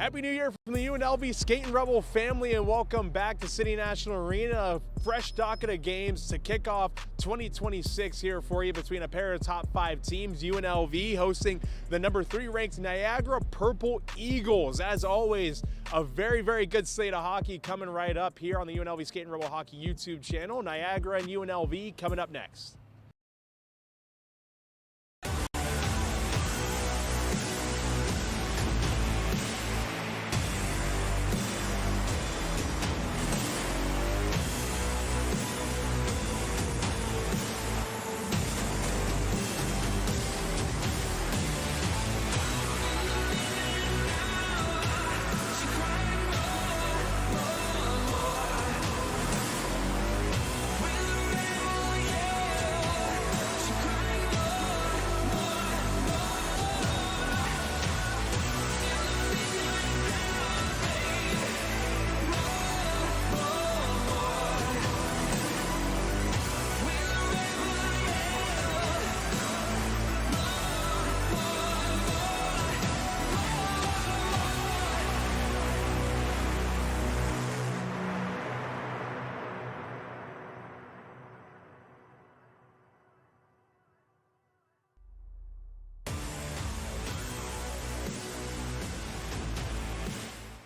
Happy New Year from the UNLV Skating Rebel family, and welcome back to City National Arena. A fresh docket of games to kick off 2026 here for you between a pair of top 5 teams. UNLV hosting the number 3 ranked Niagara Purple Eagles. As always, a very, very good slate of hockey coming right up here on the UNLV Skating Rebel Hockey YouTube channel. Niagara and UNLV coming up next.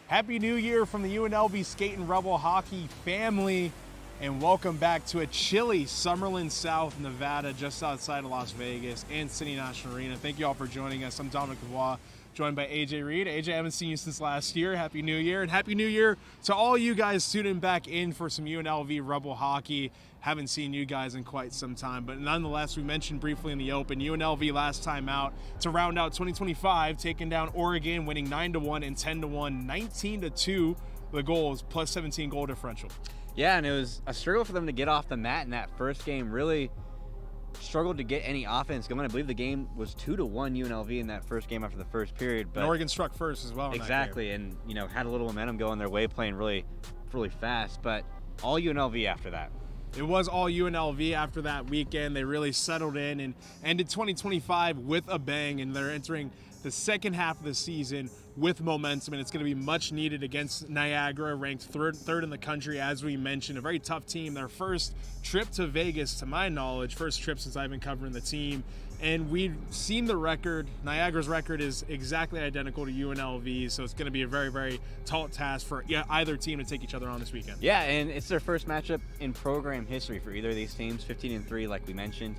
Happy New Year from the UNLV Skating Rebel Hockey family, and welcome back to a chilly Summerlin, South Nevada, just outside of Las Vegas and City National Arena. Thank you all for joining us. I'm Dominic Dubois, joined by AJ Reed. AJ, I haven't seen you since last year. Happy New Year, and Happy New Year to all you guys tuning back in for some UNLV Rebel hockey. Haven't seen you guys in quite some time, but nonetheless, we mentioned briefly in the open, UNLV last time out to round out 2025, taking down Oregon, winning 9-1 and 10-1, 19-2, the goals, plus 17 goal differential. Yeah, and it was a struggle for them to get off the mat in that first game. Really struggled to get any offense going. I believe the game was 2-1 UNLV in that first game after the first period. But and Oregon struck first as well. Exactly, and had a little momentum going their way, playing really fast. But all UNLV after that. It was all UNLV after that weekend. They really settled in and ended 2025 with a bang, and they're entering the second half of the season with momentum, and it's going to be much needed against Niagara, ranked third in the country, as we mentioned. A very tough team. Their first trip to Vegas, to my knowledge, first trip since I've been covering the team. And we've seen the record. Niagara's record is exactly identical to UNLV, so it's going to be a very, very tall task for either team to take each other on this weekend. Yeah, and it's their first matchup in program history for either of these teams, 15-3 like we mentioned.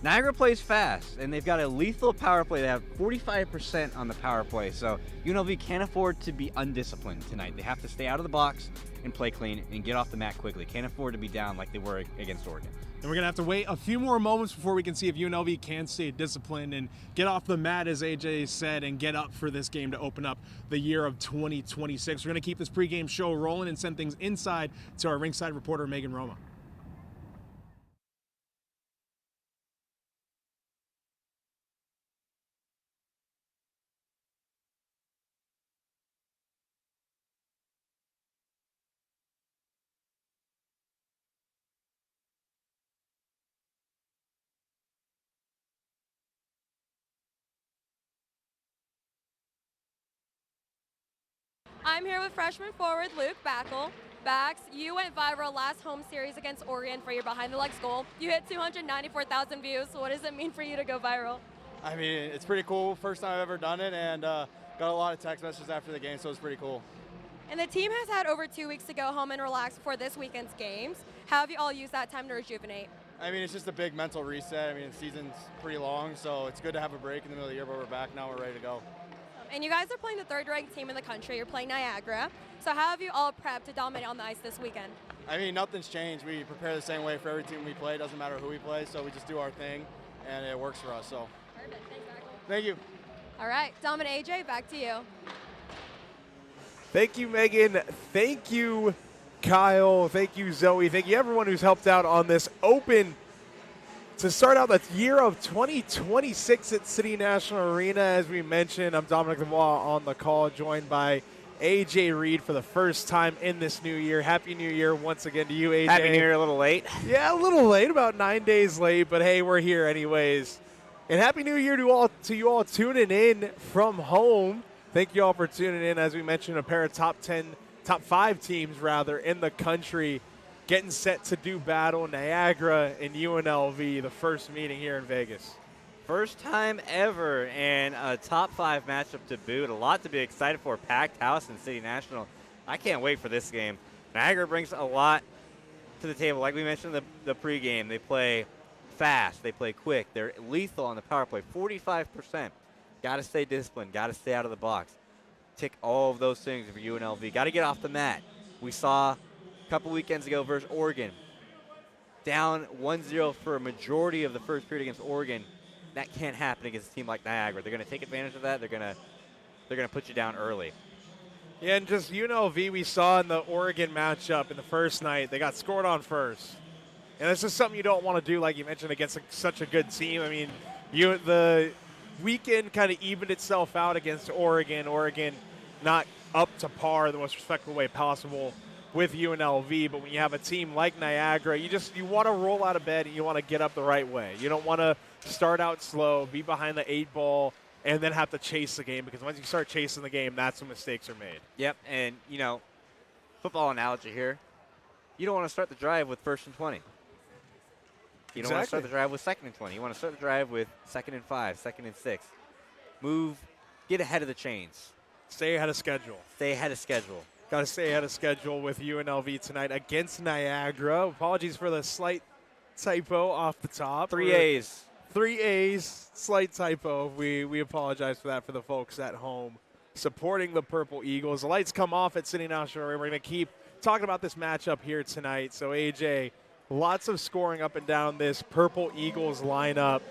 Niagara plays fast, and they've got a lethal power play. They have 45% on the power play, so UNLV can't afford to be undisciplined tonight. They have to stay out of the box and play clean and get off the mat quickly. Can't afford to be down like they were against Oregon. And we're going to have to wait a few more moments before we can see if UNLV can stay disciplined and get off the mat, as AJ said, and get up for this game to open up the year of 2026. We're going to keep this pregame show rolling and send things inside to our Ringside reporter, Megan Roma. I'm here with freshman forward Luke Backel. Bax, you went viral last home series against Oregon for your behind-the-legs goal. You hit 294,000 views. So what does it mean for you to go viral? I mean, it's pretty cool. First time I've ever done it, and got a lot of text messages after the game, so it's pretty cool. And the team has had over 2 weeks to go home and relax before this weekend's games. How have you all used that time to rejuvenate? I mean, it's just a big mental reset. I mean, the season's pretty long, so it's good to have a break in the middle of the year, but we're back now. We're ready to go. And you guys are playing the 3rd-ranked team in the country. You're playing Niagara. So how have you all prepped to dominate on the ice this weekend? I mean, nothing's changed. We prepare the same way for every team we play. It doesn't matter who we play, so we just do our thing, and it works for us. So. Perfect. Thanks, Michael. Thank you. All right, Dom and AJ, back to you. Thank you, Megan. Thank you, Kyle. Thank you, Zoe. Thank you, everyone who's helped out on this open to start out the year of 2026 at City National Arena. As we mentioned, I'm Dominic Dubois on the call, joined by AJ Reed for the first time in this new year. Happy New Year once again to you, AJ. Happy New Year, a little late. Yeah, a little late, about 9 days late, but hey, we're here anyways. And Happy New Year to you all tuning in from home. Thank you all for tuning in. As we mentioned, a pair of top 5 teams rather in the country getting set to do battle. Niagara and UNLV, the first meeting here in Vegas. First time ever, and a top 5 matchup to boot. A lot to be excited for. Packed house in City National. I can't wait for this game. Niagara brings a lot to the table. Like we mentioned in the pregame, they play fast. They play quick. They're lethal on the power play. 45%. Got to stay disciplined. Got to stay out of the box. Tick all of those things for UNLV. Got to get off the mat. We saw a couple weekends ago versus Oregon. Down 1-0 for a majority of the first period against Oregon. That can't happen against a team like Niagara. They're going to take advantage of that. They're going to put you down early. Yeah, and just UNLV, we saw in the Oregon matchup in the first night, they got scored on first. And this is something you don't want to do, like you mentioned, against such a good team. I mean, the weekend kind of evened itself out against Oregon. Oregon not up to par the most respectful way possible with UNLV. But when you have a team like Niagara, you want to roll out of bed and you want to get up the right way. You don't want to start out slow, be behind the 8 ball, and then have to chase the game, because once you start chasing the game, that's when mistakes are made. Yep, and, football analogy here. You don't want to start the drive with 1st and 20. You don't want to start the drive with 2nd and 20. You want to start the drive with 2nd and 5, 2nd and 6. Get ahead of the chains. Stay ahead of schedule. Stay ahead of schedule. Got to stay ahead of schedule with UNLV tonight against Niagara. Apologies for the slight typo off the top. 3 A's. 3 A's, slight typo. We apologize for that for the folks at home supporting the Purple Eagles. The lights come off at City National. We're going to keep talking about this matchup here tonight. So, AJ, lots of scoring up and down this Purple Eagles lineup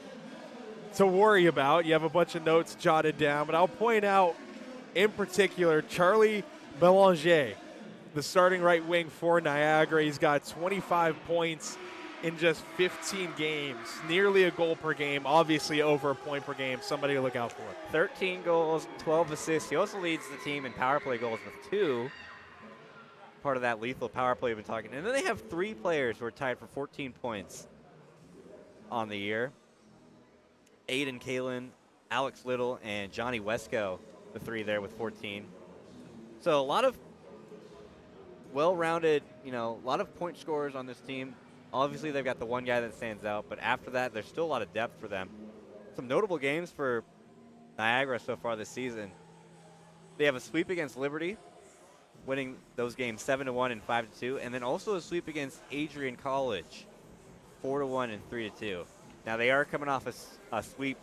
to worry about. You have a bunch of notes jotted down, but I'll point out in particular Charlie Belanger, the starting right wing for Niagara. He's got 25 points in just 15 games, nearly a goal per game, obviously over a point per game. Somebody to look out for. 13 goals, 12 assists. He also leads the team in power play goals with 2. Part of that lethal power play we've been talking. And then they have 3 players who are tied for 14 points on the year. Aiden Kalin, Alex Little, and Johnny Wesco, the 3 there with 14. So a lot of well-rounded, a lot of point scorers on this team. Obviously, they've got the one guy that stands out, but after that, there's still a lot of depth for them. Some notable games for Niagara so far this season. They have a sweep against Liberty, winning those games 7-1 and 5-2, and then also a sweep against Adrian College, 4-1 and 3-2. Now, they are coming off a sweep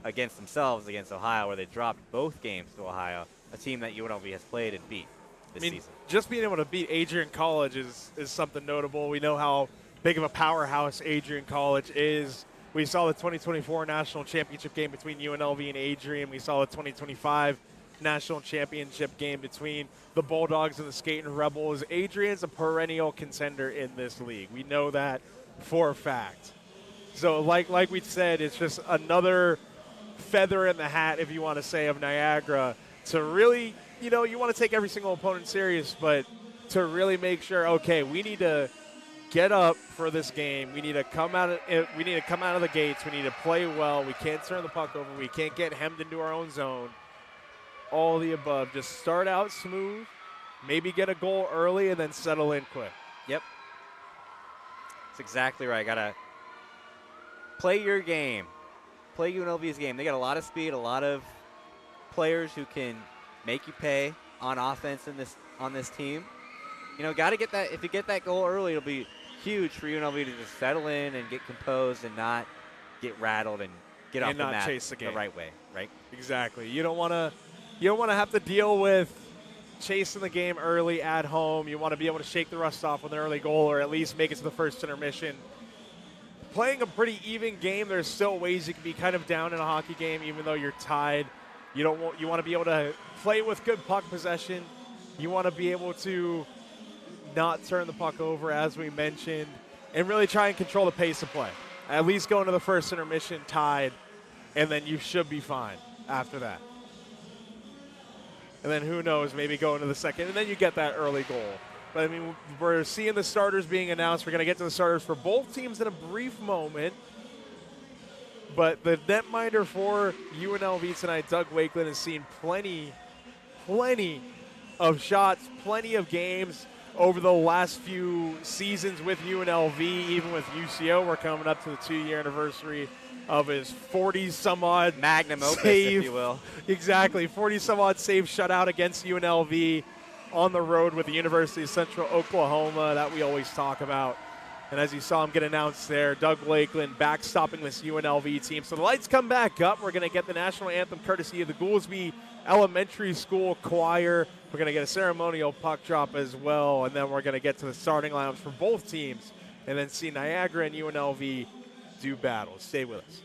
against themselves against Ohio, where they dropped both games to Ohio, a team that UNLV has played and beat this season. Just being able to beat Adrian College is something notable. We know how big of a powerhouse Adrian College is. We saw the 2024 national championship game between UNLV and Adrian. We saw the 2025 national championship game between the Bulldogs and the Skating Rebels. Adrian's a perennial contender in this league. We know that for a fact. So like we said, it's just another feather in the hat, if you want to say, of Niagara to really, you want to take every single opponent serious, but to really make sure, okay, we need to get up for this game. We need to come out of the gates. We need to play well. We can't turn the puck over. We can't get hemmed into our own zone. All the above. Just start out smooth, maybe get a goal early, and then settle in quick. Yep. That's exactly right. Gotta play your game. Play UNLV's game. They got a lot of speed, a lot of players who can make you pay on offense on this team. Got to get that. If you get that goal early, it'll be huge for UNLV to just settle in and get composed and not get rattled and get off the mat chase the game the right way, right? Exactly. You don't want to have to deal with chasing the game early at home. You want to be able to shake the rust off with an early goal, or at least make it to the first intermission. Playing a pretty even game, there's still ways you can be kind of down in a hockey game, even though you're tied. You want to be able to play with good puck possession. You want to be able to not turn the puck over, as we mentioned, and really try and control the pace of play. At least go into the first intermission tied, and then you should be fine after that. And then who knows, maybe go into the second, and then you get that early goal. But, I mean, we're seeing the starters being announced. We're going to get to the starters for both teams in a brief moment. But the netminder for UNLV tonight, Doug Wakeland, has seen plenty plenty of shots, plenty of games over the last few seasons with UNLV, even with UCO. We're coming up to the 2-year anniversary of his 40-some-odd magnum opus, save, if you will. Exactly, 40-some-odd save shutout against UNLV on the road with the University of Central Oklahoma that we always talk about. And as you saw him get announced there, Doug Lakeland backstopping this UNLV team. So the lights come back up. We're going to get the national anthem courtesy of the Goolsby Elementary School Choir. We're going to get a ceremonial puck drop as well. And then we're going to get to the starting lineups for both teams and then see Niagara and UNLV do battle. Stay with us.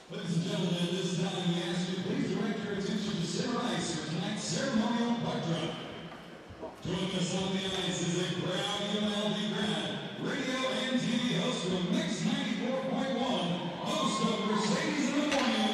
Ladies and gentlemen, at this time we ask you please direct your attention to center ice for tonight's ceremonial puck drop. Joining us on the ice is a proud UNLV grad, radio and TV host from Mix 94.1, host of Mercedes in the Morning,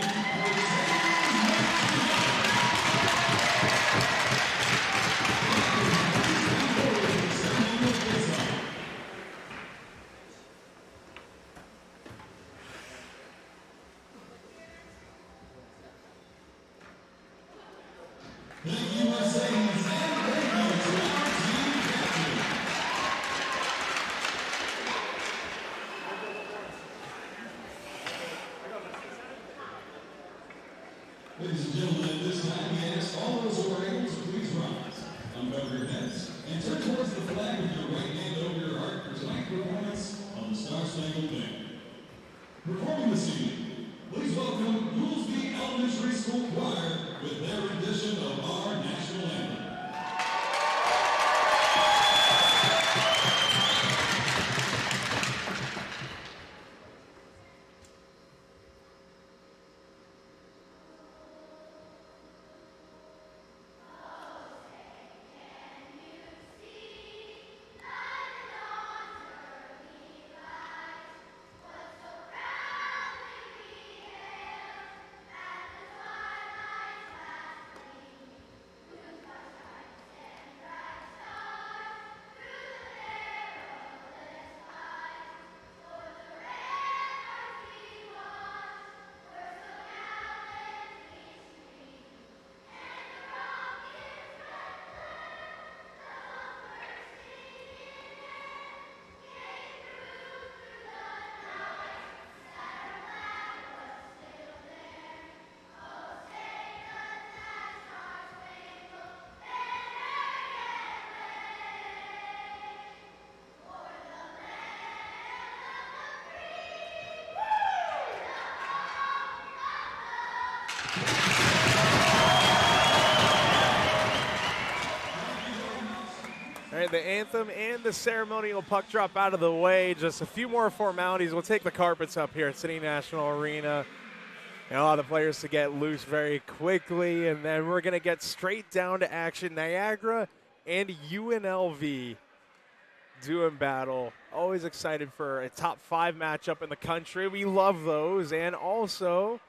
Ladies and gentlemen, at this time we ask all those who are able to please rise, uncover your heads, and turn towards the flag with your right hand over your heart for tonight's performance of the Star-Spangled Banner. Performing this evening, please welcome Goolsby Elementary School Choir with their rendition of our national anthem. All right, the anthem and the ceremonial puck drop out of the way. Just a few more formalities. We'll take the carpets up here at City National Arena and allow the players to get loose very quickly. And then we're going to get straight down to action. Niagara and UNLV doing battle. Always excited for a top 5 matchup in the country. We love those. And also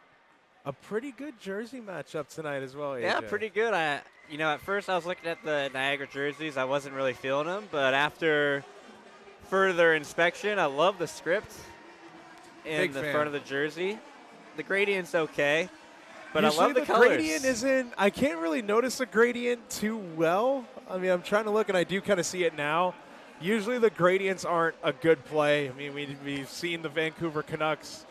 a pretty good jersey matchup tonight as well, AJ. Yeah, pretty good. At first I was looking at the Niagara jerseys. I wasn't really feeling them, but after further inspection, I love the script in the front of the jersey. The gradient's okay, but Usually I love the colors. Gradient isn't, I can't really notice the gradient too well. I mean, I'm trying to look, and I do kind of see it now. Usually the gradients aren't a good play. I mean, we've seen the Vancouver Canucks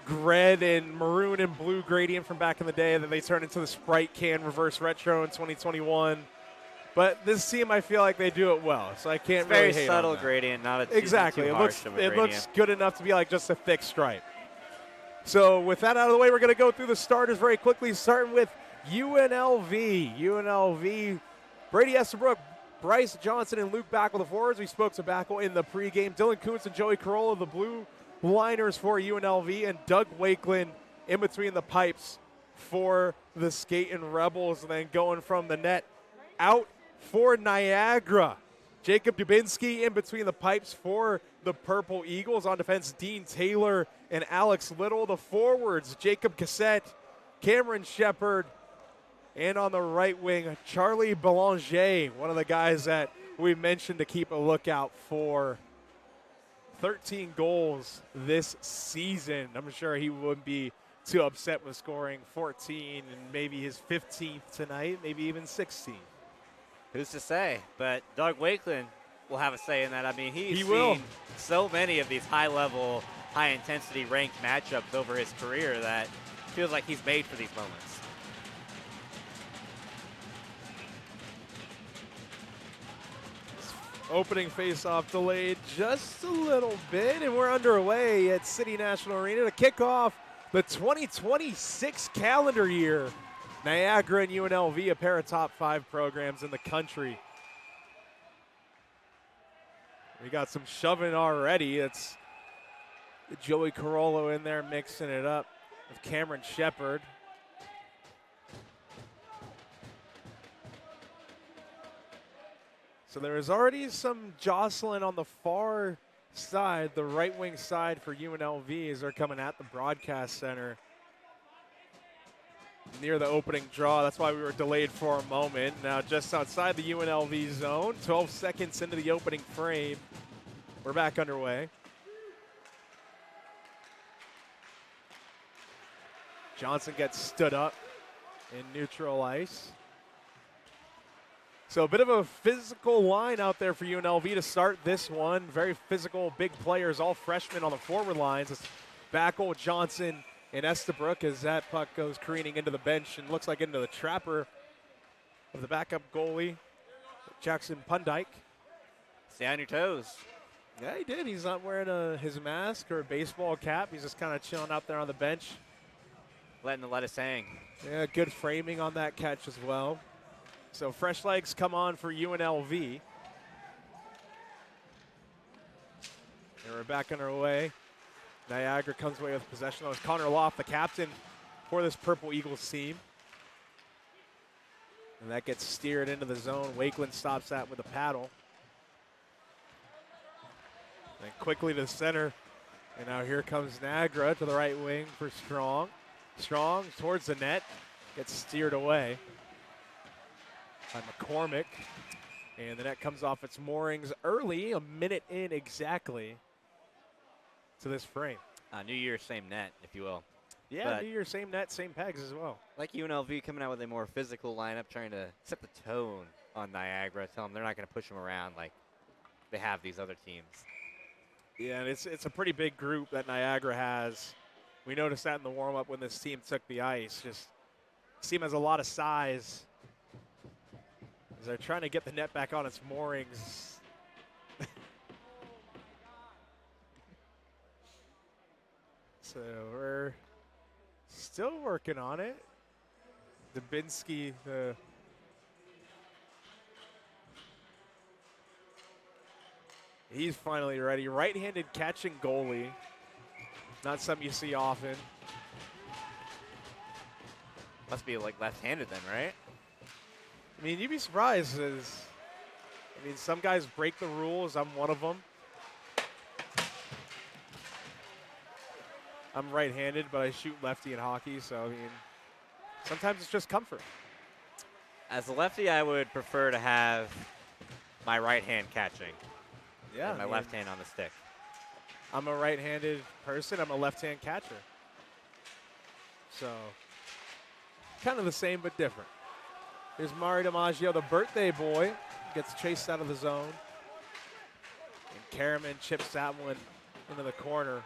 red and maroon and blue gradient from back in the day that they turned into the Sprite can reverse retro in 2021. But this team, I feel like they do it well, so I can't really hate on that. Very subtle gradient, not a exactly. too harsh of a It gradient. looks good enough to be like just a thick stripe. So with that out of the way, we're going to go through the starters very quickly, starting with UNLV. UNLV, Brady Estabrook, Bryce Johnson, and Luke Backel, the forwards. We spoke to Backel in the pregame. Dylan Kuntz and Joey Carolla, the blue liners for UNLV, and Doug Wakeland in between the pipes for the Skating Rebels. And then going from the net out for Niagara, Jacob Dubinsky in between the pipes for the Purple Eagles. On defense, Dean Taylor and Alex Little. The forwards, Jacob Cassette, Cameron Shepard, And on the right wing, Charlie Belanger, one of the guys that we mentioned to keep a lookout for. 13 goals this season. I'm sure he wouldn't be too upset with scoring 14 and maybe his 15th tonight, maybe even 16. Who's to say? But Doug Wakeland will have a say in that. I mean, he's will. seen so many of these high-level, high-intensity ranked matchups over his career that feels like he's made for these moments. Opening face-off delayed just a little bit, and we're underway at City National Arena to kick off the 2026 calendar year. Niagara and UNLV, a pair of top 5 programs in the country. We got some shoving already. It's Joey Carollo in there mixing it up with Cameron Shepard. So there is already some jostling on the far side, the right wing side for UNLV as they're coming at the broadcast center near the opening draw. That's why we were delayed for a moment. Now just outside the UNLV zone, 12 seconds into the opening frame. We're back underway. Johnson gets stood up in neutral ice. So a bit of a physical line out there for UNLV to start this one. Very physical, big players, all freshmen on the forward lines. It's Backel, Johnson, and Estabrook as that puck goes careening into the bench and looks like into the trapper of the backup goalie, Jackson Pundike. Stay on your toes. Yeah, he did. He's not wearing his mask or a baseball cap. He's just kind of chilling out there on the bench. Letting the lettuce hang. Yeah, good framing on that catch as well. So fresh legs come on for UNLV. And we're back on our way. Niagara comes away with possession. That was Connor Loft, the captain for this Purple Eagles team. And that gets steered into the zone. Wakeland stops that with a paddle. And quickly to the center. And now here comes Niagara to the right wing for Strong. Strong towards the net. Gets steered away by McCormick. And the net comes off its moorings early, a minute in exactly to this frame. New Year, same net, if you will. Yeah, But New Year, same net, same pegs as well. like UNLV coming out with a more physical lineup, trying to set the tone on Niagara, tell them they're not going to push them around like they have these other teams. Yeah, and it's a pretty big group that Niagara has. We noticed that in the warm-up when this team took the ice. Just this team has a lot of size. As they're trying to get the net back on its moorings. So we're still working on it. Dubinsky, he's finally ready. Right-handed catching goalie. Not something you see often. Must be like left-handed then, right? I mean, you'd be surprised. Some guys break the rules. I'm one of them. I'm right-handed, but I shoot lefty in hockey, so, I mean, sometimes it's just comfort. As a lefty, I would prefer to have my right hand catching Yeah. and my left hand on the stick. I'm a right-handed person. I'm a left-hand catcher. So, kind of the same but different. Here's Mario DiMaggio, the birthday boy, gets chased out of the zone. And Karaman chips that one into the corner.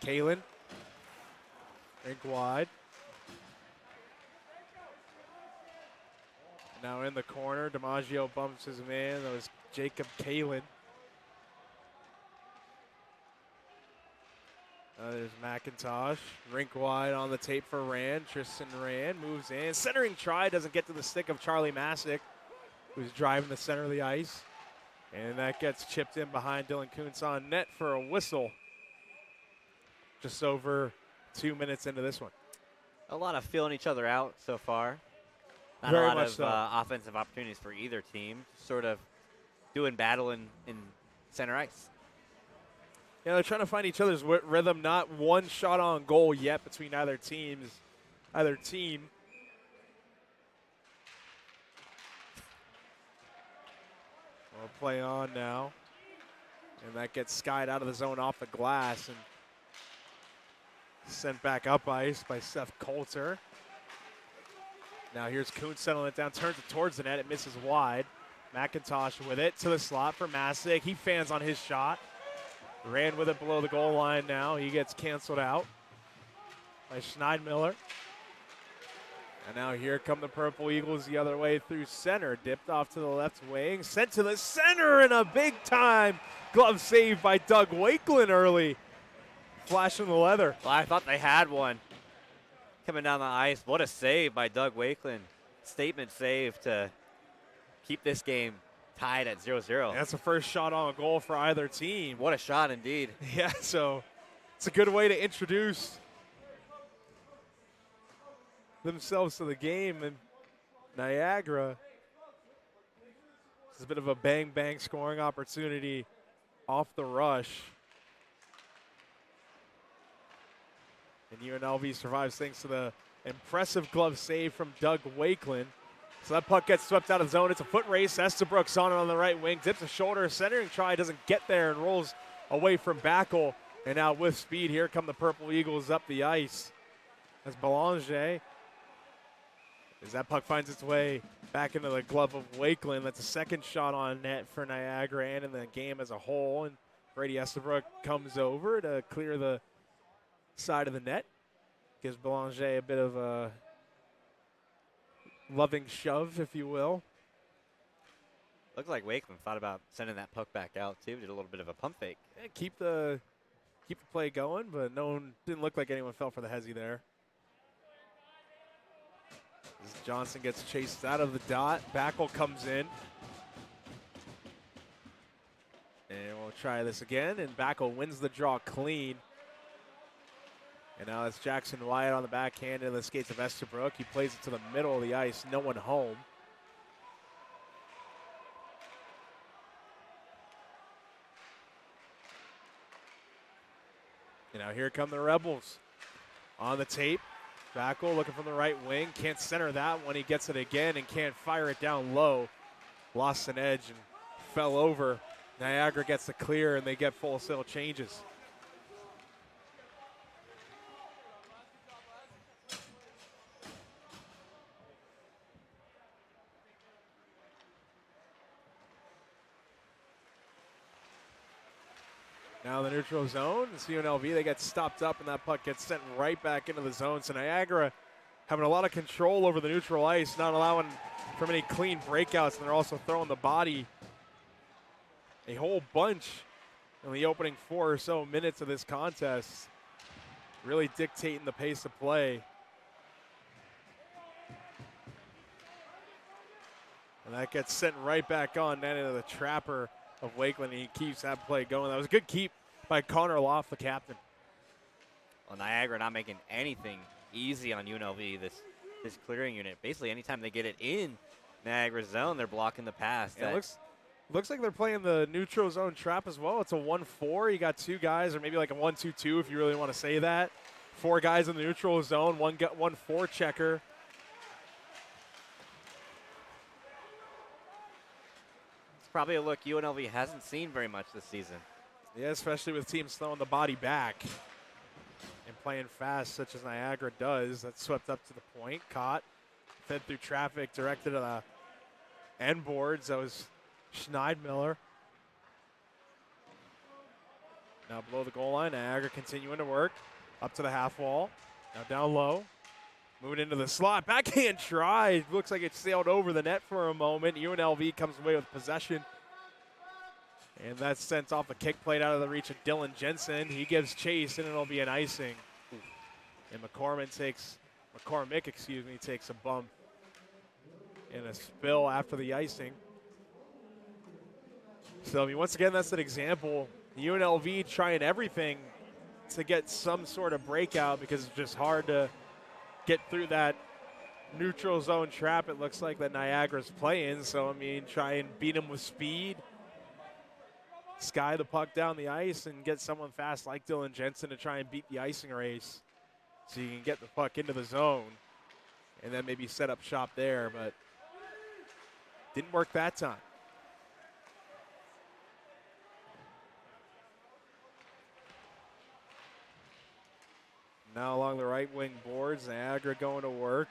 Kalen, rink wide. Now in the corner, DiMaggio bumps his man. That was Jacob Kalen. There's McIntosh. Rink wide on the tape for Rand. Tristan Rand moves in. Centering try doesn't get to the stick of Charlie Masick, who's driving the center of the ice. And that gets chipped in behind Dylan Kuntz on net for a whistle. Just over 2 minutes into this one. A lot of feeling each other out so far. Not Very a lot much of so. offensive opportunities for either team. Sort of doing battle in center ice. Yeah, they're trying to find each other's rhythm. Not one shot on goal yet between either teams either team. We'll play on now. And that gets skied out of the zone off the glass and sent back up ice by Seth Coulter. Now here's Kuhn settling it down, turns it towards the net, it misses wide. McIntosh with it to the slot for Masick. He fans on his shot. Ran with it below the goal line now. He gets canceled out by Schneidmiller. And now here come the Purple Eagles the other way through center. Dipped off to the left wing, sent to the center, and a big-time glove save by Doug Wakeland early. Flashing the leather. Well, I thought they had one coming down the ice. What a save by Doug Wakeland. Statement save to keep this game tied at 0-0. That's the first shot on goal for either team. What a shot indeed. Yeah, so it's a good way to introduce themselves to the game. And Niagara, this is a bit of a bang-bang scoring opportunity off the rush. And UNLV survives thanks to the impressive glove save from Doug Wakeland. So that puck gets swept out of the zone. It's a foot race. Estabrook's on it on the right wing. Dips a shoulder. Centering try. Doesn't get there and rolls away from Backel. And now with speed, here come the Purple Eagles up the ice. That's Belanger. As that puck finds its way back into the glove of Wakeland. That's a second shot on net for Niagara and in the game as a whole. And Brady Estabrook comes over to clear the side of the net. Gives Belanger a bit of a loving shove, if you will. Looked like Wakeland thought about sending that puck back out too. Did a little bit of a pump fake. Yeah, keep the play going, but no one didn't look like anyone fell for the hezzy there. As Johnson gets chased out of the dot, Backel comes in. And we'll try this again, and Backel wins the draw clean. And now it's Jackson Wyatt on the backhand in the skates of Estabrook. He plays it to the middle of the ice, no one home. And now here come the Rebels on the tape. Backel looking from the right wing. Can't center that one. He gets it again and can't fire it down low. Lost an edge and fell over. Niagara gets the clear and they get full sail changes. Now the neutral zone, it's UNLV, they get stopped up and that puck gets sent right back into the zone. So Niagara having a lot of control over the neutral ice, not allowing for many clean breakouts, and they're also throwing the body a whole bunch in the opening 4 or so minutes of this contest, really dictating the pace of play. And that gets sent right back on net into the trapper of Wakeland, and he keeps that play going. That was a good keep by Connor Loft, the captain. Well, Niagara not making anything easy on UNLV, this clearing unit. Basically, anytime they get it in Niagara's zone, they're blocking the pass. Yeah, it looks like they're playing the neutral zone trap as well. It's a 1-4. You got 2 guys, or maybe like a 1-2-2 if you really want to say that. 4 guys in the neutral zone, one 4-checker. It's probably a look UNLV hasn't seen very much this season. Yeah, especially with teams throwing the body back and playing fast, such as Niagara does. That's swept up to the point, caught, fed through traffic, directed to the end boards. That was Schneidmiller. Now below the goal line, Niagara continuing to work up to the half wall. Now down low, moving into the slot. Backhand try. Looks like it sailed over the net for a moment. UNLV comes away with possession. And that's sent off the kick plate out of the reach of Dylan Jensen. He gives chase, and it'll be an icing. And McCormick takes a bump in a spill after the icing. So, I mean, once again, that's an example. UNLV trying everything to get some sort of breakout because it's just hard to get through that neutral zone trap it looks like that Niagara's playing. So, I mean, try and beat him with speed. Sky the puck down the ice and get someone fast like Dylan Jensen to try and beat the icing race. so you can get the puck into the zone and then maybe set up shop there, but didn't work that time. Now along the right wing boards, Niagara going to work.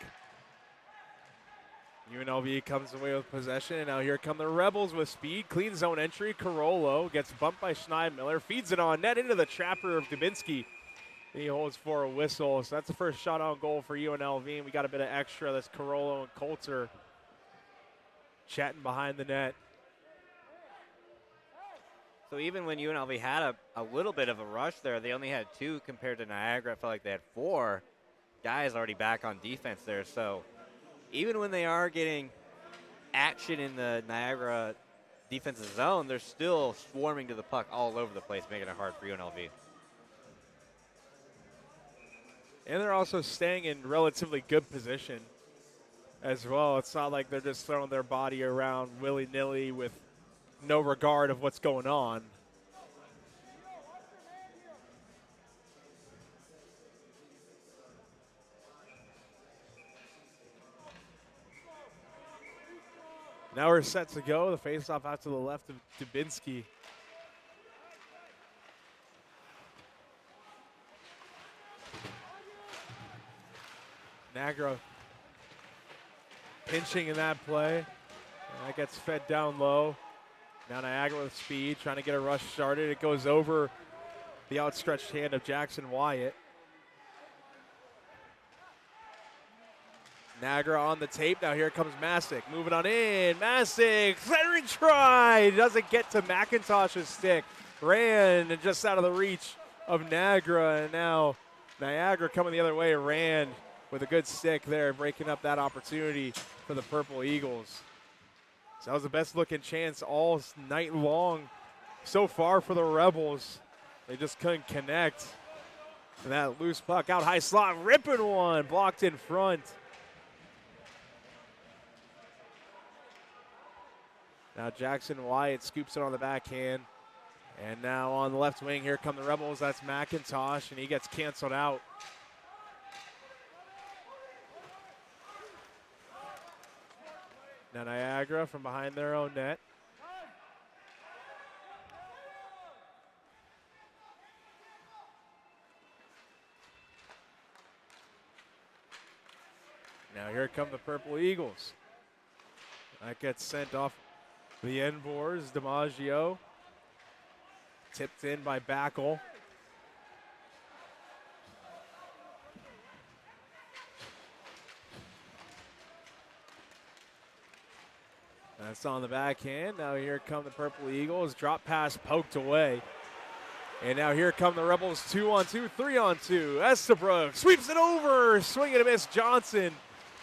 UNLV comes away with possession, and now here come the Rebels with speed. Clean zone entry. Carollo gets bumped by Schneidmiller, feeds it on net into the trapper of Dubinsky. He holds for a whistle, so that's the first shot on goal for UNLV, and we got a bit of extra. That's Carollo and Coulter chatting behind the net. So even when UNLV had a little bit of a rush there, they only had 2 compared to Niagara. I felt like they had 4 guys already back on defense there. So even when they are getting action in the Niagara defensive zone, they're still swarming to the puck all over the place, making it hard for UNLV. And they're also staying in relatively good position as well. It's not like they're just throwing their body around willy-nilly with no regard of what's going on. Now we're set to go. The faceoff out to the left of Dubinsky. Niagara pinching in that play. And that gets fed down low. Now Niagara with speed, trying to get a rush started. It goes over the outstretched hand of Jackson Wyatt. Niagara on the tape. Now here comes Masick. Moving on in. Masick, centering try. Doesn't get to McIntosh's stick. Ran just out of the reach of Niagara. And now Niagara coming the other way. Ran with a good stick there, breaking up that opportunity for the Purple Eagles. So that was the best looking chance all night long so far for the Rebels. They just couldn't connect. And that loose puck out high slot, ripping one, blocked in front. Now Jackson Wyatt scoops it on the backhand. And now on the left wing, here come the Rebels. That's McIntosh, and he gets canceled out. Now Niagara from behind their own net. Now here come the Purple Eagles. That gets sent off the end boards. DiMaggio tipped in by Backel. That's on the backhand. Now here come the Purple Eagles. Drop pass poked away. And now here come the Rebels. 2-on-2, 3-on-2. Estabrook sweeps it over. Swing and a miss. Johnson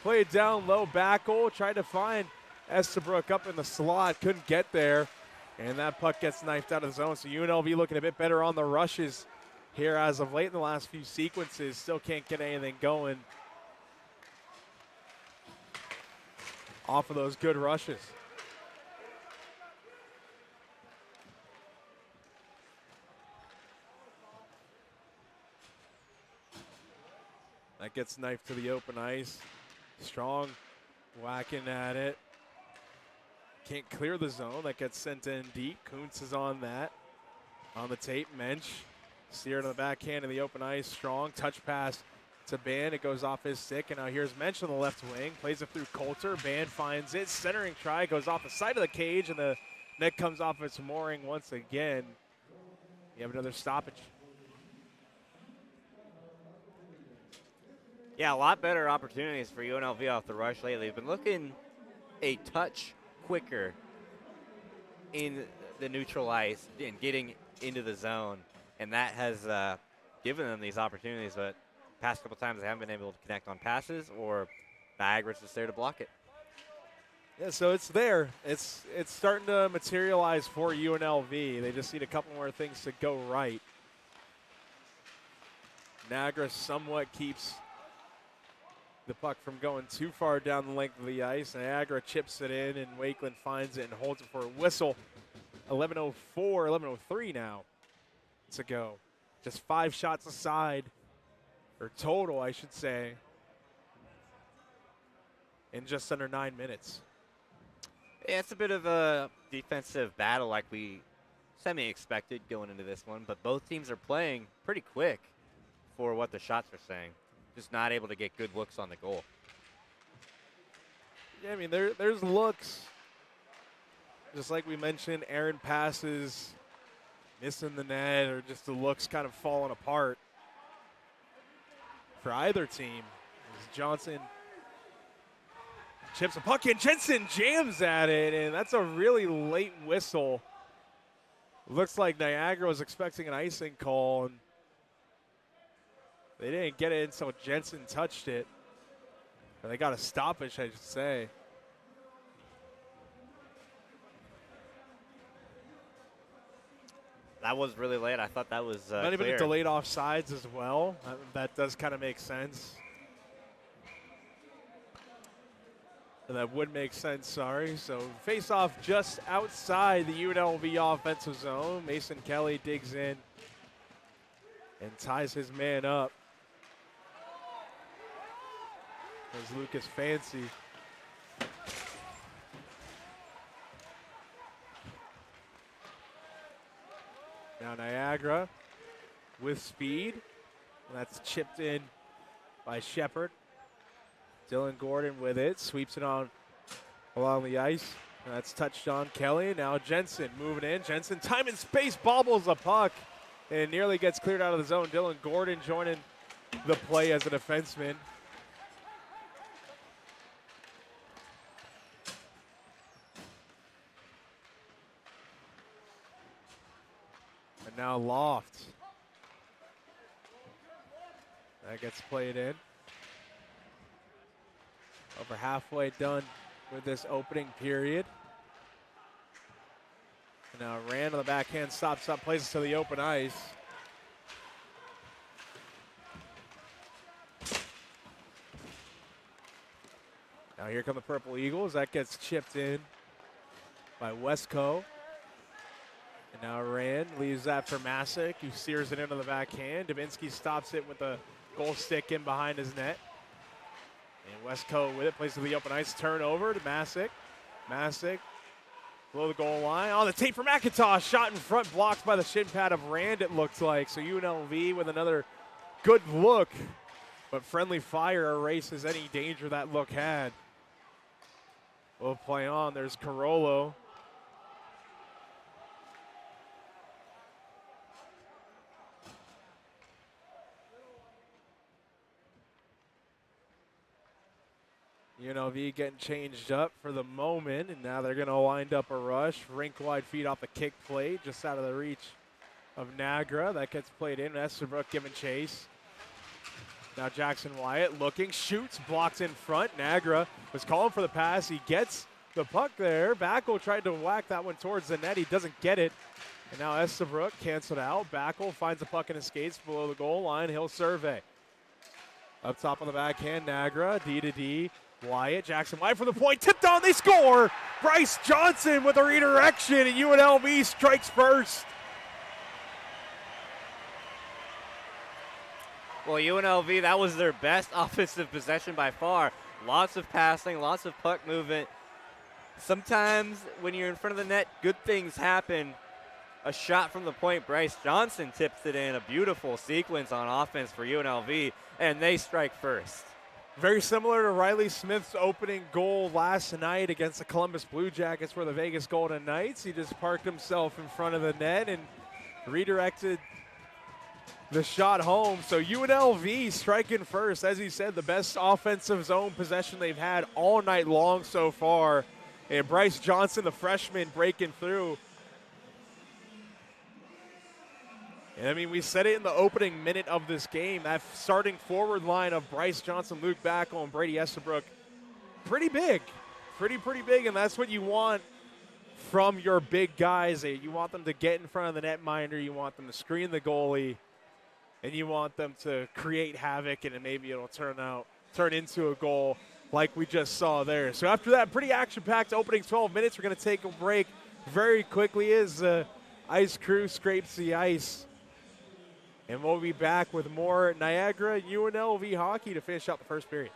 played down low. Backel tried to find Estabrook up in the slot. Couldn't get there. And that puck gets knifed out of the zone. So UNLV looking a bit better on the rushes here as of late in the last few sequences. Still can't get anything going off of those good rushes. That gets knifed to the open ice. Strong whacking at it. Can't clear the zone. That gets sent in deep. Kuntz is on that. On the tape, Mensch. Steer to the backhand in the open ice. Strong touch pass to Band. It goes off his stick. And now here's Mensch on the left wing. Plays it through Coulter. Band finds it. Centering try. Goes off the side of the cage. And the net comes off its mooring once again. You have another stoppage. Yeah, a lot better opportunities for UNLV off the rush lately. They've been looking a touch quicker in the neutral ice and getting into the zone, and that has given them these opportunities, but past couple times they haven't been able to connect on passes, or Niagara's just there to block it. Yeah, so it's there. It's starting to materialize for UNLV. They just need a couple more things to go right. Niagara somewhat keeps the puck from going too far down the length of the ice. Niagara chips it in, and Wakeland finds it and holds it for a whistle. 11:04, 11:03 now to go. Just 5 shots aside or total, I should say, in just under 9 minutes. Yeah, it's a bit of a defensive battle like we semi-expected going into this one, but both teams are playing pretty quick for what the shots are saying. Just not able to get good looks on the goal. Yeah, I mean, there's looks. Just like we mentioned, Aaron passes, missing the net, or just the looks kind of falling apart for either team. As Johnson chips a puck in, Jensen jams at it, and that's a really late whistle. Looks like Niagara was expecting an icing call, and they didn't get it until Jensen touched it. Or they got a stoppage, I should say. That was really late. I thought that was Not even a clear. delayed offsides as well. That does kind of make sense. That would make sense, sorry. So face off just outside the UNLV offensive zone. Mason Kelly digs in and ties his man up. As Lucas Fancy. Now Niagara with speed. And that's chipped in by Shepard. Dylan Gordon with it, sweeps it on along the ice. And that's touched on Kelly. Now Jensen moving in. Jensen, time and space, bobbles the puck. And nearly gets cleared out of the zone. Dylan Gordon joining the play as a defenseman. And now Loft. That gets played in. Over halfway done with this opening period. And now Rand on the backhand, stops up, plays it to the open ice. Now here come the Purple Eagles. That gets chipped in by Westco. And now Rand leaves that for Masick, who steers it into the backhand. Dubinsky stops it with the goal stick in behind his net. And Westco with it, plays to the open ice, turnover to Masick. Masick below the goal line. On the tape for McIntosh, shot in front, blocked by the shin pad of Rand, it looks like. So UNLV with another good look, but friendly fire erases any danger that look had. We'll play on, there's Carollo. UNLV getting changed up for the moment, and now they're going to wind up a rush. Rink-wide feed off the kick plate, just out of the reach of Nagra. That gets played in. Estabrook giving chase. Now Jackson Wyatt looking, shoots, blocked in front. Nagra was calling for the pass. He gets the puck there. Backel tried to whack that one towards the net. He doesn't get it. And now Estabrook canceled out. Backel finds the puck in his skates below the goal line. He'll survey. Up top on the backhand, Nagra, D to D. Wyatt, Jackson Wyatt for the point, tipped on, they score! Bryce Johnson with a redirection, and UNLV strikes first. Well, UNLV, that was their best offensive possession by far. Lots of passing, lots of puck movement. Sometimes when you're in front of the net, good things happen. A shot from the point, Bryce Johnson tips it in. A beautiful sequence on offense for UNLV, and they strike first. Very similar to Riley Smith's opening goal last night against the Columbus Blue Jackets for the Vegas Golden Knights. He just parked himself in front of the net and redirected the shot home. So UNLV striking first. As he said, the best offensive zone possession they've had all night long so far. And Bryce Johnson, the freshman, breaking through. And I mean, we said it in the opening minute of this game. That starting forward line of Bryce Johnson, Luke Backel, and Brady Estabrook, pretty big. Pretty big, and that's what you want from your big guys. You want them to get in front of the netminder. You want them to screen the goalie. And you want them to create havoc, and then maybe it'll turn into a goal like we just saw there. So after that pretty action-packed opening 12 minutes, we're going to take a break very quickly as the ice crew scrapes the ice And we'll be back with more Niagara UNLV hockey to finish out the first period.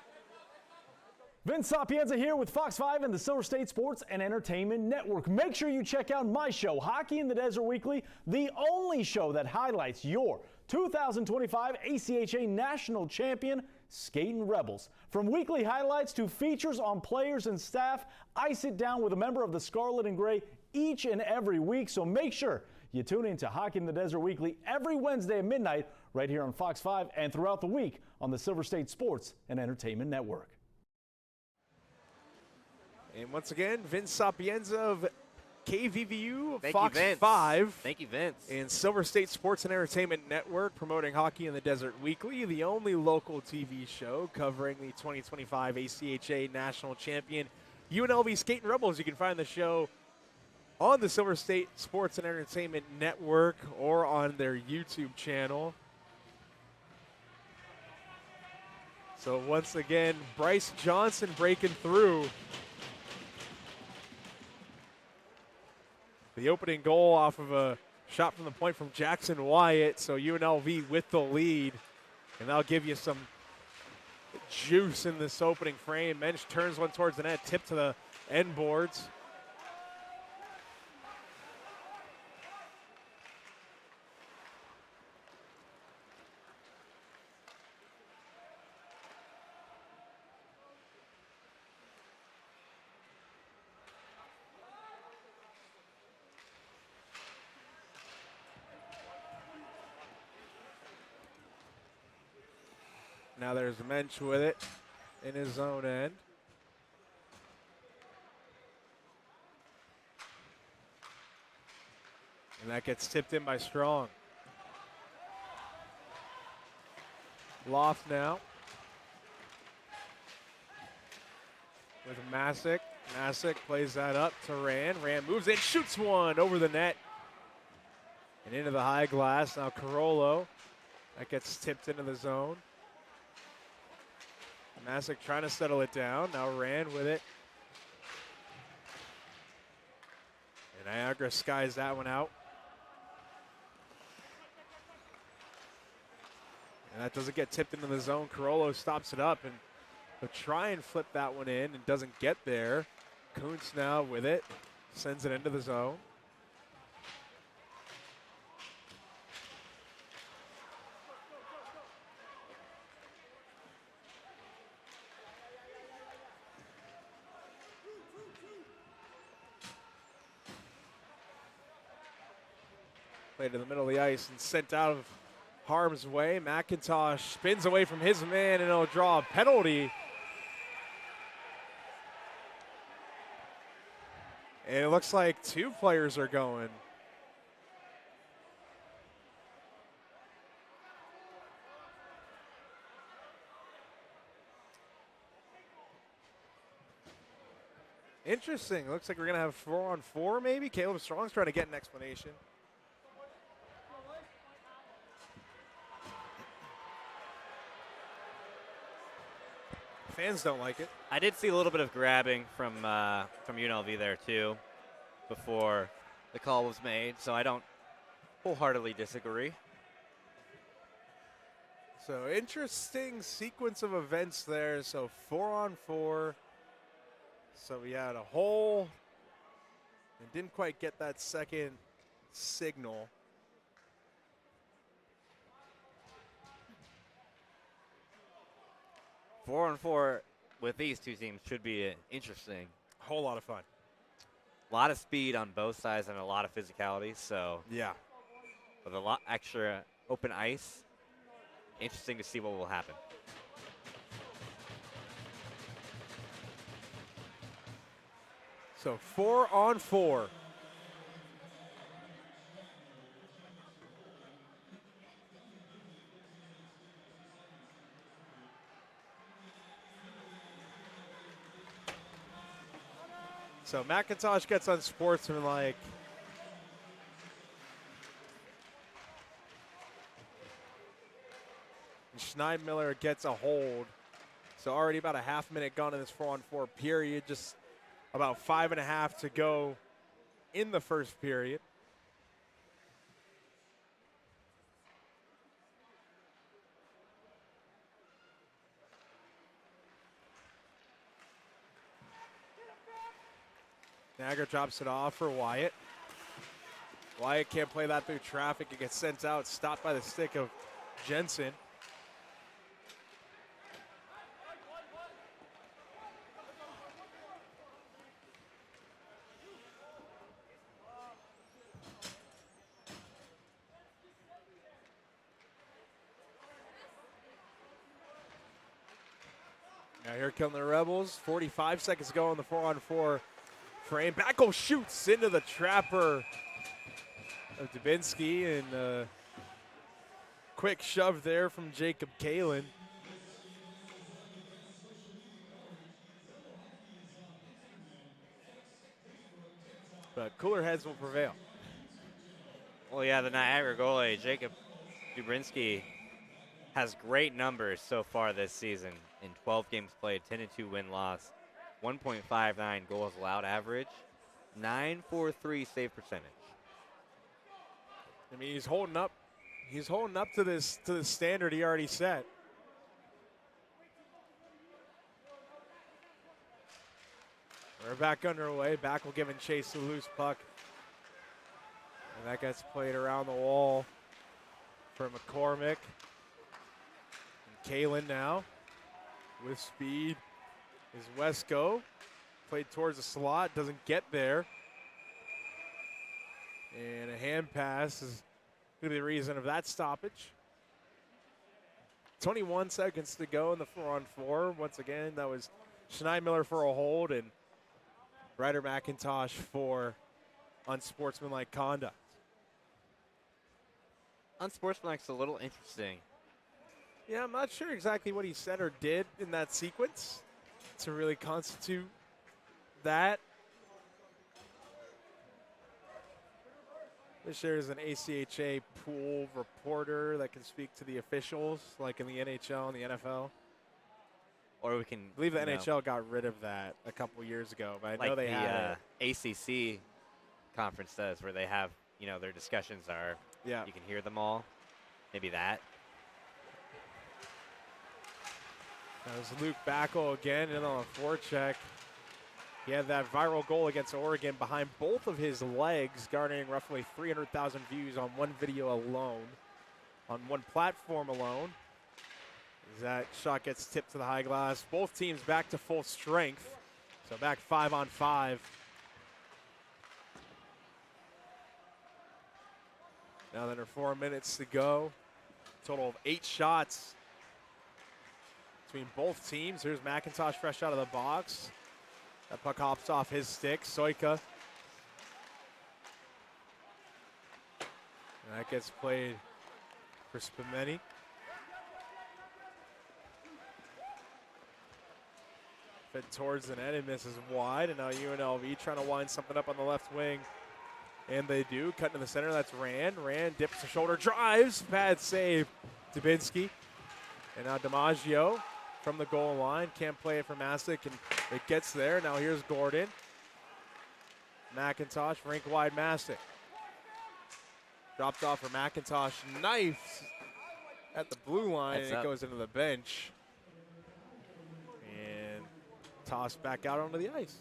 Vince Sapienza here with Fox 5 and the Silver State Sports and Entertainment Network. Make sure you check out my show, Hockey in the Desert Weekly, the only show that highlights your 2025 ACHA National Champion Skating Rebels. From weekly highlights to features on players and staff, I sit down with a member of the Scarlet and Gray each and every week, so make sure you tune in to Hockey in the Desert Weekly every Wednesday at midnight right here on Fox 5 and throughout the week on the Silver State Sports and Entertainment Network. And once again, Vince Sapienza of KVVU, Thank Fox you, Vince. 5. Thank you, Vince. And Silver State Sports and Entertainment Network promoting Hockey in the Desert Weekly, the only local TV show covering the 2025 ACHA National Champion UNLV Skating Rebels. You can find the show on the Silver State Sports and Entertainment Network or on their YouTube channel. So once again, Bryce Johnson breaking through. The opening goal off of a shot from the point from Jackson Wyatt. So UNLV with the lead. And that'll give you some juice in this opening frame. Mensch turns one towards the net, tip to the end boards. Now there's Mensch with it in his own end. And that gets tipped in by Strong. Loft now. With Masick. Masick plays that up to Rand. Rand moves in, shoots one over the net. And into the high glass. Now Carollo. That gets tipped into the zone. Masick trying to settle it down. Now Rand with it. And Niagara skies that one out. And that doesn't get tipped into the zone. Carollo stops it up and they'll try and flip that one in and doesn't get there. Kuntz now with it. Sends it into the zone. Played to the middle of the ice and sent out of harm's way. McIntosh spins away from his man and it'll draw a penalty. And it looks like two players are going. Interesting. Looks like we're going to have 4-on-4 maybe. Caleb Strong's trying to get an explanation. Fans don't like it. I did see a little bit of grabbing from UNLV there too before the call was made, so I don't wholeheartedly disagree. So interesting sequence of events there. So 4-on-4. So we had a hole and didn't quite get that second signal. Four on four with these two teams should be interesting. A whole lot of fun. A lot of speed on both sides and a lot of physicality. So yeah, with a lot extra open ice, interesting to see what will happen. So 4-on-4. So McIntosh gets unsportsmanlike. And Schneidmiller gets a hold. So already about a half minute gone in this 4-on-4 period. Just about 5.5 to go in the first period. Niagara drops it off for Wyatt. Wyatt can't play that through traffic. It gets sent out, stopped by the stick of Jensen. Now here come the Rebels. 45 seconds to go on the 4-on-4 frame. Backel shoots into the trapper of Dubinsky, and a quick shove there from Jacob Kalin. But cooler heads will prevail. Well, yeah, the Niagara goalie, Jacob Dubinsky, has great numbers so far this season. In 12 games played, 10-2 win-loss, 1.59 goals allowed average, 9.43 save percentage. I mean, he's holding up. He's holding up to this standard he already set. We're back underway. Backel giving chase to the loose puck. And that gets played around the wall for McCormick. And Kalin now with speed is Wesco. Played towards the slot, doesn't get there. And a hand pass is going to be the reason of that stoppage. 21 seconds to go in the 4-on-4. Once again, that was Schneidmiller for a hold and Ryder McIntosh for unsportsmanlike conduct. Unsportsmanlike's a little interesting. Yeah, I'm not sure exactly what he said or did in that sequence to really constitute that. Wish there's an ACHA pool reporter that can speak to the officials, like in the NHL and the NFL. Or we can, I believe the NHL got rid of that a couple years ago, but I like know they had it. ACC conference does, where they have, their discussions are, Yeah. you can hear them all. Maybe that. That was Luke Backel again in on a forecheck. He had that viral goal against Oregon behind both of his legs, garnering roughly 300,000 views on one video alone, on one platform alone. As that shot gets tipped to the high glass. Both teams back to full strength, so back 5-on-5. Now there are 4 minutes to go. Total of 8 shots between both teams. Here's McIntosh fresh out of the box. That puck hops off his stick. Soika. And that gets played for Spumeni. Fed towards the net and misses wide. And now UNLV trying to wind something up on the left wing. And they do. Cut into the center. That's Rand. Rand dips the shoulder, drives. Bad save. Dubinsky. And now DiMaggio from the goal line. Can't play it for Masick, and it gets there. Now here's Gordon. McIntosh, rink wide Masick. Dropped off for McIntosh. Knife at the blue line, and it goes into the bench. And tossed back out onto the ice.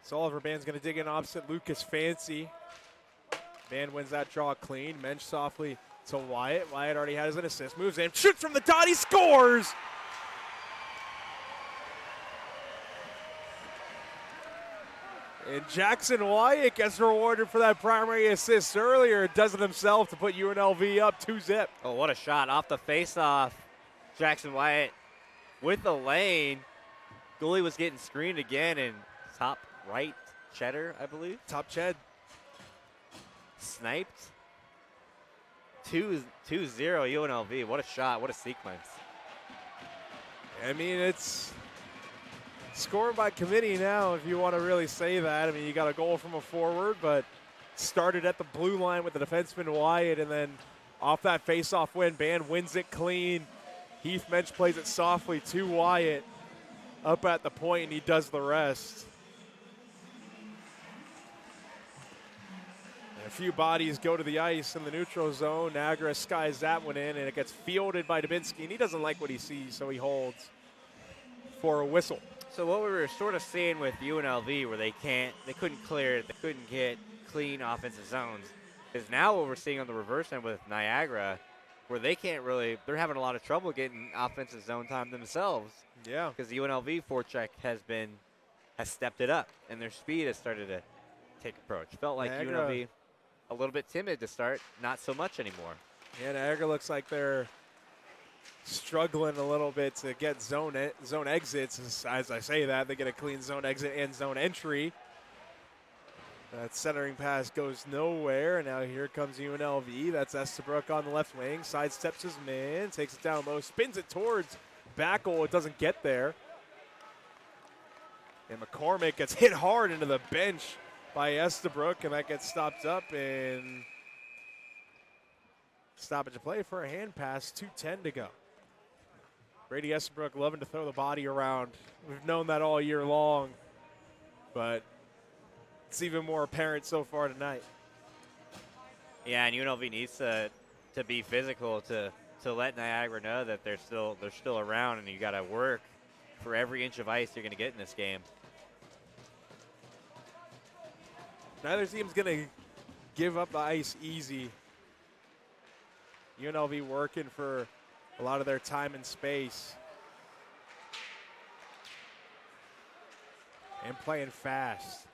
So Oliver Band's going to dig in opposite Lucas Fancy. Band wins that draw clean. Mensch softly to Wyatt. Wyatt already has an assist. Moves in, shoots from the dot, he scores! And Jackson Wyatt gets rewarded for that primary assist earlier. Does it himself to put UNLV up 2-0. Oh, what a shot off the faceoff. Jackson Wyatt with the lane. Goalie was getting screened again, and top right Cheddar, I believe. Top Ched. Sniped. 2-0 UNLV. What a shot. What a sequence. I mean, it's scoring by committee now, if you want to really say that. I mean, you got a goal from a forward, but started at the blue line with the defenseman Wyatt, and then off that face-off win, Band wins it clean. Heath Mensch plays it softly to Wyatt up at the point, and he does the rest. A few bodies go to the ice in the neutral zone. Niagara skies that one in, and it gets fielded by Dubinsky, and he doesn't like what he sees, so he holds for a whistle. So what we were sort of seeing with UNLV, where they couldn't clear it, they couldn't get clean offensive zones, is now what we're seeing on the reverse end with Niagara, where they can't really, they're having a lot of trouble getting offensive zone time themselves. Yeah. Because the UNLV forecheck has stepped it up, and their speed has started to take approach. Felt like Niagara, UNLV a little bit timid to start, not so much anymore. Yeah, Niagara looks like they're struggling a little bit to get zone exits. As I say that, they get a clean zone exit and zone entry. That centering pass goes nowhere, and now here comes UNLV. That's Estabrook on the left wing, sidesteps his man, takes it down low, spins it towards Backel. It doesn't get there. And McCormick gets hit hard into the bench by Estabrook, and that gets stopped up, and stoppage of play for a hand pass, 2:10 to go. Brady Estabrook loving to throw the body around. We've known that all year long, but it's even more apparent so far tonight. Yeah, and UNLV needs to be physical to let Niagara know that they're still around, and you got to work for every inch of ice you're going to get in this game. Neither team's going to give up the ice easy. UNLV working for a lot of their time and space. And playing fast.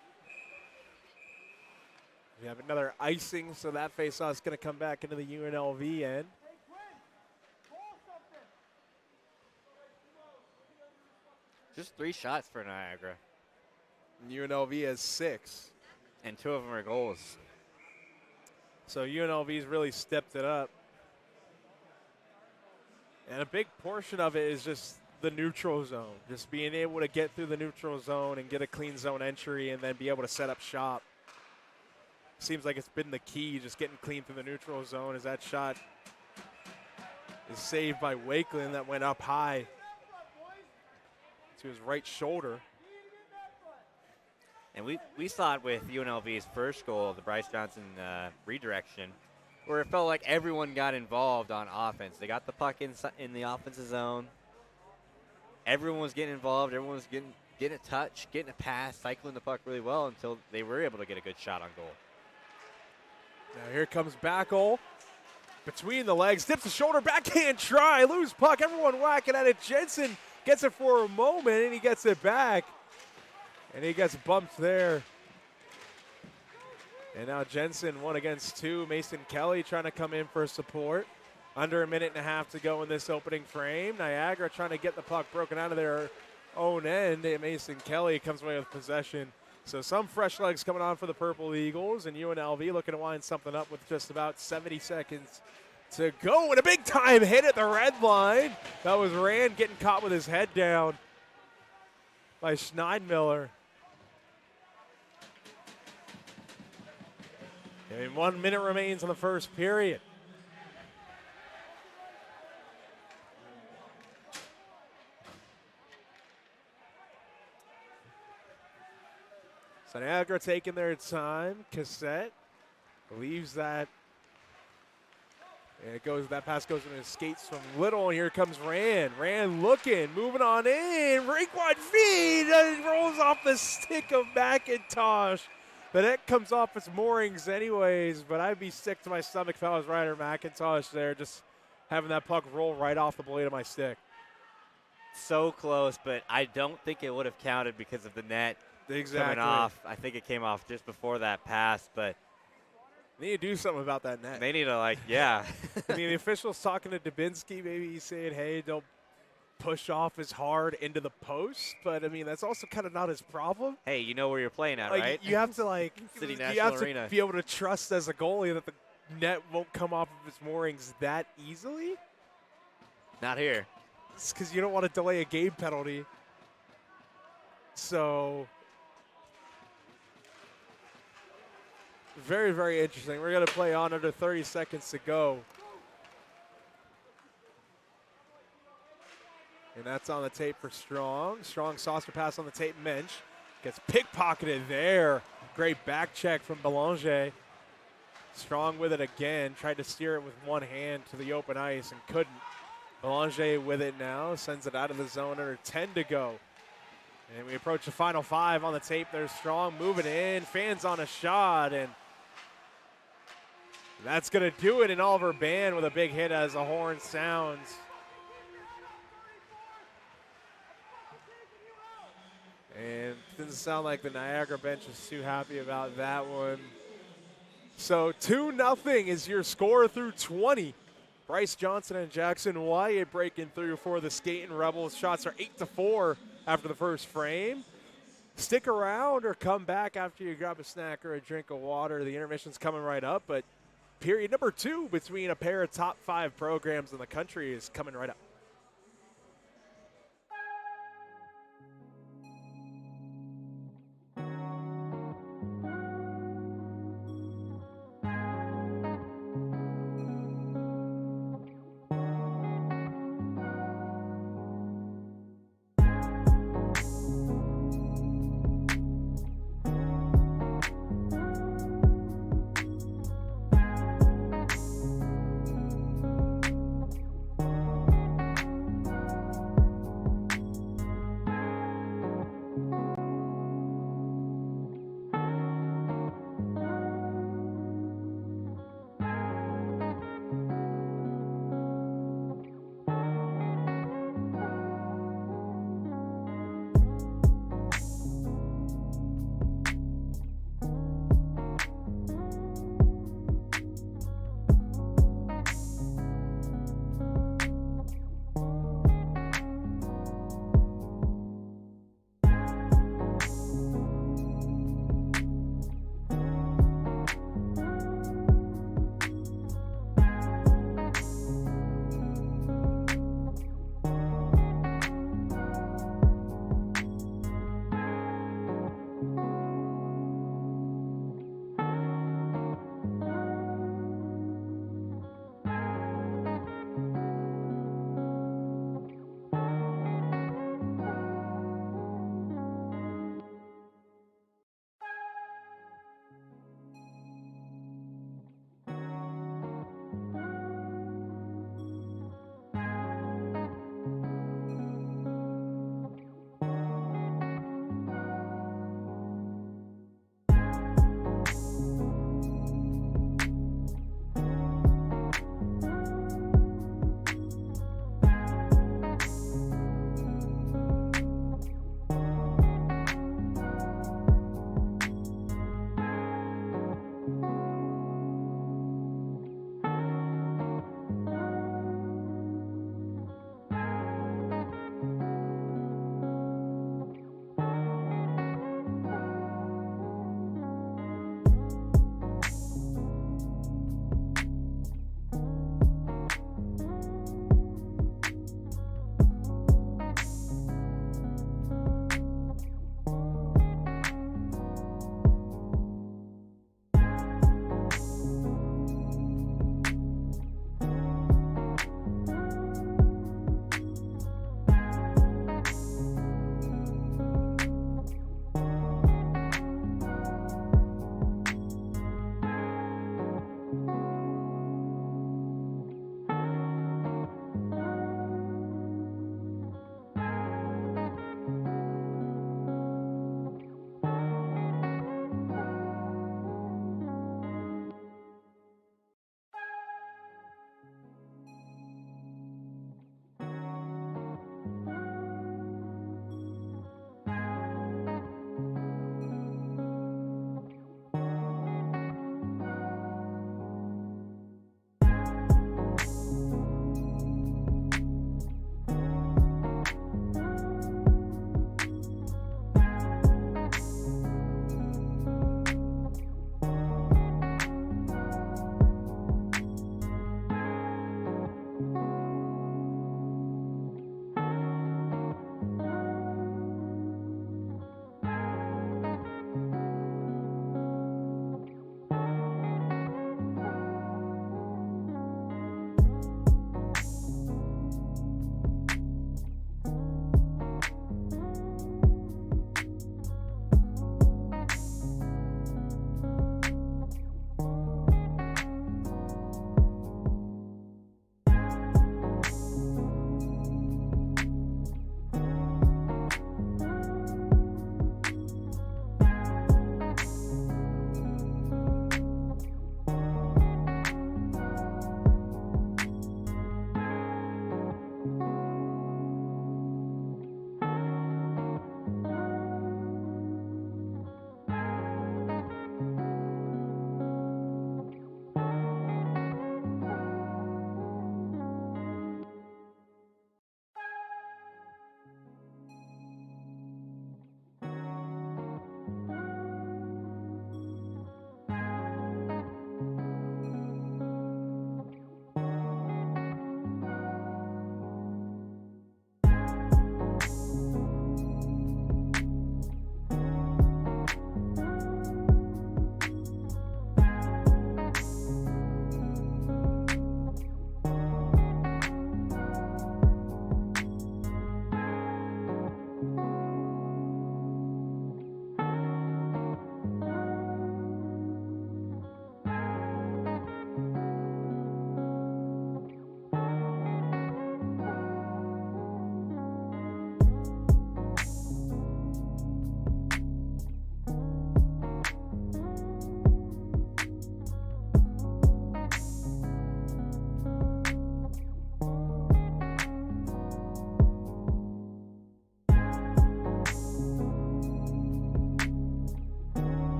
We have another icing, so that faceoff is going to come back into the UNLV end. Just 3 shots for Niagara. And UNLV has 6. And 2 of them are goals. So UNLV's really stepped it up. And a big portion of it is just the neutral zone. Just being able to get through the neutral zone and get a clean zone entry and then be able to set up shop. Seems like it's been the key, just getting clean through the neutral zone, as that shot is saved by Wakeland. That went up high to his right shoulder. And we saw it with UNLV's first goal, the Bryce Johnson redirection, where it felt like everyone got involved on offense. They got the puck in the offensive zone. Everyone was getting involved. Everyone was getting a touch, getting a pass, cycling the puck really well until they were able to get a good shot on goal. Now here comes Backel. Between the legs, dips the shoulder, backhand try, loose puck. Everyone whacking at it. Jensen gets it for a moment, and he gets it back. And he gets bumped there. And now Jensen 1 against 2. Mason Kelly trying to come in for support. Under a minute and a half to go in this opening frame. Niagara trying to get the puck broken out of their own end. And Mason Kelly comes away with possession. So some fresh legs coming on for the Purple Eagles. And UNLV looking to wind something up with just about 70 seconds to go. And a big time hit at the red line. That was Rand getting caught with his head down by Schneidmiller. And 1 minute remains in the first period. So Niagara taking their time. Cassette leaves that. And that pass goes into his skates from Little, and here comes Rand. Rand looking, moving on in. Rink wide feed, and it rolls off the stick of McIntosh. The net comes off its moorings anyways, but I'd be sick to my stomach if I was Ryder McIntosh there, just having that puck roll right off the blade of my stick. So close, but I don't think it would have counted because of the net coming off. I think it came off just before that pass, but they need to do something about that net. They need to, yeah. I mean, the official's talking to Dubinsky. Maybe he's saying, hey, don't push off as hard into the post, but I mean that's also kind of not his problem. Hey, you know where you're playing at, like, right? You have to City you National have Arena. to be able to trust as a goalie that the net won't come off of its moorings that easily. Not here. It's because you don't want to delay a game penalty. So very, very interesting. We're going to play on under 30 seconds to go. And that's on the tape for Strong. Strong saucer pass on the tape. Mensch gets pickpocketed there. Great back check from Belanger. Strong with it again. Tried to steer it with one hand to the open ice and couldn't. Belanger with it now. Sends it out of the zone under 10 to go. And we approach the final 5 on the tape. There's Strong moving in. Fans on a shot. And that's going to do it. And Oliver Band with a big hit as the horn sounds. And doesn't sound like the Niagara bench is too happy about that one. So 2-0 is your score through 20. Bryce Johnson and Jackson Wyatt breaking through for the Skating Rebels. Shots are 8-4 after the first frame. Stick around or come back after you grab a snack or a drink of water. The intermission's coming right up, but period number 2 between a pair of top 5 programs in the country is coming right up.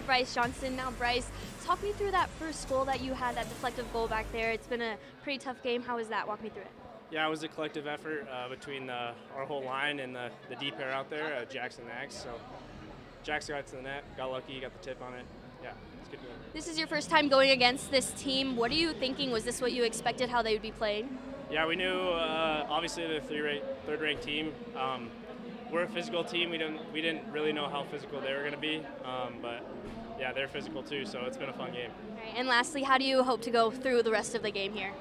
Bryce Johnson. Now, Bryce, talk me through that first goal that you had, that deflective goal back there. It's been a pretty tough game. How was that? Walk me through it. Yeah, it was a collective effort between our whole line and the D pair out there, Jackson and Axe. So Jackson got to the net, got lucky, got the tip on it. Yeah, it's good. This is your first time going against this team. What are you thinking? Was this what you expected, how they would be playing? Yeah, we knew obviously they're a third-ranked team. We're a physical team. We didn't really know how physical they were going to be, but yeah, they're physical too. So it's been a fun game. All right, and lastly, how do you hope to go through the rest of the game here?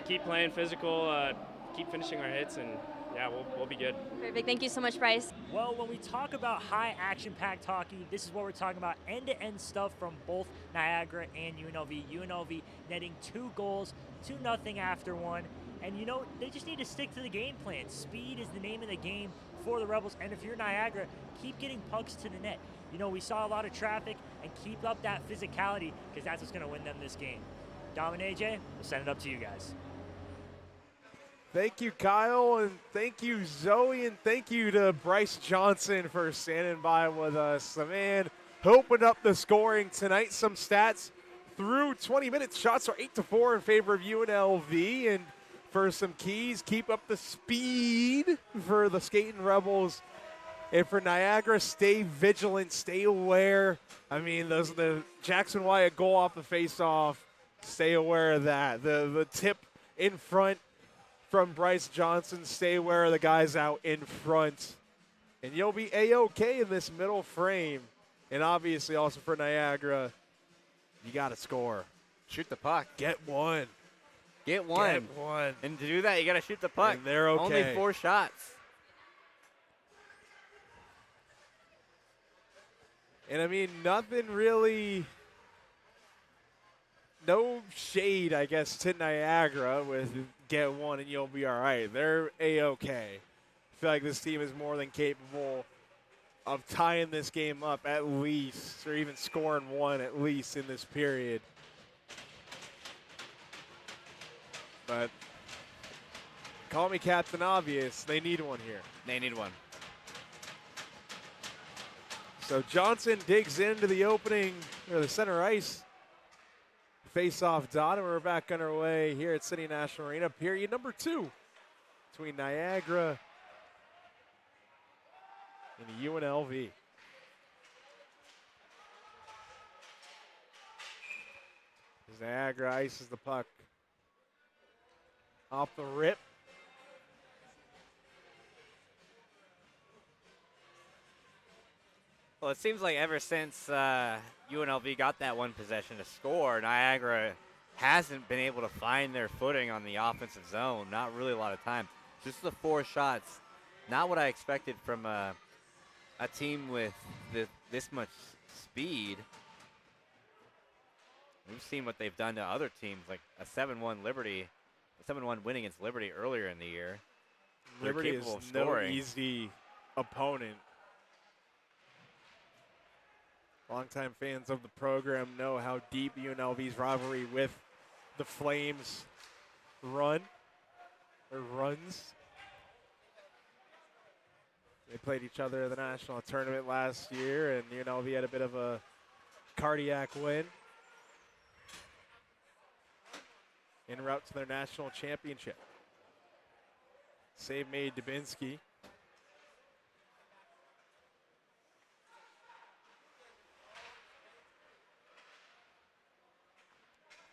Keep playing physical, keep finishing our hits, and yeah, we'll be good. Perfect. Thank you so much, Bryce. Well, when we talk about high action-packed hockey, this is what we're talking about. End-to-end stuff from both Niagara and UNLV. UNLV netting 2 goals, 2-0 after one. And, you know, they just need to stick to the game plan. Speed is the name of the game for the Rebels. And if you're Niagara, keep getting pucks to the net. You know, we saw a lot of traffic, and keep up that physicality, because that's what's going to win them this game. Dom and AJ, we'll send it up to you guys. Thank you, Kyle, and thank you, Zoe, and thank you to Bryce Johnson for standing by with us. The man opened up the scoring tonight. Some stats through 20 minutes. Shots are 8-4 in favor of UNLV, and for some keys, keep up the speed for the Skating Rebels. And for Niagara, stay vigilant, stay aware. I mean, the Jackson Wyatt goal off the face-off, stay aware of that. The tip in front from Bryce Johnson, stay aware of the guys out in front. And you'll be A-OK in this middle frame. And obviously also for Niagara, you got to score. Shoot the puck. Get one. Get one. Get one. And to do that, you got to shoot the puck. And they're okay. Only 4 shots. And I mean, nothing really, no shade, I guess, to Niagara with get one and you'll be all right. They're A-OK. I feel like this team is more than capable of tying this game up at least, or even scoring one at least in this period. But call me Captain Obvious. They need one here. They need one. So Johnson digs into the opening, or the center ice. Face-off dot, and we're back underway here at City National Arena. Period number 2 between Niagara and UNLV. As Niagara ices the puck off the rip. Well, it seems like ever since UNLV got that one possession to score, Niagara hasn't been able to find their footing on the offensive zone. Not really a lot of time. Just the 4 shots. Not what I expected from a team with this much speed. We've seen what they've done to other teams, like a 7-1 win against Liberty earlier in the year. Liberty is no easy opponent. Longtime fans of the program know how deep UNLV's rivalry with the Flames runs. They played each other in the national tournament last year, and UNLV had a bit of a cardiac win en route to their national championship. Save made Dubinsky.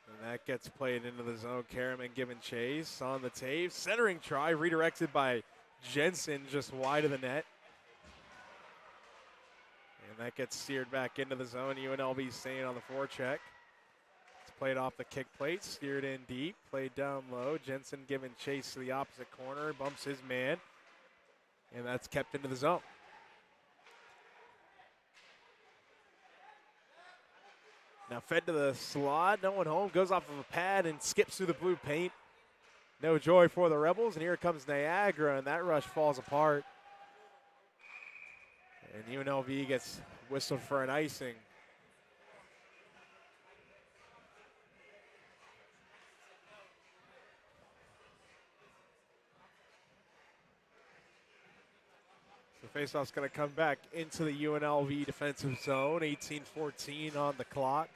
And that gets played into the zone. Karaman giving chase on the tape. Centering try redirected by Jensen just wide of the net. And that gets steered back into the zone. UNLV staying on the forecheck. It's played off the kick plate, steered in deep, played down low. Jensen giving chase to the opposite corner, bumps his man, and that's kept into the zone. Now fed to the slot, no one home, goes off of a pad and skips through the blue paint. No joy for the Rebels, and here comes Niagara, and that rush falls apart. And UNLV gets whistled for an icing. So Faceoff's going to come back into the UNLV defensive zone. 18-14 on the clock.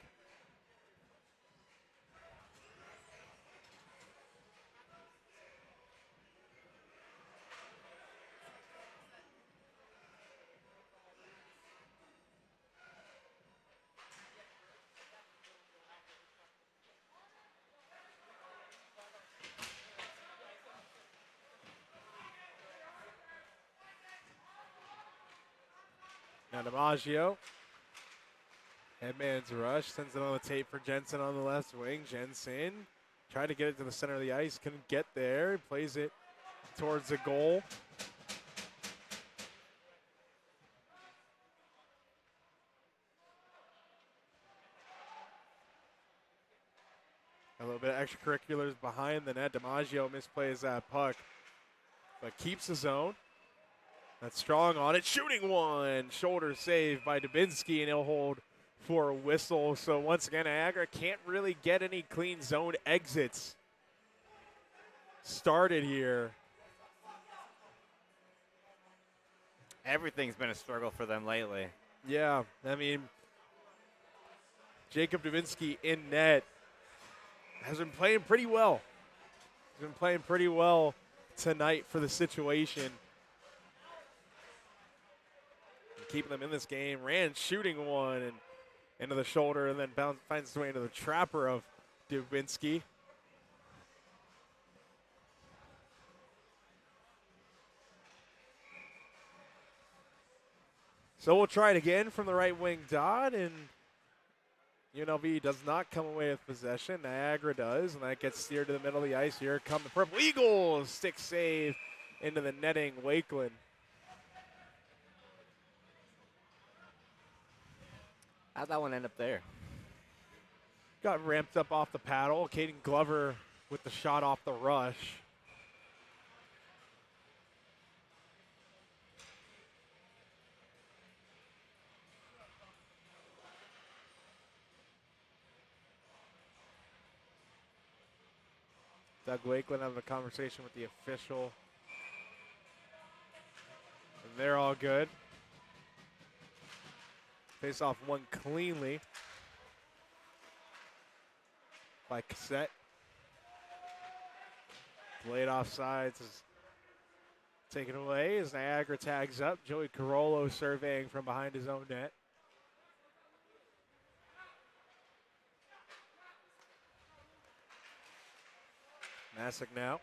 Now DiMaggio. Headman's rush. Sends it on the tape for Jensen on the left wing. Jensen tried to get it to the center of the ice. Couldn't get there. Plays it towards the goal. A little bit of extracurriculars behind the net. DiMaggio misplays that puck, but keeps the zone. That's strong on it. Shooting one. Shoulder save by Dubinsky, and he'll hold for a whistle. So once again, Niagara can't really get any clean zone exits started here. Everything's been a struggle for them lately. Yeah, I mean, Jacob Dubinsky in net has been playing pretty well. He's been playing pretty well tonight for the situation. Keeping them in this game. Rand shooting one and into the shoulder, and then finds his way into the trapper of Dubinsky. So we'll try it again from the right wing dot, and UNLV does not come away with possession. Niagara does, and that gets steered to the middle of the ice. Here come the Purple Eagles. Stick save into the netting, Wakeland. How'd that one end up there? Got ramped up off the paddle. Caden Glover with the shot off the rush. Doug Wakeland having a conversation with the official. And they're all good. Face off one cleanly by Cassette. Blade off sides is taken away as Niagara tags up. Joey Carollo surveying from behind his own net. Masick now.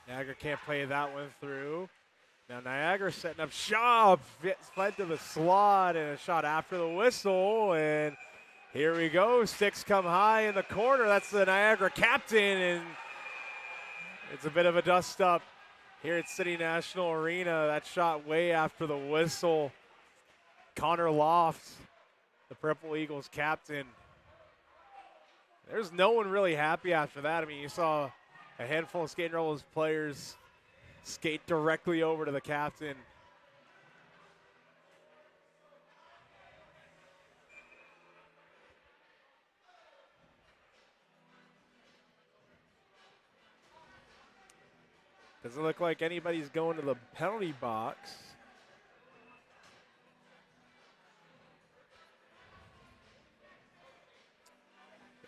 Niagara can't play that one through. Now Niagara setting up shot, fled to the slot, and a shot after the whistle, and here we go. Sticks come high in the corner. That's the Niagara captain, and it's a bit of a dust up here at City National Arena. That shot way after the whistle. Connor Lofts, the Purple Eagles captain. There's no one really happy after that. I mean, you saw a handful of Skate and Rollers players skate directly over to the captain. Doesn't look like anybody's going to the penalty box.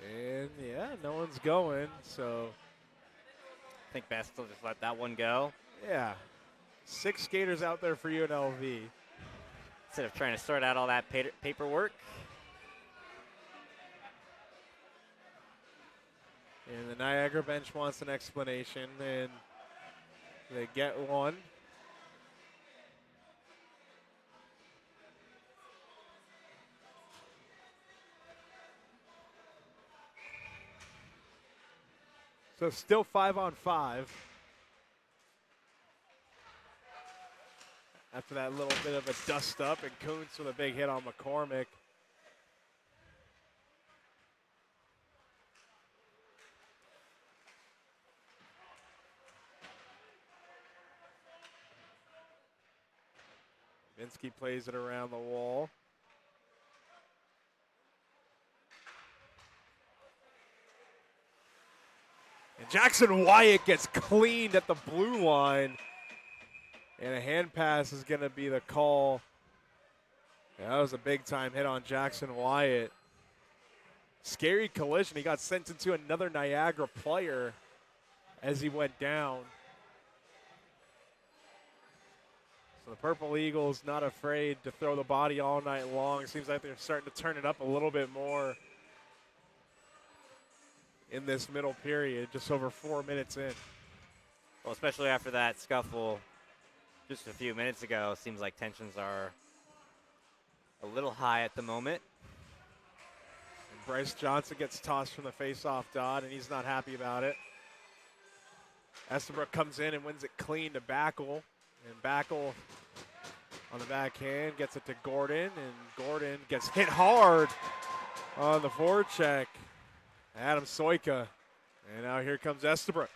And yeah, no one's going, so. I think best to just let that one go. Yeah. 6 skaters out there for UNLV. Instead of trying to sort out all that paperwork. And the Niagara bench wants an explanation, and they get one. So still 5-on-5. After that little bit of a dust up, and Kuntz with a big hit on McCormick. Vinsky plays it around the wall. And Jackson Wyatt gets cleaned at the blue line. And a hand pass is going to be the call. Yeah, that was a big-time hit on Jackson Wyatt. Scary collision. He got sent into another Niagara player as he went down. So the Purple Eagles not afraid to throw the body all night long. It seems like they're starting to turn it up a little bit more in this middle period, just over 4 minutes in. Well, especially after that scuffle just a few minutes ago, seems like tensions are a little high at the moment. And Bryce Johnson gets tossed from the face-off dot, and he's not happy about it. Estabrook comes in and wins it clean to Backel. And Backel on the backhand gets it to Gordon, and Gordon gets hit hard on the forecheck. Adam Soika. And now here comes Estabrook.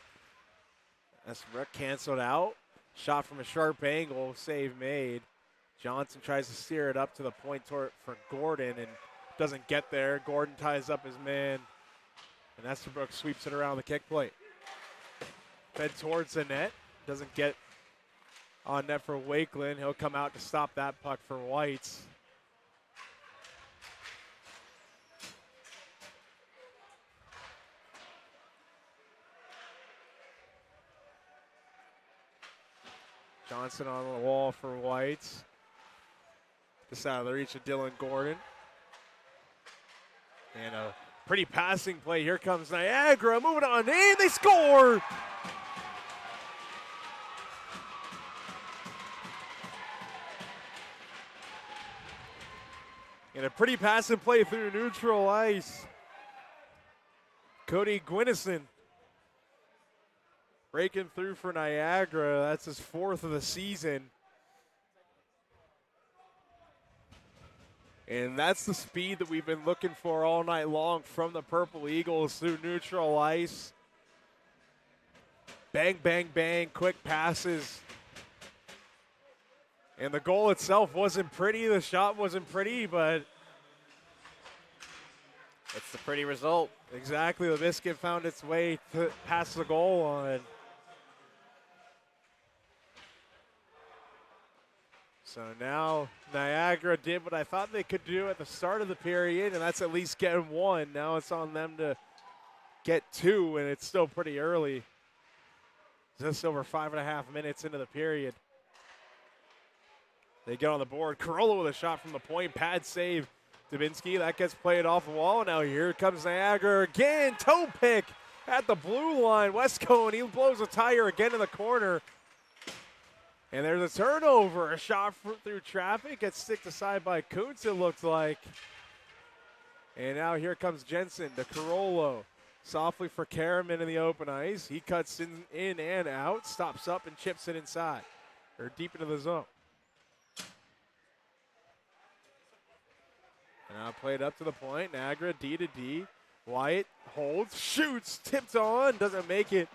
Estabrook canceled out. Shot from a sharp angle, save made. Johnson tries to steer it up to the point for Gordon and doesn't get there. Gordon ties up his man, and Estabrook sweeps it around the kick plate. Fed towards the net, doesn't get on net for Wakeland. He'll come out to stop that puck for Whites. Johnson on the wall for Whites. Just out of the reach of Dylan Gordon. And a pretty passing play. Here comes Niagara moving on in. They score! And a pretty passing play through neutral ice. Cody Gwinison breaking through for Niagara. That's his 4th of the season. And that's the speed that we've been looking for all night long from the Purple Eagles through neutral ice. Bang, bang, bang, quick passes. And the goal itself wasn't pretty. The shot wasn't pretty, but it's the pretty result. Exactly. The biscuit found its way past the goal line. So now Niagara did what I thought they could do at the start of the period, and that's at least getting one. Now it's on them to get 2, and it's still pretty early. Just over 5.5 minutes into the period. They get on the board. Corolla with a shot from the point. Pad save. Dubinsky, that gets played off the wall. Now here comes Niagara again. Toe pick at the blue line. Westco, and he blows a tire again in the corner. And there's a turnover. A shot through traffic. Gets sticked aside by Kuntz, it looks like. And now here comes Jensen to Carollo. Softly for Karaman in the open ice. He cuts in and out. Stops up and chips it inside. Or deep into the zone. And now played up to the point. Niagara D to D. Wyatt holds, shoots, tipped on, doesn't make it.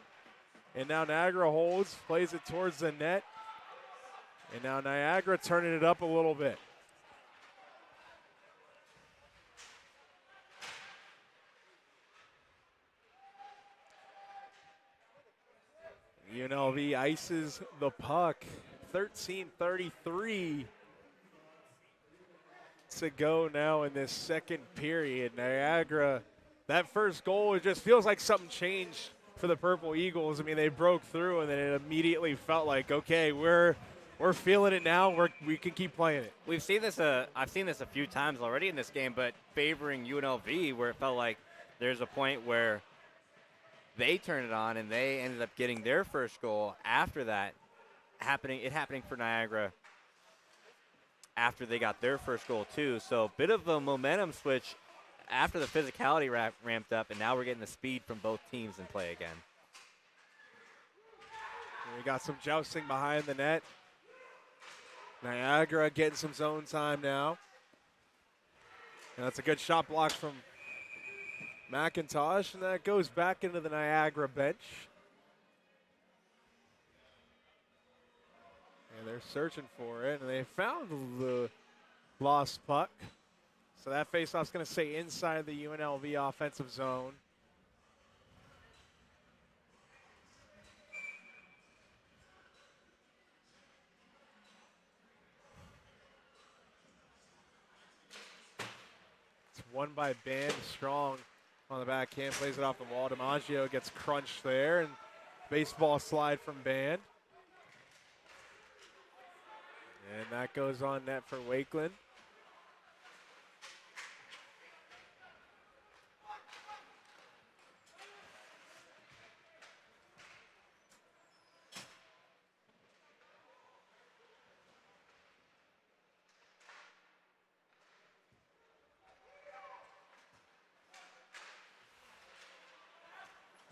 And now Niagara holds, plays it towards the net. And now Niagara turning it up a little bit. UNLV ices the puck. 13:33 to go now in this second period. Niagara, that first goal, it just feels like something changed for the Purple Eagles. I mean, they broke through, and then it immediately felt like, okay, we're feeling it now. We can keep playing it. We've seen this. I've seen this a few times already in this game, but favoring UNLV, where it felt like there's a point where they turned it on and they ended up getting their first goal. After that, happening for Niagara after they got their first goal too. So bit of a momentum switch after the physicality ramped up, and now we're getting the speed from both teams in play again. We got some jousting behind the net. Niagara getting some zone time now. And that's a good shot block from McIntosh, and that goes back into the Niagara bench. And they're searching for it, and they found the lost puck. So that faceoff's going to stay inside the UNLV offensive zone. It's won by Band. Strong on the backhand, plays it off the wall. DiMaggio gets crunched there, and baseball slide from Band. And that goes on net for Wakeland.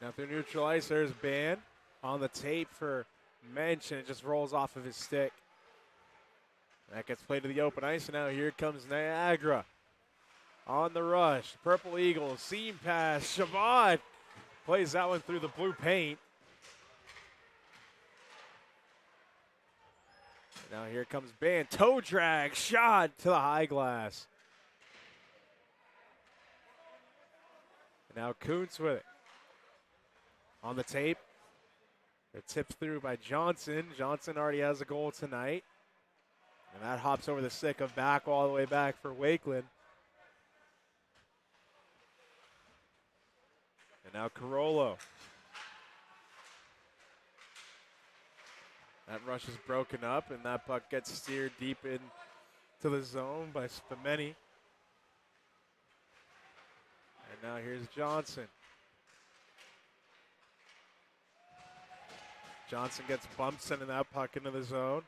Now through neutral ice, there's Band on the tape for Mensch, and it just rolls off of his stick. That gets played to the open ice, and now here comes Niagara on the rush. Purple Eagles, seam pass. Shabbat plays that one through the blue paint. And now here comes Band. Toe drag, shot to the high glass. And now Kuntz with it. On the tape, they're tipped through by Johnson. Johnson already has a goal tonight. And that hops over the stick of back all the way back for Wakeland. And now Carollo. That rush is broken up, and that puck gets steered deep into the zone by Spumeni. And now here's Johnson. Johnson gets bumped, sending that puck into the zone.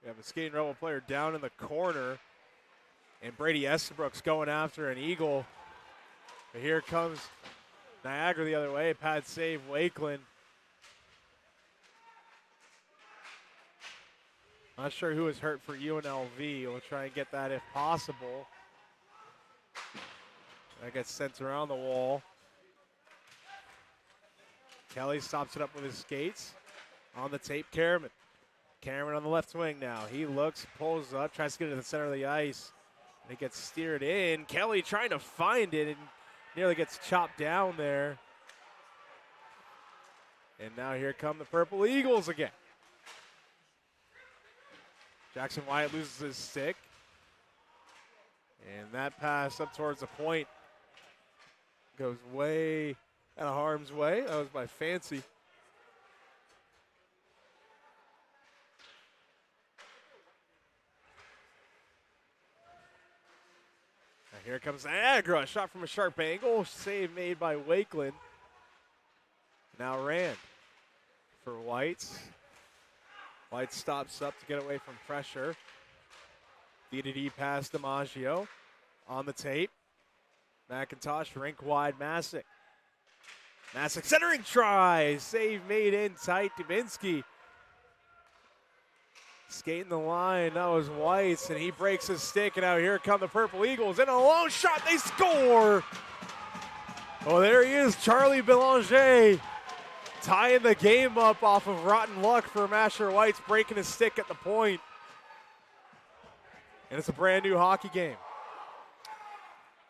We have a Skating Rebel player down in the corner, and Brady Estabrook's going after an Eagle. But here comes Niagara the other way. Pad save, Wakeland. Not sure who was hurt for UNLV. We'll try and get that if possible. That gets sent around the wall. Kelly stops it up with his skates. On the tape, Cameron. Cameron on the left wing now. He looks, pulls up, tries to get to the center of the ice. And it gets steered in. Kelly trying to find it and nearly gets chopped down there. And now here come the Purple Eagles again. Jackson Wyatt loses his stick. And that pass up towards the point goes way out of harm's way. That was by Fancy. Now here comes Niagara. Shot from a sharp angle. Save made by Wakeland. Now Rand for Whites. White stops up to get away from pressure. D-to-D pass to DiMaggio. On the tape. McIntosh, rink wide, Masick. Masick centering try. Save made in tight. Dubinsky skating the line. That was Weiss, and he breaks his stick. And now here come the Purple Eagles. And a long shot. They score. Oh, there he is, Charlie Belanger. Tying the game up off of rotten luck for Masher White's breaking his stick at the point. And it's a brand new hockey game.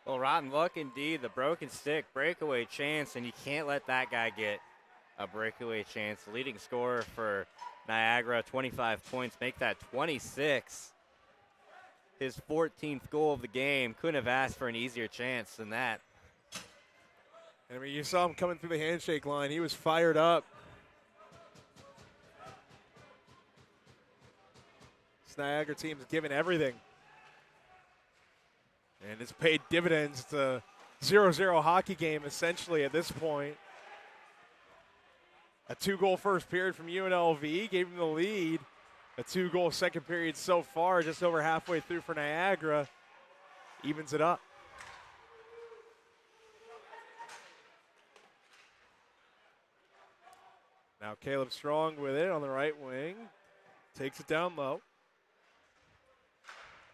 Well, rotten luck indeed. The broken stick, breakaway chance, and you can't let that guy get a breakaway chance. The leading scorer for Niagara, 25 points, make that 26. His 14th goal of the game. Couldn't have asked for an easier chance than that. I mean, you saw him coming through the handshake line. He was fired up. This Niagara team's given everything. And it's paid dividends. It's a 0-0 hockey game, essentially, at this point. A 2-goal first period from UNLV gave him the lead. A 2-goal second period so far, just over halfway through for Niagara. Evens it up. Now Caleb Strong with it on the right wing. Takes it down low.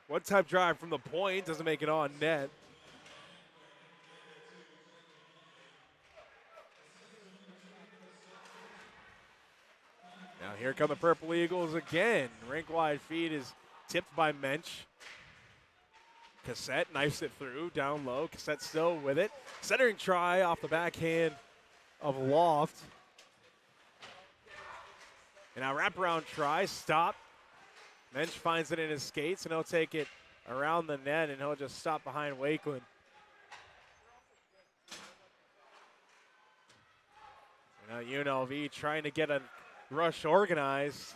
One-time drive from the point, doesn't make it on net. Now here come the Purple Eagles again. Rink-wide feed is tipped by Mensch. Cassette knifes it through, down low. Cassette still with it. Centering try off the backhand of Loft. And now wraparound try, stop. Mensch finds it in his skates, and he'll take it around the net, and he'll just stop behind Wakeland. And now UNLV trying to get a rush organized.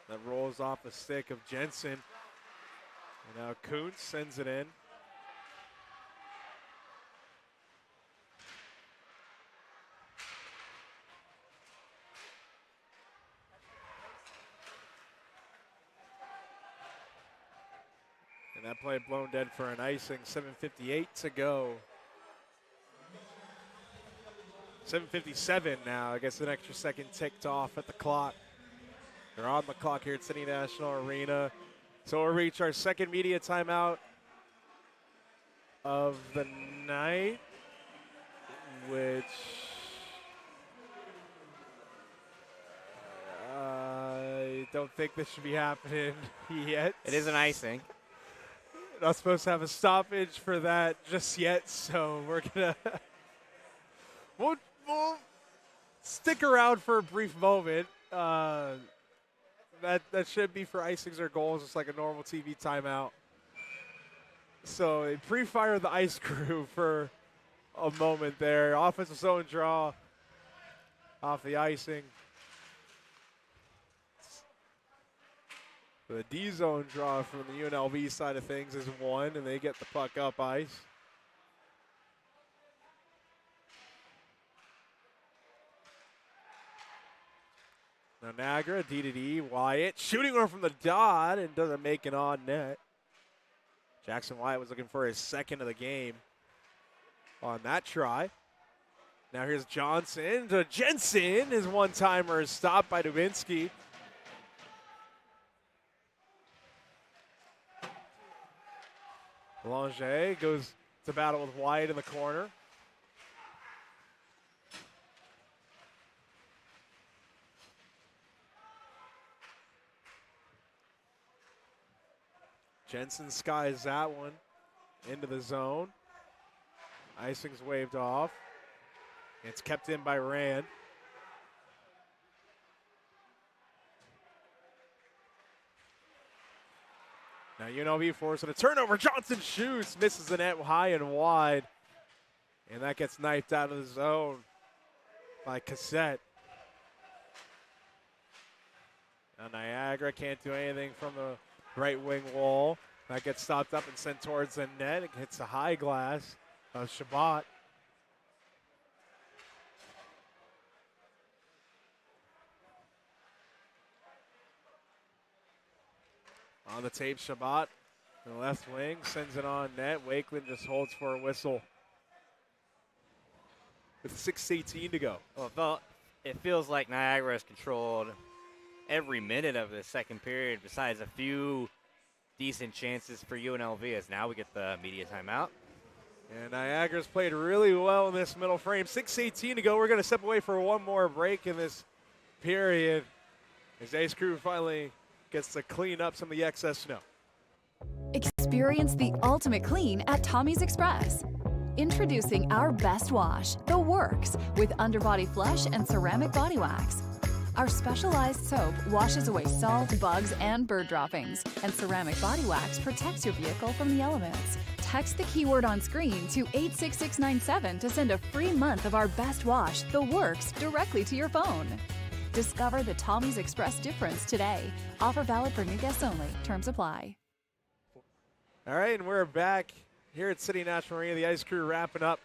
That rolls off the stick of Jensen. And now Kuntz sends it in. And that play blown dead for an icing. 7:58 to go. 7:57 now. I guess an extra second ticked off at the clock. They're on the clock here at City National Arena. So we'll reach our second media timeout of the night, which I don't think this should be happening yet. It is an icing. Not supposed to have a stoppage for that just yet, so we're gonna we'll stick around for a brief moment. That should be for icings or goals, just like a normal TV timeout. So they pre-fire the ice crew for a moment there. Offensive zone draw off the icing. The D-zone draw from the UNLV side of things is 1, and they get the puck up ice. Now Niagara, D-to-D, Wyatt, shooting one from the dot and doesn't make it on net. Jackson Wyatt was looking for his second of the game on that try. Now here's Johnson to Jensen. His one-timer is stopped by Dubinsky. Belanger goes to battle with Wyatt in the corner. Jensen skies that one into the zone. Icing's waved off. It's kept in by Rand. Now UNLV forcing a turnover. Johnson shoots, misses the net high and wide. And that gets knifed out of the zone by Cassette. Now Niagara can't do anything from the right wing wall. That gets stopped up and sent towards the net. It hits the high glass of Shabbat. On the tape, Shabbat, the left wing, sends it on net. Wakeland just holds for a whistle with 6:18 to go. Well, it feels like Niagara has controlled every minute of the second period besides a few decent chances for UNLV, as now we get the media timeout. And Niagara's played really well in this middle frame. 6:18 to go. We're going to step away for one more break in this period as Ace Crew finally gets to clean up some of the excess snow. Experience the ultimate clean at Tommy's Express. Introducing our best wash, The Works, with underbody flush and ceramic body wax. Our specialized soap washes away salt, bugs, and bird droppings, and ceramic body wax protects your vehicle from the elements. Text the keyword on screen to 86697 to send a free month of our best wash, The Works, directly to your phone. Discover the Tommy's Express difference today. Offer valid for new guests only. Terms apply. All right, and we're back here at City National Arena. The Ice Crew wrapping up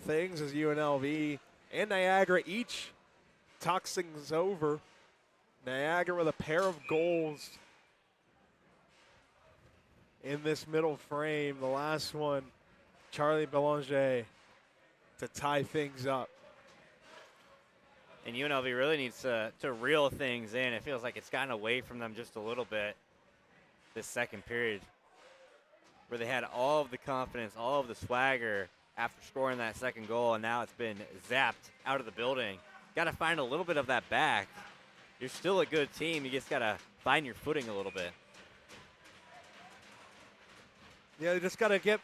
things as UNLV and Niagara each talks things over. Niagara with a pair of goals in this middle frame. The last one Charlie Belanger to tie things up. And UNLV really needs to reel things in. It feels like it's gotten away from them just a little bit this second period, where they had all of the confidence, all of the swagger after scoring that second goal, and now it's been zapped out of the building. Got to find a little bit of that back. You're still a good team. You just got to find your footing a little bit. Yeah, they just got to get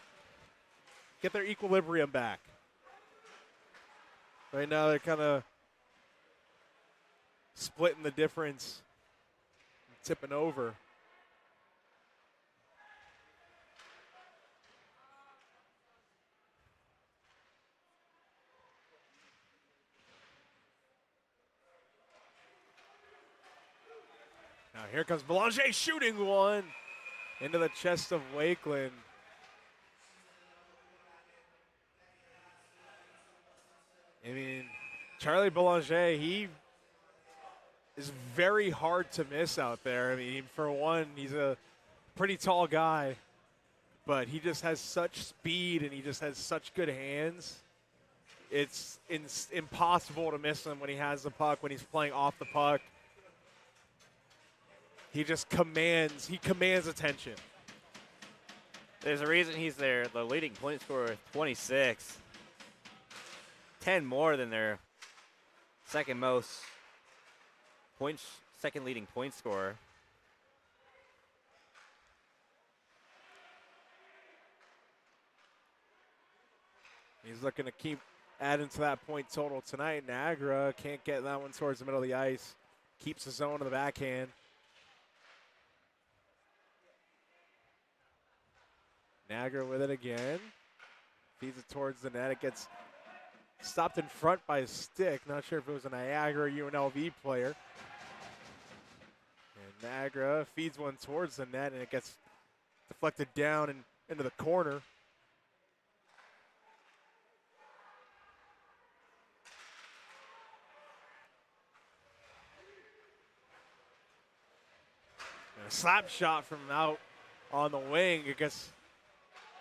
their equilibrium back. Right now they're kind of splitting the difference, tipping over. Now here comes Belanger shooting one into the chest of Wakeland. I mean, Charlie Belanger, he is very hard to miss out there. I mean, for one, he's a pretty tall guy, but he just has such speed and he just has such good hands. It's impossible to miss him when he has the puck, when he's playing off the puck. He just commands attention. There's a reason he's the leading point scorer with 26. 10 more than their second leading point scorer. He's looking to keep adding to that point total tonight. Niagara can't get that one towards the middle of the ice. Keeps the zone in the backhand. Niagara with it again. Feeds it towards the net. It gets stopped in front by a stick. Not sure if it was a Niagara or UNLV player. And Niagara feeds one towards the net, and it gets deflected down and into the corner. And a slap shot from out on the wing. It gets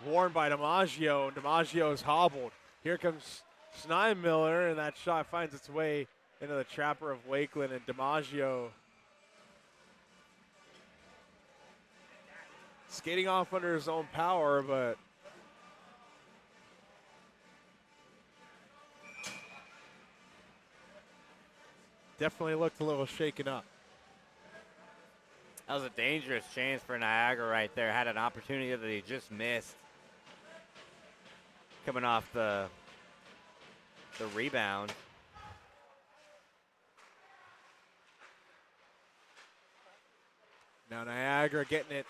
warned by DiMaggio, and DiMaggio is hobbled. Here comes Schneimiller, and that shot finds its way into the trapper of Wakeland, and DiMaggio skating off under his own power, but definitely looked a little shaken up. That was a dangerous chance for Niagara right there. Had an opportunity that he just missed. Coming off the rebound. Now Niagara getting it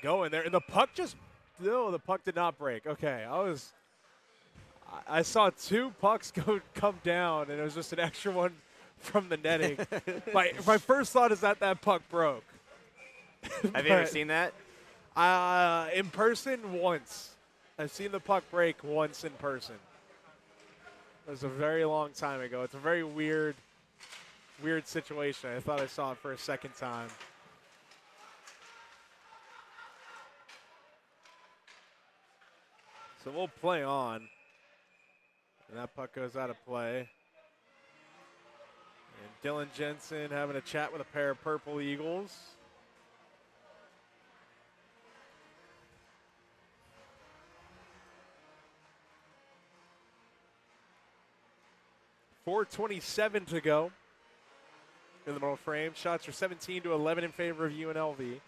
going there, and the puck the puck did not break. Okay, I saw two pucks come down, and it was just an extra one from the netting. my first thought is that puck broke. Have you ever seen that? In person once. I've seen the puck break once in person. It was a very long time ago. It's a very weird situation. I thought I saw it for a second time. So we'll play on. And that puck goes out of play. And Dylan Jensen having a chat with a pair of Purple Eagles. .427 to go in the middle frame. Shots are 17-11 in favor of UNLV.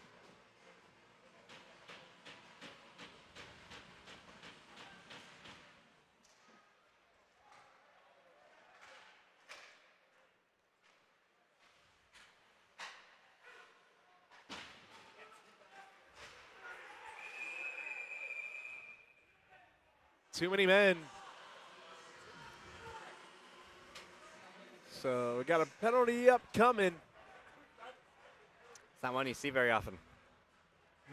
Too many men. So we got a penalty upcoming. It's not one you see very often.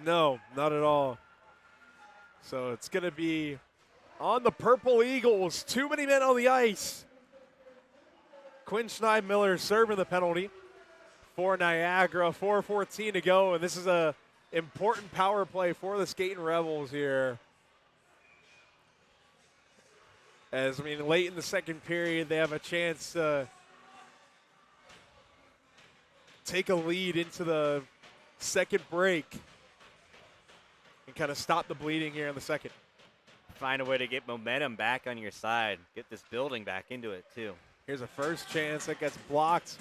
No, not at all. So it's going to be on the Purple Eagles. Too many men on the ice. Quinn Schneidmiller serving the penalty for Niagara. 4:14 to go, and this is a important power play for the Skating Rebels here. As, I mean, late in the second period, they have a chance to take a lead into the second break and kind of stop the bleeding here in the second. Find a way to get momentum back on your side. Get this building back into it, too. Here's a first chance that gets blocked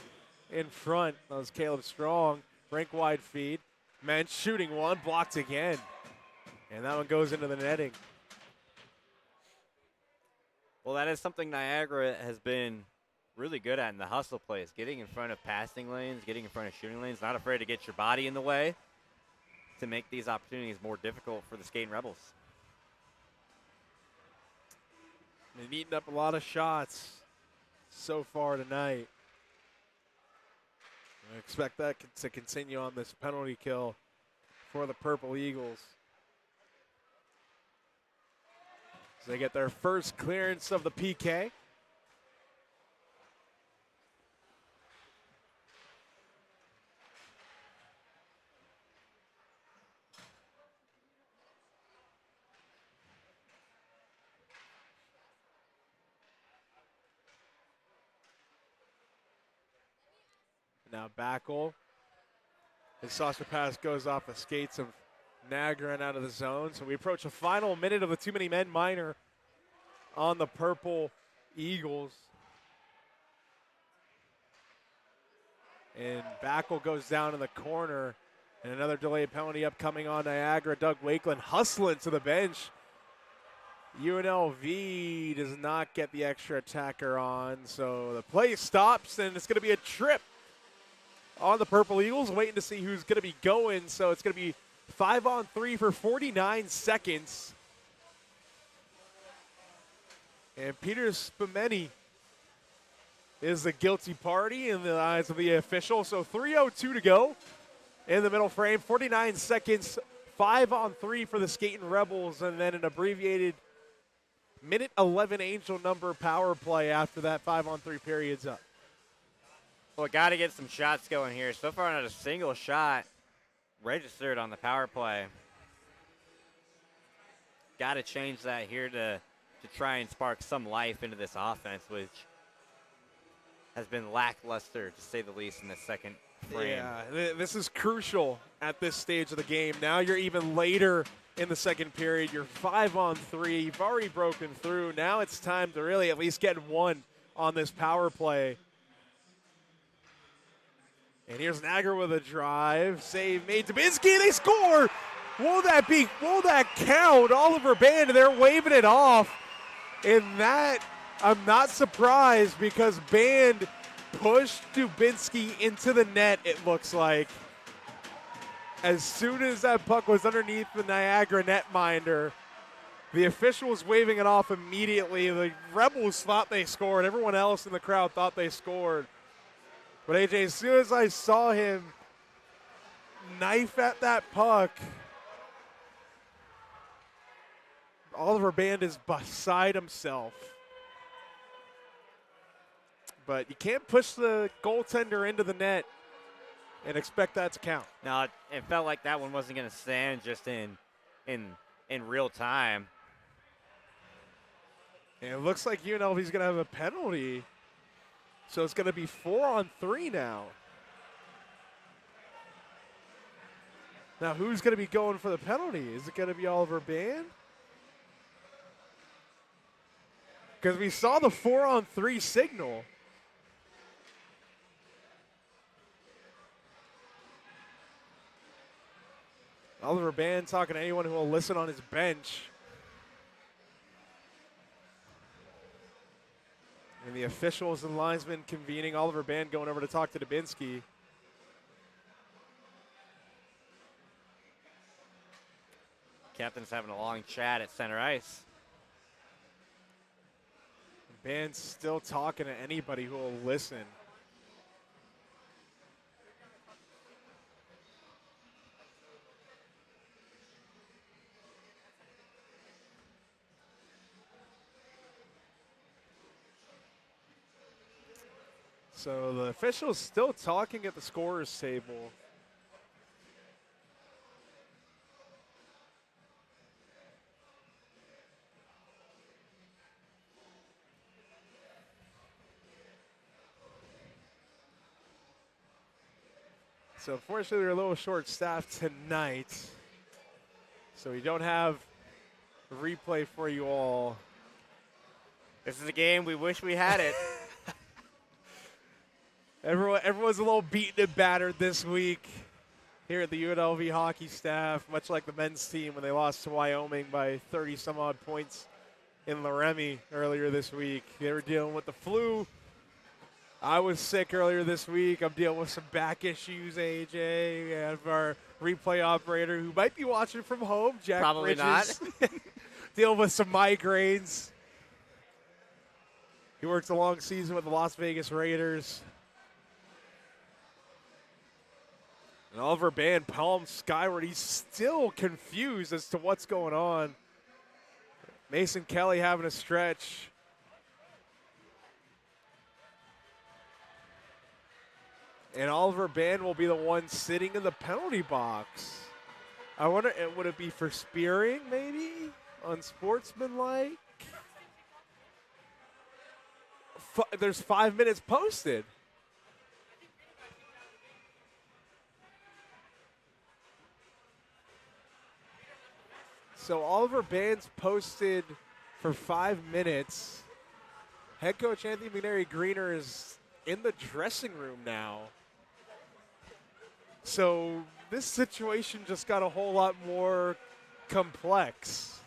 in front. That was Caleb Strong. Rink wide feed. Mensch shooting one, blocked again. And that one goes into the netting. Well, that is something Niagara has been really good at in the hustle plays. Getting in front of passing lanes, getting in front of shooting lanes. Not afraid to get your body in the way to make these opportunities more difficult for the Skating Rebels. They've eaten up a lot of shots so far tonight. I expect that to continue on this penalty kill for the Purple Eagles. As they get their first clearance of the PK. Now Backel. His saucer pass goes off the skates of Niagara and out of the zone. So we approach the final minute of the too many men minor on the Purple Eagles. And Backel goes down in the corner. And another delayed penalty upcoming on Niagara. Doug Wakeland hustling to the bench. UNLV does not get the extra attacker on. So the play stops, and it's going to be a trip on the Purple Eagles, waiting to see who's going to be going. So it's going to be 5-on-3 for 49 seconds. And Peter Spumeni is the guilty party in the eyes of the official. So 3:02 to go in the middle frame. 49 seconds, 5-on-3 for the Skating Rebels, and then an abbreviated minute 11 angel number power play after that 5-on-3 period's up. Well, got to get some shots going here. So far, not a single shot registered on the power play. Got to change that here to try and spark some life into this offense, which has been lackluster, to say the least, in the second frame. Yeah, this is crucial at this stage of the game. Now you're even later in the second period. You're 5-on-3. You've already broken through. Now it's time to really at least get one on this power play. And here's Niagara with a drive. Save made. Dubinsky, they score! Will that count? Oliver Band, they're waving it off. And that, I'm not surprised, because Band pushed Dubinsky into the net, it looks like. As soon as that puck was underneath the Niagara netminder, the official was waving it off immediately. The Rebels thought they scored. Everyone else in the crowd thought they scored. But AJ, as soon as I saw him knife at that puck, Oliver Band is beside himself. But you can't push the goaltender into the net and expect that to count. No, it felt like that one wasn't going to stand just in real time. And it looks like UNLV is going to have a penalty. So it's going to be 4-on-3 now. Now, who's going to be going for the penalty? Is it going to be Oliver Band? Because we saw the 4-on-3 signal. Oliver Band talking to anyone who will listen on his bench. And the officials and linesmen convening. Oliver Band going over to talk to Dubinsky. Captain's having a long chat at center ice. Band's still talking to anybody who will listen. So the official's still talking at the scorer's table. So unfortunately, we're a little short-staffed tonight. So we don't have a replay for you all. This is a game we wish we had it. Everyone's a little beaten and battered this week here at the UNLV hockey staff, much like the men's team when they lost to Wyoming by 30-some-odd points in Laramie earlier this week. They were dealing with the flu. I was sick earlier this week. I'm dealing with some back issues, AJ. We have our replay operator who might be watching from home, Jack Probably Bridges, not. dealing with some migraines. He works a long season with the Las Vegas Raiders. And Oliver Band palms skyward. He's still confused as to what's going on. Mason Kelly having a stretch. And Oliver Band will be the one sitting in the penalty box. I wonder, would it be for spearing, maybe? Unsportsmanlike? There's 5 minutes posted. So Oliver Band's posted for 5 minutes. Head coach Anthony McNary Greener is in the dressing room now. So this situation just got a whole lot more complex.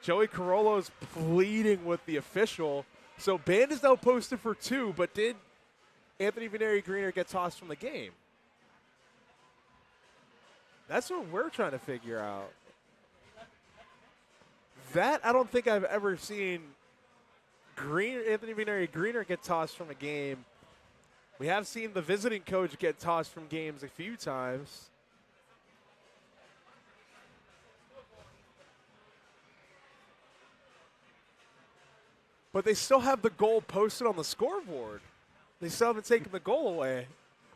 Joey Carollo's pleading with the official. So Band is now posted for 2, but did Anthony McNary Greener get tossed from the game? That's what we're trying to figure out. That I don't think I've ever seen Anthony McNary Greener get tossed from a game. We have seen the visiting coach get tossed from games a few times. But they still have the goal posted on the scoreboard. They still haven't taken the goal away.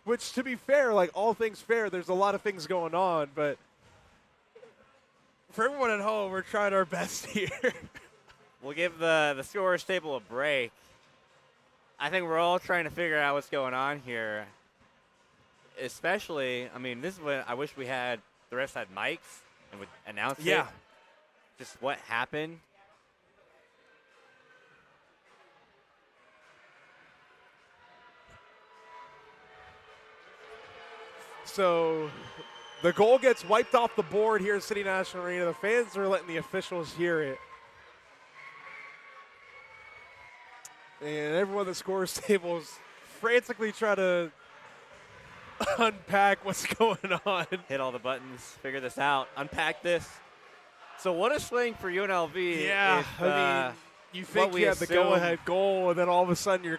Which, to be fair, like all things fair, there's a lot of things going on. But for everyone at home, we're trying our best here. We'll give the scorer's table a break. I think we're all trying to figure out what's going on here. Especially, I mean, this is when I wish we had the refs had mics and would announce it. Just what happened. So the goal gets wiped off the board here at City National Arena. The fans are letting the officials hear it. And everyone that scores tables frantically try to unpack what's going on. Hit all the buttons, figure this out, unpack this. So what a swing for UNLV. Yeah, if, I mean, you think you have the go-ahead goal, and then all of a sudden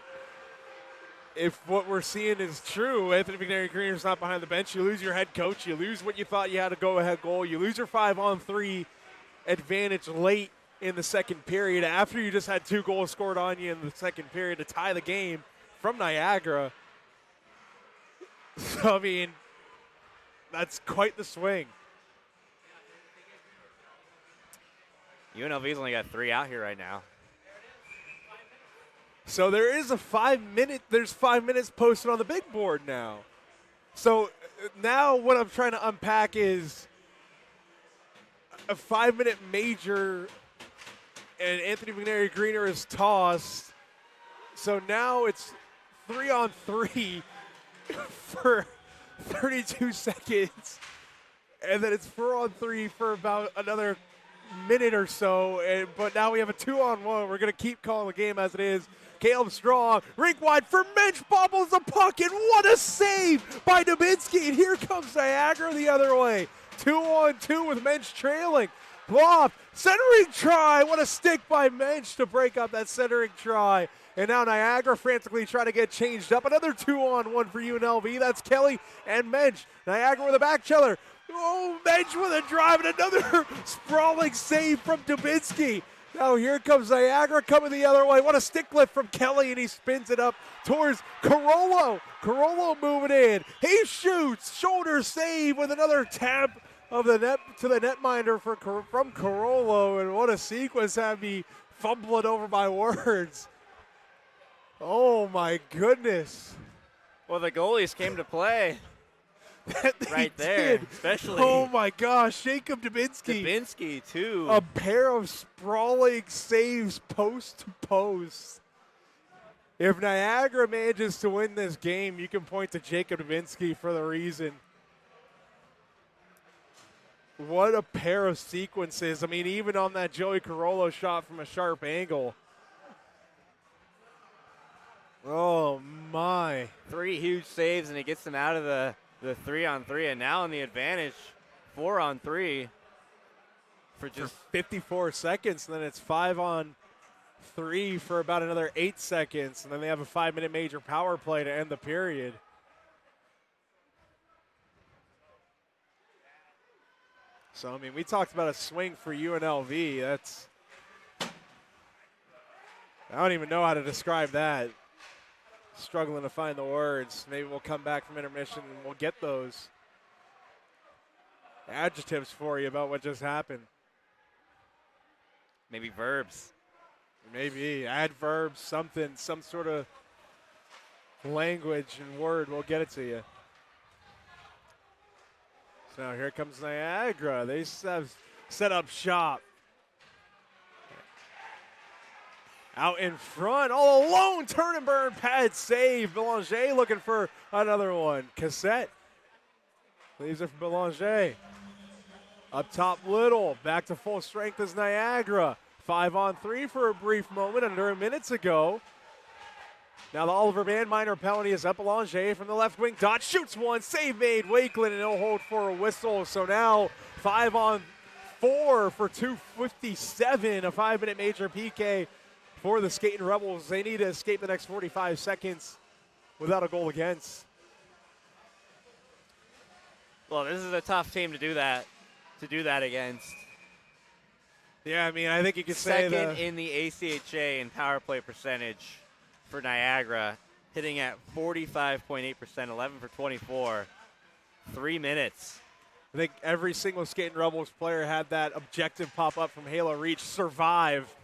if what we're seeing is true, Anthony McNary Greener's not behind the bench, you lose your head coach, you lose what you thought you had a go-ahead goal, you lose your 5-on-3 advantage late in the second period after you just had 2 goals scored on you in the second period to tie the game from Niagara. So, I mean, that's quite the swing. UNLV's only got 3 out here right now. So there is a 5 minutes posted on the big board now. So now what I'm trying to unpack is a 5-minute major and Anthony McNary Greener is tossed. So now it's 3-on-3 for 32 seconds. And then it's 4-on-3 for about another minute or so. But now we have a 2-on-1. We're going to keep calling the game as it is. Caleb Strong, rink wide for Mensch, bobbles the puck, and what a save by Dubinsky. And here comes Niagara the other way. 2-on-2 with Mensch trailing. Blocked, centering try. What a stick by Mensch to break up that centering try. And now Niagara frantically trying to get changed up. Another 2-on-1 for UNLV. That's Kelly and Mensch. Niagara with a back cheller. Oh, Mensch with a drive and another sprawling save from Dubinsky. Now here comes Niagara coming the other way. What a stick lift from Kelly, and he spins it up towards Carollo. Carollo moving in. He shoots. Shoulder save with another tap of the net to the netminder from Carollo. And what a sequence, had me fumbling over my words. Oh, my goodness. Well, the goalies came to play. right there, did. especially. Oh my gosh, Jacob Dubinsky. Dubinsky too. A pair of sprawling saves post to post. If Niagara manages to win this game, you can point to Jacob Dubinsky for the reason. What a pair of sequences. I mean, even on that Joey Carollo shot from a sharp angle. Oh, my. 3 huge saves, and it gets them out of the 3-on-3, and now on the advantage, 4-on-3 for just 54 seconds, and then it's 5-on-3 for about another 8 seconds, and then they have a 5-minute major power play to end the period. So, I mean, we talked about a swing for UNLV. That's, I don't even know how to describe that. Struggling to find the words. Maybe we'll come back from intermission and we'll get those adjectives for you about what just happened. maybe verbs. Maybe adverbs, something, some sort of language and word. We'll get it to you. So here comes Niagara. They have set up shop. Out in front, all alone, turn and burn, pad save. Belanger looking for another one. Cassette leaves it for Belanger. Up top, Little, back to full strength is Niagara. 5-on-3 for a brief moment under a minute to go. Now the Oliver Band minor penalty is up. Belanger from the left wing, dot, shoots one, save made. Wakeland, and no hold for a whistle. So now 5-on-4 for 2:57, a 5-minute major PK for the Skating Rebels. They need to escape the next 45 seconds without a goal against. Well, this is a tough team to do that against. Yeah, I mean, I think you could say second in the ACHA in power play percentage for Niagara, hitting at 45.8%, 11 for 24, 3 minutes. I think every single Skating Rebels player had that objective pop up from Halo Reach, survive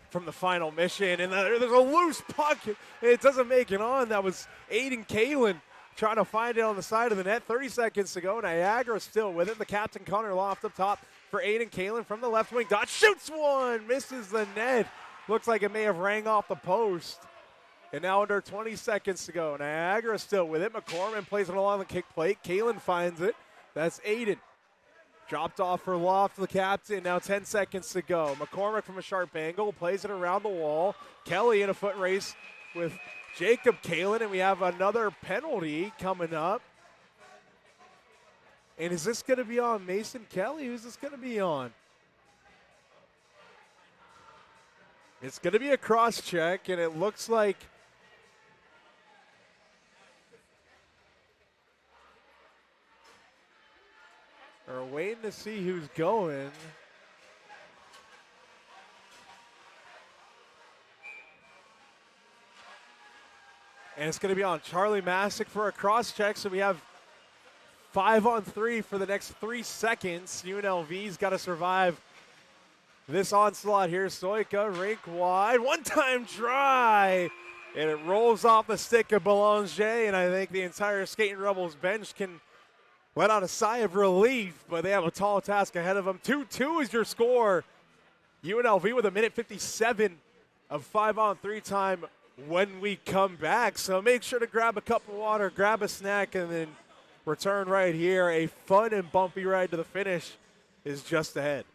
from the final mission, and there's a loose puck. It doesn't make it on. That was Aiden Kalin trying to find it on the side of the net. 30 seconds to go. Niagara still with it. The captain, Connor Loft, up top for Aiden Kalin from the left wing. Dot shoots one, misses the net. Looks like it may have rang off the post. And now under 20 seconds to go. Niagara still with it. McCormick plays it along the kick plate. Kalin finds it. That's Aiden. Dropped off for Loft, the captain. Now 10 seconds to go. McCormick from a sharp angle plays it around the wall. Kelly in a foot race with Jacob Kalin, and we have another penalty coming up. And is this going to be on Mason Kelly? Who's this going to be on? It's going to be a cross check, and it looks like we're waiting to see who's going. And it's going to be on Charlie Masick for a cross check. So we have 5-on-3 for the next 3 seconds. UNLV's got to survive this onslaught here. Stoika, rink wide, one-time try. And it rolls off the stick of Belanger. And I think the entire Skating Rebels bench can let out a sigh of relief, but they have a tall task ahead of them. 2-2 is your score. UNLV with 1:57 of 5-on-3 time when we come back. So make sure to grab a cup of water, grab a snack, and then return right here. A fun and bumpy ride to the finish is just ahead.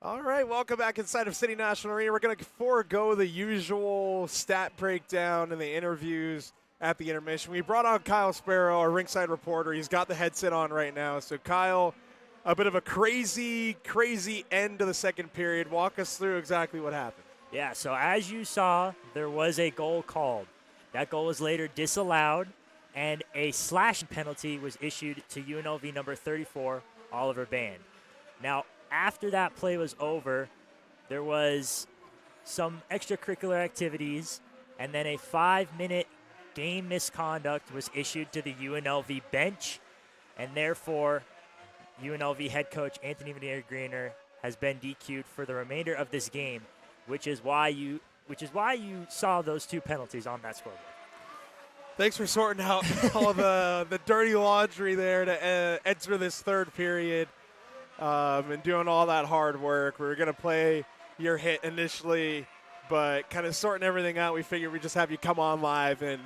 All right, welcome back inside of City National Arena. We're going to forego the usual stat breakdown and the interviews at the intermission. We brought on Kyle Sparrow, our ringside reporter. He's got the headset on right now. So, Kyle, a bit of a crazy end to the second period. Walk us through exactly what happened. Yeah, so as you saw, there was a goal called. That goal was later disallowed, and a slashing penalty was issued to UNLV number 34, Oliver Band. Now, after that play was over, there was some extracurricular activities, and then a 5-minute game misconduct was issued to the UNLV bench, and therefore UNLV head coach Anthony Greener has been DQ'd for the remainder of this game, which is why you saw those 2 penalties on that scoreboard. Thanks for sorting out all the dirty laundry there to enter this third period. And doing all that hard work. We were going to play your hit initially, but kind of sorting everything out, we figured we'd just have you come on live and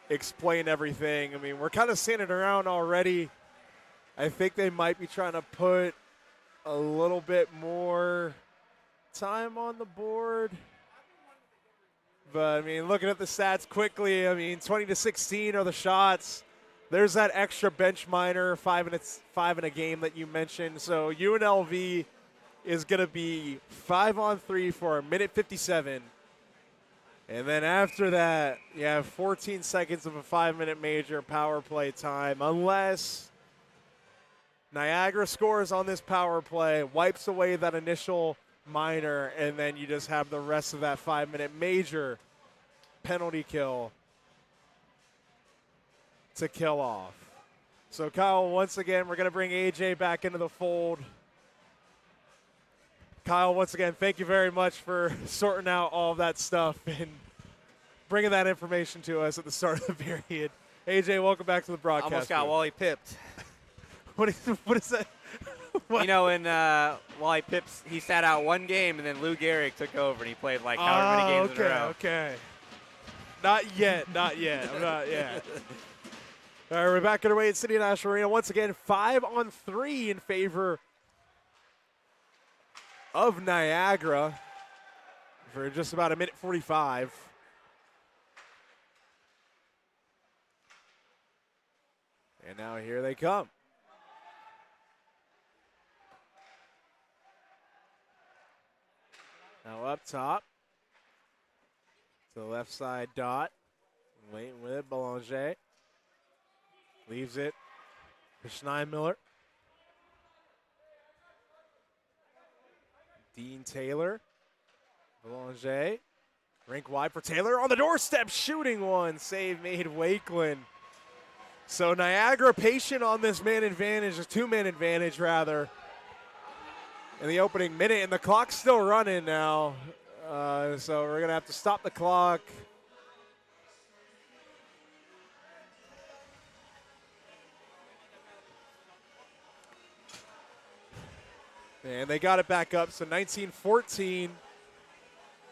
explain everything. I mean, we're kind of seeing it around already. I think they might be trying to put a little bit more time on the board. But, I mean, looking at the stats quickly, I mean, 20-16 are the shots. There's that extra bench minor, 5 in a game that you mentioned. So UNLV is going to be 5-on-3 for 1:57. And then after that, you have 14 seconds of a 5-minute major power play time. Unless Niagara scores on this power play, wipes away that initial minor, and then you just have the rest of that 5-minute major penalty kill to kill off. So, Kyle, once again, we're going to bring AJ back into the fold. Kyle, once again, thank you very much for sorting out all of that stuff and bringing that information to us at the start of the period. AJ, welcome back to the broadcast. Almost got Wally pipped. What is that? What? You know, when Wally Pips, he sat out one game, and then Lou Gehrig took over, and he played like however many games in a row. Okay. Not yet. I'm not yet. All right, we're back underway at City National Arena. Once again, 5-on-3 in favor of Niagara for just about 1:45. And now here they come. Now up top to the left side dot. Waiting with it, Belanger. Leaves it for Schneimiller. Dean Taylor. Belanger. Rink wide for Taylor on the doorstep, shooting one. Save made Wakeland. So Niagara patient on this man advantage, a 2-man advantage rather, in the opening minute, and the clock's still running now. So we're going to have to stop the clock. And they got it back up, so 19-14.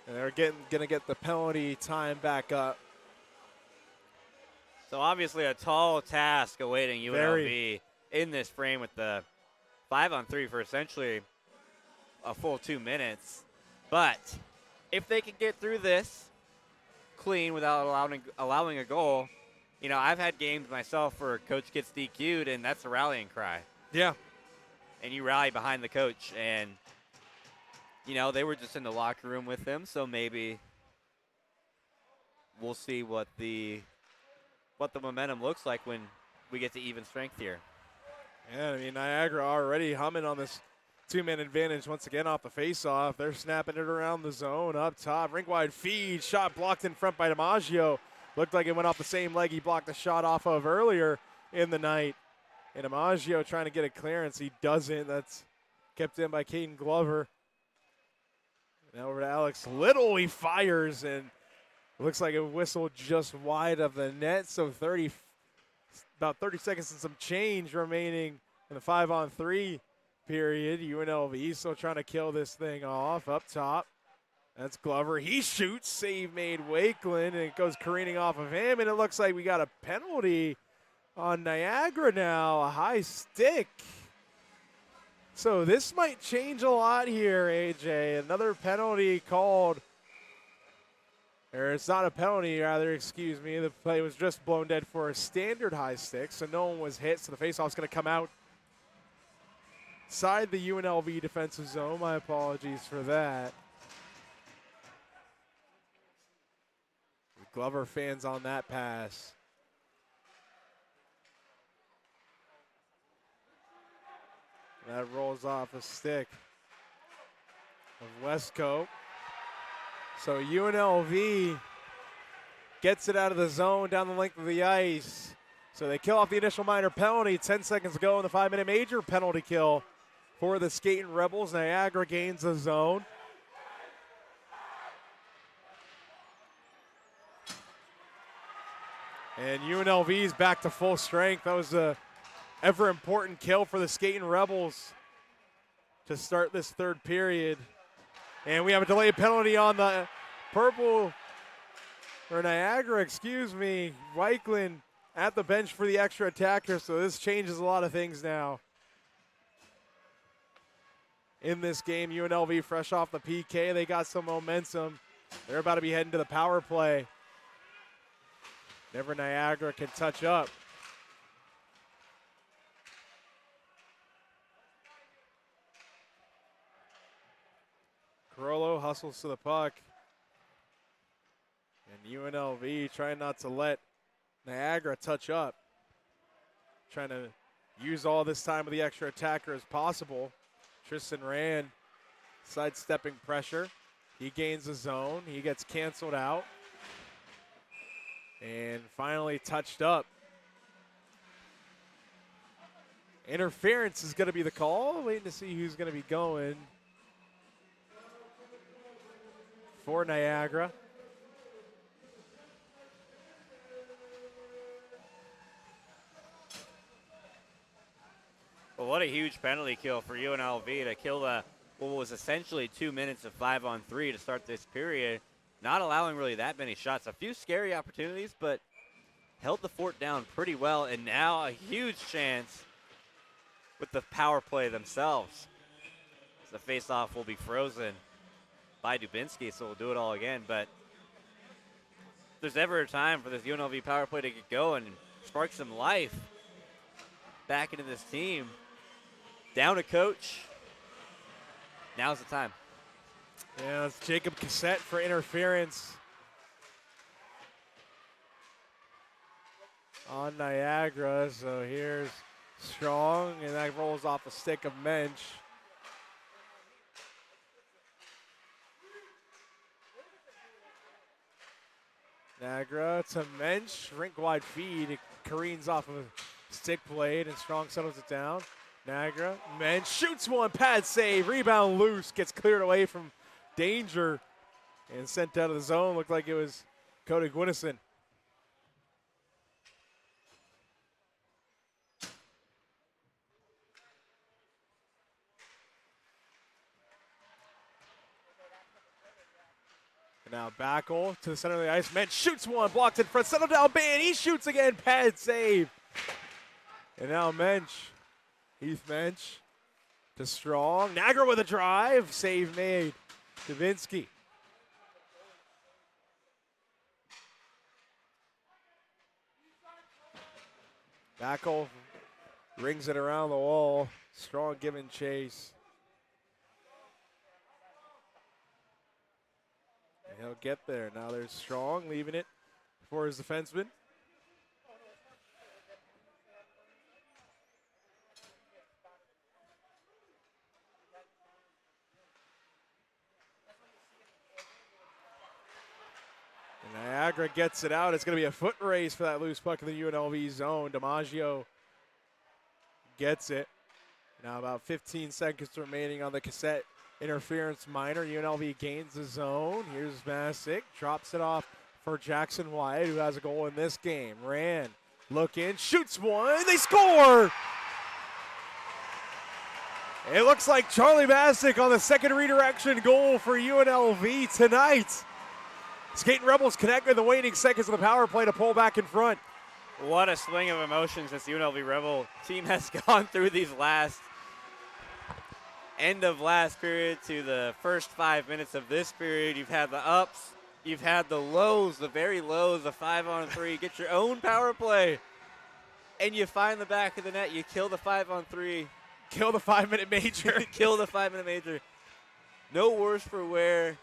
And they're going to get the penalty time back up. So obviously a tall task awaiting UNLV in this frame with the 5-on-3 for essentially a full 2 minutes. But if they can get through this clean without allowing a goal, you know, I've had games myself where coach gets DQ'd, and that's a rallying cry. Yeah. And you rally behind the coach, and, you know, they were just in the locker room with him, so maybe we'll see what the momentum looks like when we get to even strength here. Yeah, I mean, Niagara already humming on this 2-man advantage once again off the faceoff. They're snapping it around the zone up top. Rink wide feed, shot blocked in front by DiMaggio. Looked like it went off the same leg he blocked the shot off of earlier in the night. And DiMaggio trying to get a clearance. He doesn't. That's kept in by Caden Glover. Now over to Alex Little. He fires, and looks like it whistled just wide of the net. So about 30 seconds and some change remaining in the 5-on-3 period. UNLV still trying to kill this thing off up top. That's Glover. He shoots. Save made Wakeland, and it goes careening off of him. And it looks like we got a penalty on Niagara now. A high stick. So this might change a lot here, AJ. Another penalty called. Or it's not a penalty, rather, excuse me. The play was just blown dead for a standard high stick, so no one was hit. So the faceoff's going to come out inside the UNLV defensive zone. My apologies for that. Glover fans on that pass. That rolls off a stick of Westcote. So UNLV gets it out of the zone down the length of the ice. So they kill off the initial minor penalty. 10 seconds to go in the 5-minute major penalty kill for the Skating Rebels. Niagara gains the zone. And UNLV's back to full strength. That was a ever important kill for the Skating Rebels to start this third period. And we have a delayed penalty on the purple, or Niagara, excuse me. Weichland at the bench for the extra attacker, so this changes a lot of things now. In this game, UNLV fresh off the PK, they got some momentum. They're about to be heading to the power play. Never Niagara can touch up. Carollo hustles to the puck. And UNLV trying not to let Niagara touch up. Trying to use all this time with the extra attacker as possible. Tristan Rand sidestepping pressure. He gains the zone. He gets canceled out. And finally touched up. Interference is going to be the call. Waiting to see who's going to be going for Niagara. Well, what a huge penalty kill for UNLV to kill the what was essentially 2 minutes of 5-on-3 to start this period. Not allowing really that many shots. A few scary opportunities, but held the fort down pretty well. And now a huge chance with the power play themselves. The faceoff will be frozen by Dubinsky, so we'll do it all again. But if there's ever a time for this UNLV power play to get going and spark some life back into this team, down a coach, now's the time. Yeah, it's Jacob Cassette for interference on Niagara. So here's Strong, and that rolls off a stick of Mensch. Niagara to Mensch, rink-wide feed. It careens off of a stick blade, and Strong settles it down. Niagara, Mensch shoots one, pad save, rebound loose, gets cleared away from danger and sent out of the zone. Looked like it was Cody Gwinison. And now Backel to the center of the ice. Mensch shoots one, blocked in front, settled down, Ban. He shoots again, pad save. And now Mensch, Heath Mensch to Strong. Niagara with a drive, save made. Davinsky. Backel rings it around the wall. Strong giving chase. And he'll get there. Now there's Strong leaving it for his defenseman. Niagara gets it out. It's going to be a foot race for that loose puck in the UNLV zone. DiMaggio gets it. Now about 15 seconds remaining on the Cassette interference minor. UNLV gains the zone. Here's Masick. Drops it off for Jackson Wyatt, who has a goal in this game. Rand, look in, shoots one. They score! It looks like Charlie Masick on the second redirection goal for UNLV tonight. Skating Rebels connect in the waning seconds of the power play to pull back in front. What a swing of emotions this UNLV Rebel team has gone through these last end of last period to the first 5 minutes of this period. You've had the ups, you've had the lows, the very lows, the 5-on-3. Get your own power play, and you find the back of the net. You kill the 5-on-3. Kill the 5-minute major. Kill the 5-minute major. No worse for wear,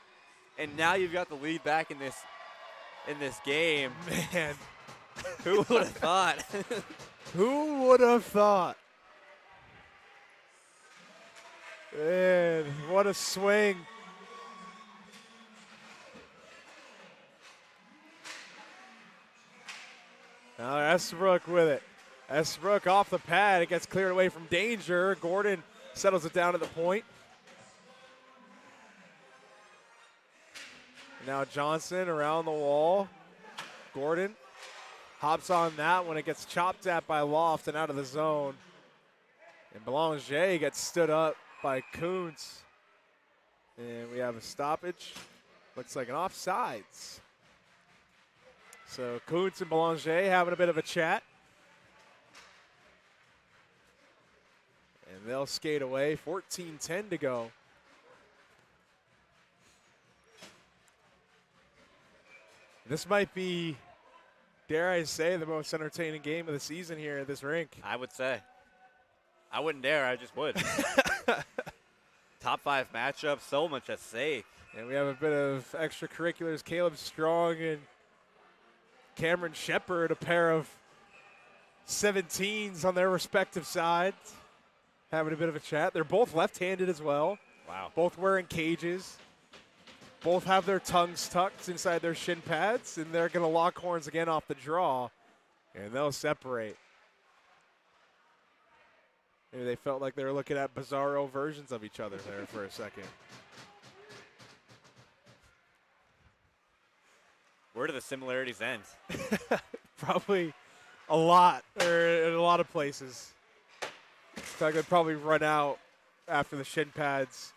and now you've got the lead back in this game. Man. Who would have thought? Who would have thought? Man, what a swing. Now Estabrook with it. Estabrook off the pad. It gets cleared away from danger. Gordon settles it down at the point. Now Johnson around the wall. Gordon hops on that when it gets chopped at by Loft and out of the zone. And Belanger gets stood up by Kuntz. And we have a stoppage. Looks like an offsides. So Kuntz and Belanger having a bit of a chat. And they'll skate away. 14-10 to go. This might be, dare I say, the most entertaining game of the season here at this rink. I would say. I wouldn't dare, I just would. Top 5 matchup, so much at stake. And we have a bit of extracurriculars. Caleb Strong and Cameron Shepard, a pair of 17s on their respective sides, having a bit of a chat. They're both left-handed as well. Wow. Both wearing cages. Both have their tongues tucked inside their shin pads, and they're going to lock horns again off the draw, and they'll separate. Maybe they felt like they were looking at bizarro versions of each other there for a second. Where do the similarities end? Probably a lot, or in a lot of places. In fact, they'd probably run out after the shin pads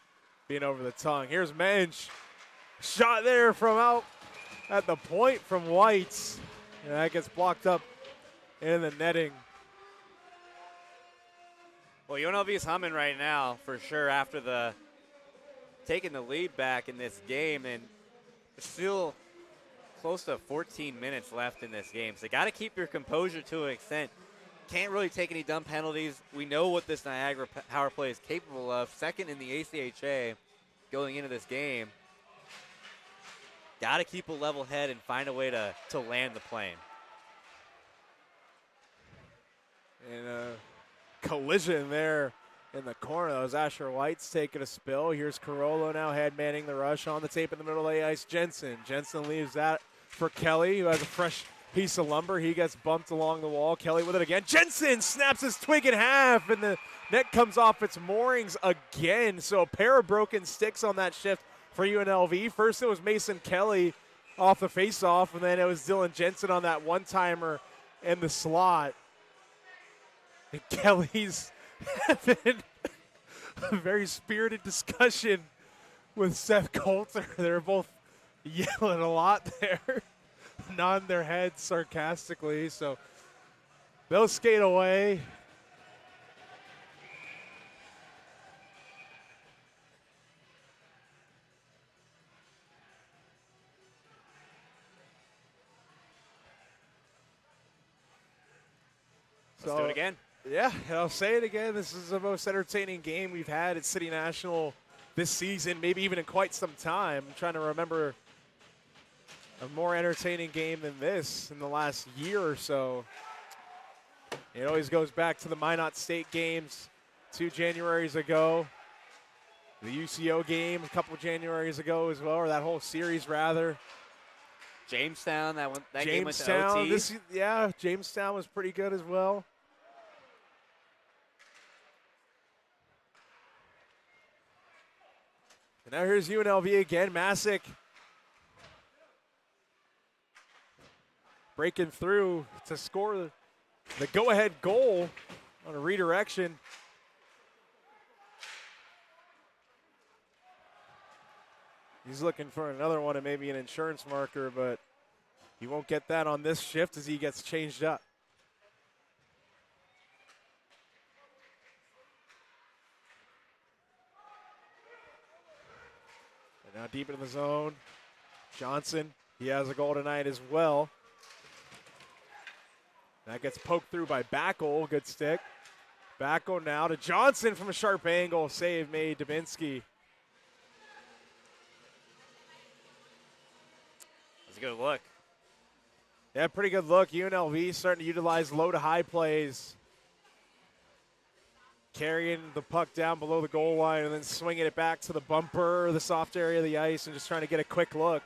being over the tongue. Here's Mensch. Shot there from out at the point from Whites. And that gets blocked up in the netting. Well, UNLV is humming right now for sure after taking the lead back in this game, and still close to 14 minutes left in this game. So you got to keep your composure to an extent. Can't really take any dumb penalties. We know what this Niagara power play is capable of. Second in the ACHA going into this game. Got to keep a level head and find a way to land the plane. And a collision there in the corner. That was Asher White's taking a spill. Here's Carollo now head manning the rush on the tape in the middle of the ice. Jensen leaves that for Kelly, who has a fresh piece of lumber. He gets bumped along the wall. Kelly with it again. Jensen snaps his twig in half, and the net comes off its moorings again. So a pair of broken sticks on that shift for UNLV. First it was Mason Kelly off the faceoff, and then it was Dylan Jensen on that one-timer in the slot. And Kelly's having a very spirited discussion with Seth Coulter. They're both yelling a lot there, nodding their heads sarcastically. So they'll skate away. Let's do it again. Yeah, I'll say it again. This is the most entertaining game we've had at City National this season, maybe even in quite some time. I'm trying to remember a more entertaining game than this in the last year or so. It always goes back to the Minot State games 2 Januaries ago. The UCO game a couple Januaries ago as well, or that whole series rather. Jamestown, that game went to OT. Jamestown was pretty good as well. And now here's UNLV again. Masick breaking through to score the go-ahead goal on a redirection. He's looking for another one and maybe an insurance marker, but he won't get that on this shift as he gets changed up. Now deep into the zone. Johnson, he has a goal tonight as well. That gets poked through by Backel. Good stick. Backel now to Johnson from a sharp angle. Save made. Dubinsky. That's a good look. Yeah, pretty good look. UNLV starting to utilize low to high plays. Carrying the puck down below the goal line and then swinging it back to the bumper, the soft area of the ice, and just trying to get a quick look.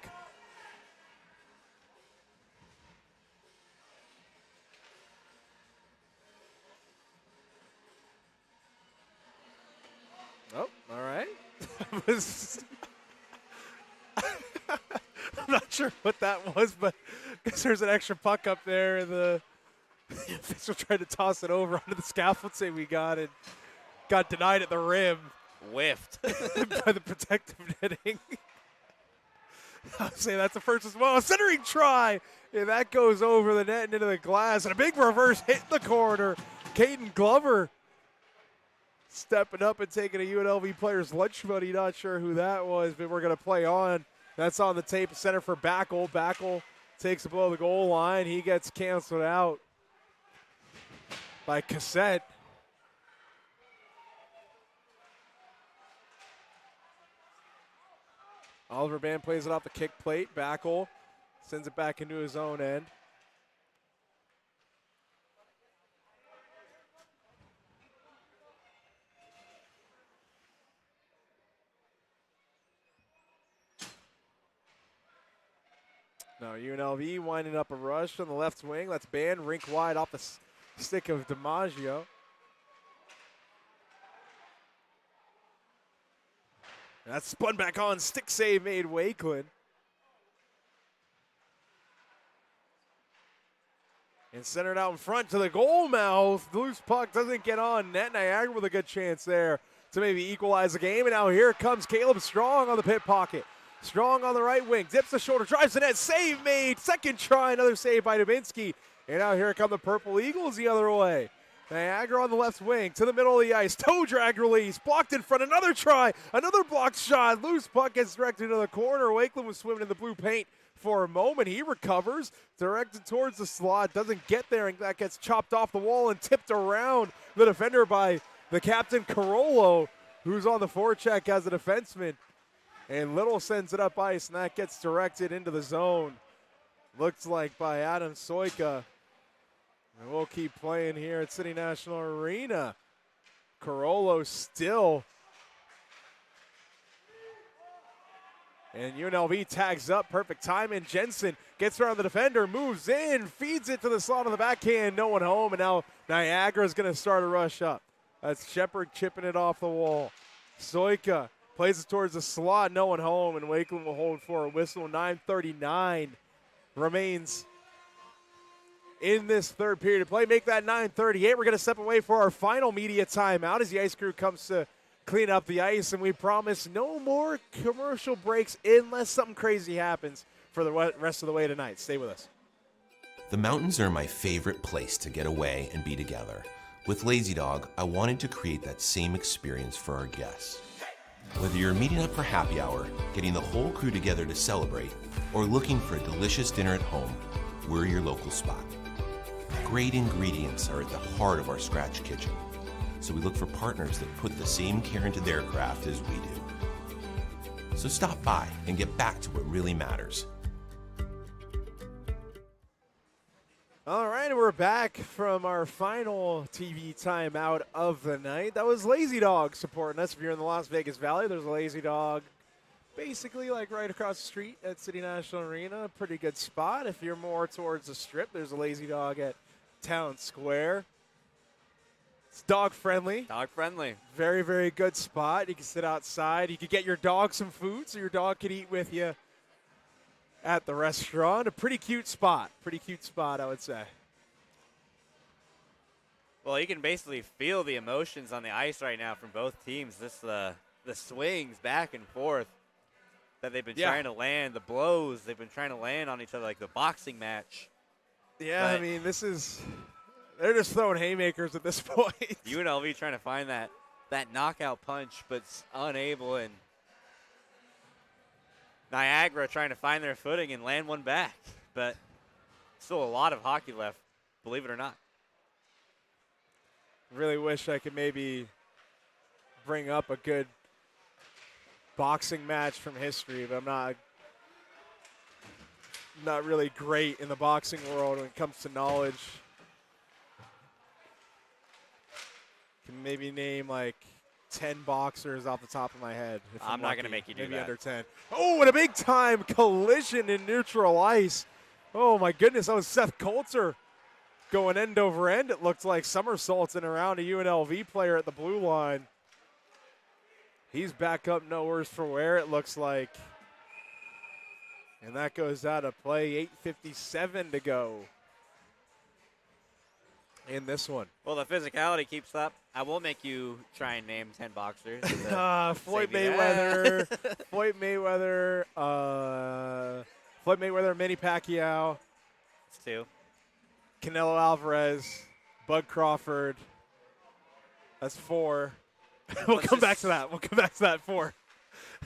Oh, all right. I'm not sure what that was, but I guess there's an extra puck up there, and the official tried to toss it over onto the scaffolding we got, and got denied at the rim. Whiffed. By the protective netting. I'll say that's the first as well. A centering try. And that goes over the net and into the glass. And a big reverse hit in the corner. Caden Glover stepping up and taking a UNLV player's lunch money. Not sure who that was, but we're going to play on. That's on the tape. Center for Backel. Backel takes it below the goal line. He gets canceled out by Cassette. Oliver Band plays it off the kick plate. Backel sends it back into his own end. Now UNLV winding up a rush on the left wing. That's Band rink wide off the stick of DiMaggio. That's spun back on. Stick save made Wakeland. And centered out in front to the goal mouth. Loose puck doesn't get on net. Niagara with a good chance there to maybe equalize the game. And now here comes Caleb Strong on the pit pocket. Strong on the right wing. Dips the shoulder. Drives the net. Save made. Second try. Another save by Dubinsky. And now here come the Purple Eagles the other way. Niagara on the left wing to the middle of the ice. Toe drag release. Blocked in front. Another try. Another blocked shot. Loose puck gets directed to the corner. Wakeland was swimming in the blue paint for a moment. He recovers. Directed towards the slot. Doesn't get there. And that gets chopped off the wall and tipped around the defender by the captain, Carollo, who's on the forecheck as a defenseman. And Little sends it up ice. And that gets directed into the zone. Looks like by Adam Soika. And we'll keep playing here at City National Arena. Carollo still. And UNLV tags up. Perfect time. And Jensen gets around the defender, moves in, feeds it to the slot of the backhand. No one home. And now Niagara is going to start a rush up. That's Shepard chipping it off the wall. Soika plays it towards the slot. No one home. And Wakeland will hold for a whistle. 9:39 remains in this third period of play. Make that 9:38. We're going to step away for our final media timeout as the ice crew comes to clean up the ice, and we promise no more commercial breaks unless something crazy happens for the rest of the way tonight. Stay with us. The mountains are my favorite place to get away and be together. With Lazy Dog, I wanted to create that same experience for our guests. Whether you're meeting up for happy hour, getting the whole crew together to celebrate, or looking for a delicious dinner at home, we're your local spot. Great ingredients are at the heart of our scratch kitchen, so we look for partners that put the same care into their craft as we do. So stop by and get back to what really matters. All right, we're back from our final TV timeout of the night. That was Lazy Dog supporting us. If you're in the Las Vegas Valley, there's a Lazy Dog basically like right across the street at City National Arena. Pretty good spot. If you're more towards the Strip, there's a Lazy Dog at Town Square. It's dog friendly. Dog friendly. Very, very good spot. You can sit outside. You can get your dog some food so your dog can eat with you at the restaurant. A pretty cute spot. Pretty cute spot, I would say. Well, you can basically feel the emotions on the ice right now from both teams. This the swings back and forth that they've been trying to land, the blows they've been trying to land on each other, like the boxing match. Yeah, but I mean, they're just throwing haymakers at this point. UNLV trying to find that knockout punch, but unable. And Niagara trying to find their footing and land one back. But still a lot of hockey left, believe it or not. Really wish I could maybe bring up a good boxing match from history, but I'm not really great in the boxing world when it comes to knowledge. Can maybe name like 10 boxers off the top of my head. I'm not going to make you do maybe that. Under 10. Oh, and a big time collision in neutral ice. Oh my goodness, that was Seth Coulter going end over end. It looked like somersaults and around a UNLV player at the blue line. He's back up no worse for wear, it looks like. And that goes out of play. 8:57 to go in this one. Well, the physicality keeps up. I will make you try and name 10 boxers. Floyd Mayweather, Floyd Mayweather, Manny Pacquiao. That's 2. Canelo Alvarez, Bud Crawford. That's 4. We'll come back to that. 4.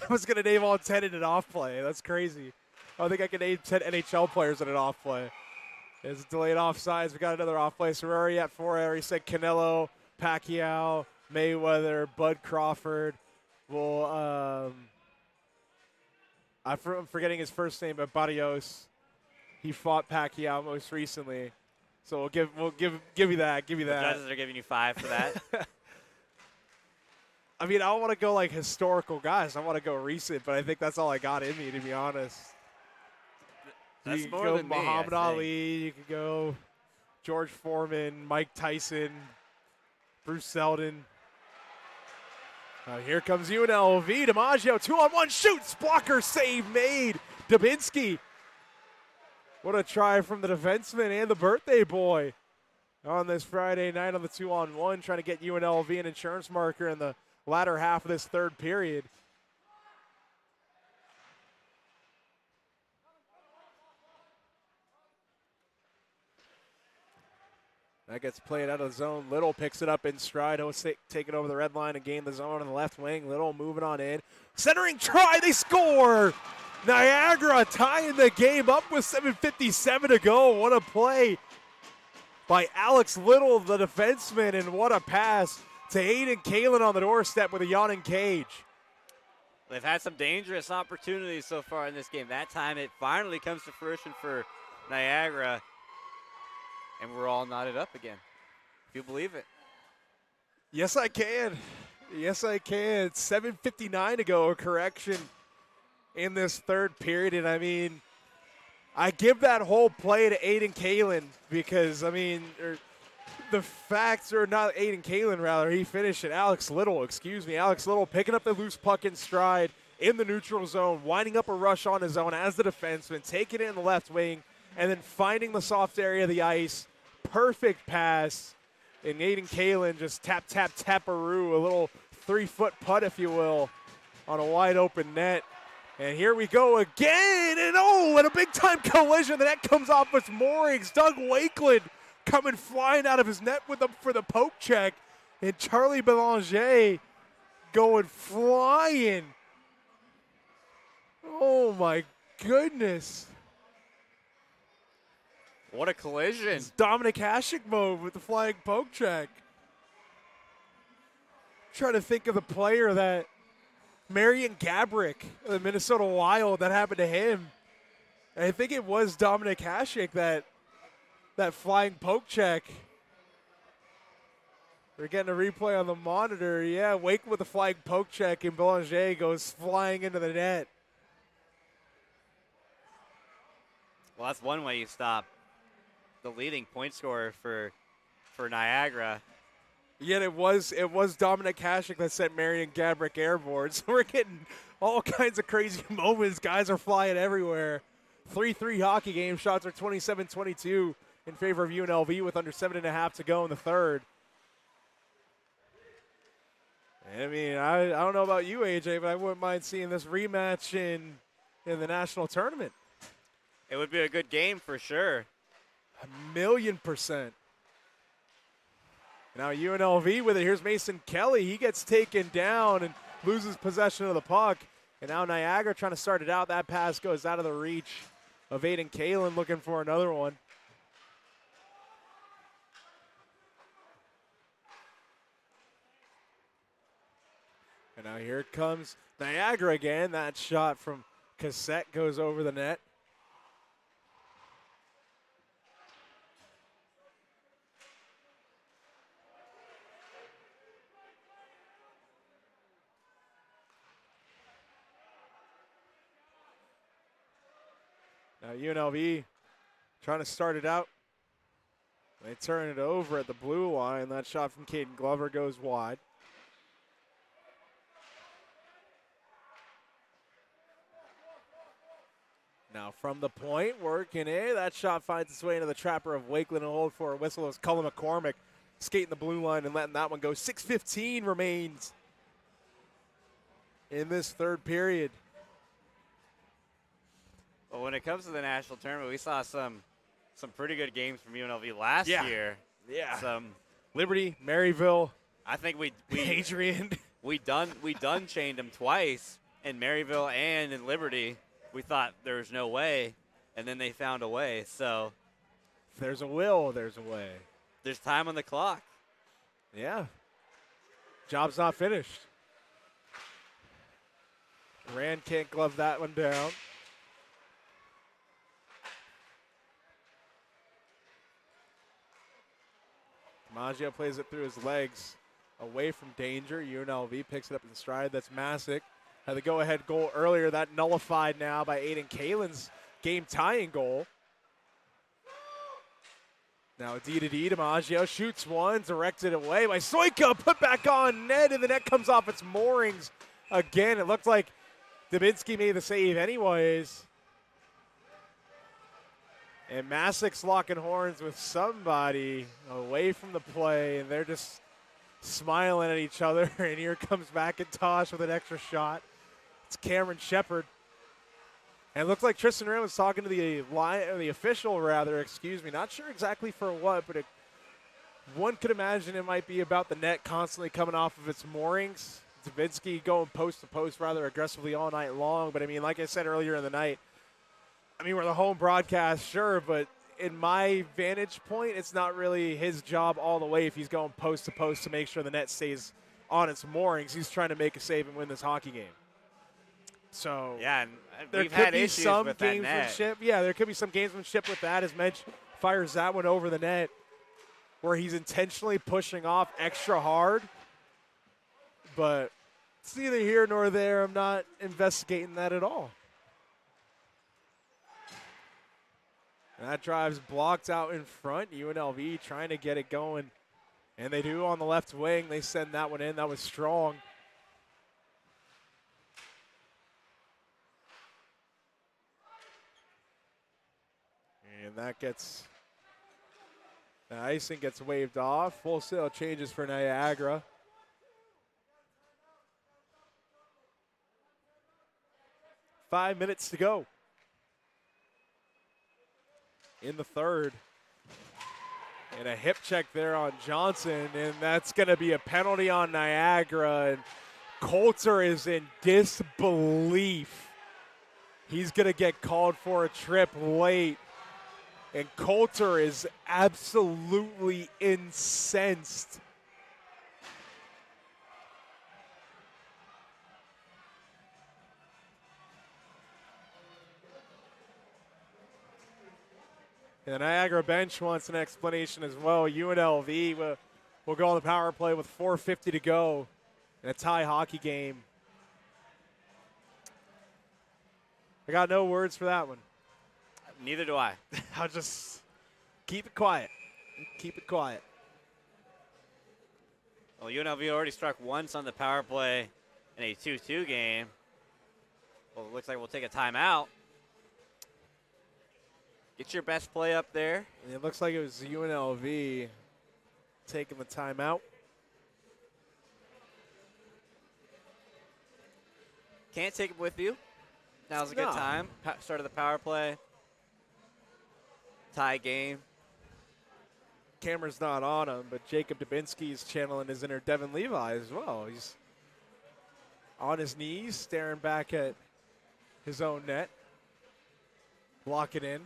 I was going to name all 10 in an off play. That's crazy. I think I can name 10 NHL players in an off play. It's delayed offsides. We got another off play. So we're already at 4. I already said Canelo, Pacquiao, Mayweather, Bud Crawford. Well, I'm forgetting his first name, but Barrios. He fought Pacquiao most recently. So we'll give you that. Give you that. The judges are giving you 5 for that. I mean, I don't want to go like historical guys. I want to go recent, but I think that's all I got in me, to be honest. That's you more could go than me, Muhammad I think. Ali. You could go George Foreman, Mike Tyson, Bruce Seldon. Here comes UNLV. DiMaggio, 2-on-1 shoots. Blocker save made. Dubinsky. What a try from the defenseman and the birthday boy on this Friday night on the 2-on-1, trying to get UNLV an insurance marker in the latter half of this third period. That gets played out of the zone. Little picks it up in stride. He'll take it over the red line and gain the zone on the left wing. Little moving on in. Centering try. They score. Niagara tying the game up with 7:57 to go. What a play by Alex Little, the defenseman, and what a pass to Aiden Kalin on the doorstep with a yawning cage. They've had some dangerous opportunities so far in this game. That time it finally comes to fruition for Niagara. And we're all knotted up again. If you believe it. Yes, I can. Yes, I can. It's 7:59 to go, a correction in this third period. And, I mean, I give that whole play to Aiden Kalin because, I mean, the facts are not Aiden Kalin, rather. He finished it. Alex Little picking up the loose puck in stride in the neutral zone, winding up a rush on his own as the defenseman, taking it in the left wing, and then finding the soft area of the ice. Perfect pass. And Aiden Kalin just tap-a-roo, a little 3-foot putt, if you will, on a wide open net. And here we go again. And and a big-time collision. The net comes off its moorings. Doug Wakeland coming flying out of his net for the poke check. And Charlie Belanger going flying. Oh, my goodness. What a collision. It's Dominic Hasek mode with the flying poke check. Trying to think of the player that Marion Gabrick, the Minnesota Wild, that happened to him. And I think it was Dominic Hasek that flying poke check. We're getting a replay on the monitor. Yeah, Wake with the flying poke check, and Belanger goes flying into the net. Well, that's one way you stop the leading point scorer for Niagara. Yet it was Dominic Hasek that sent Marion Gabrick airborne. So we're getting all kinds of crazy moments. Guys are flying everywhere. 3-3 hockey game. Shots are 27-22 in favor of UNLV with under 7.5 to go in the third. I mean, I don't know about you, AJ, but I wouldn't mind seeing this rematch in the national tournament. It would be a good game for sure. 1,000,000%. Now UNLV with it. Here's Mason Kelly. He gets taken down and loses possession of the puck. And now Niagara trying to start it out. That pass goes out of the reach of Aiden Kalen, looking for another one. And now here comes Niagara again. That shot from Cassette goes over the net. Now UNLV trying to start it out. They turn it over at the blue line. That shot from Caden Glover goes wide. Now from the point, working it. That shot finds its way into the trapper of Wakeland and hold for a whistle. It was Cullen McCormick skating the blue line and letting that one go. 6:15 remains in this third period. Well, when it comes to the national tournament, we saw some pretty good games from UNLV last year. Yeah. Some Liberty, Maryville. I think we Adrian. we done chained them twice in Maryville and in Liberty. We thought there was no way, and then they found a way. So if there's a will, there's a way. There's time on the clock. Yeah. Job's not finished. Rand can't glove that one down. Maggio plays it through his legs away from danger. UNLV picks it up in stride. That's Masick. Had the go-ahead goal earlier. That nullified now by Aiden Kalen's game-tying goal. Now D to DiMaggio shoots one, directed away by Soika, put back on net, and the net comes off its moorings again. It looked like Dubinsky made the save anyways. And Masick's locking horns with somebody away from the play, and they're just smiling at each other. And here comes McIntosh with an extra shot. It's Cameron Shepard. And it looked like Tristan Rand was talking to the official, not sure exactly for what, but one could imagine it might be about the net constantly coming off of its moorings. Dubinsky going post to post rather aggressively all night long. But I mean, like I said earlier in the night, we're the home broadcast, sure, but in my vantage point, it's not really his job all the way if he's going post to post to make sure the net stays on its moorings. He's trying to make a save and win this hockey game. So yeah, and there we've could had be issues some with that net. gamesmanship. Yeah, there could be some gamesmanship with that as Mensch fires that one over the net where he's intentionally pushing off extra hard. But it's neither here nor there. I'm not investigating that at all. And that drive's blocked out in front. UNLV trying to get it going. And they do on the left wing. They send that one in. That was strong. And that gets, the icing gets waved off. Full sail changes for Niagara. Five minutes to go in the third. And a hip check there on Johnson, and that's going to be a penalty on Niagara. And Coulter is in disbelief. He's going to get called for a trip late. And Coulter is absolutely incensed. And the Niagara bench wants an explanation as well. UNLV will go on the power play with 4:50 to go in a tie hockey game. I got no words for that one. Neither do I. I'll just keep it quiet. Keep it quiet. Well, UNLV already struck once on the power play in a 2-2 game. Well, it looks like we'll take a timeout. Get your best play up there. And it looks like it was UNLV taking the timeout. Can't take it with you. Now's a good time. Start of the power play. Tie game. Camera's not on him, but Jacob Dubinsky is channeling his inner Devin Levi as well. He's on his knees, staring back at his own net. Block it in.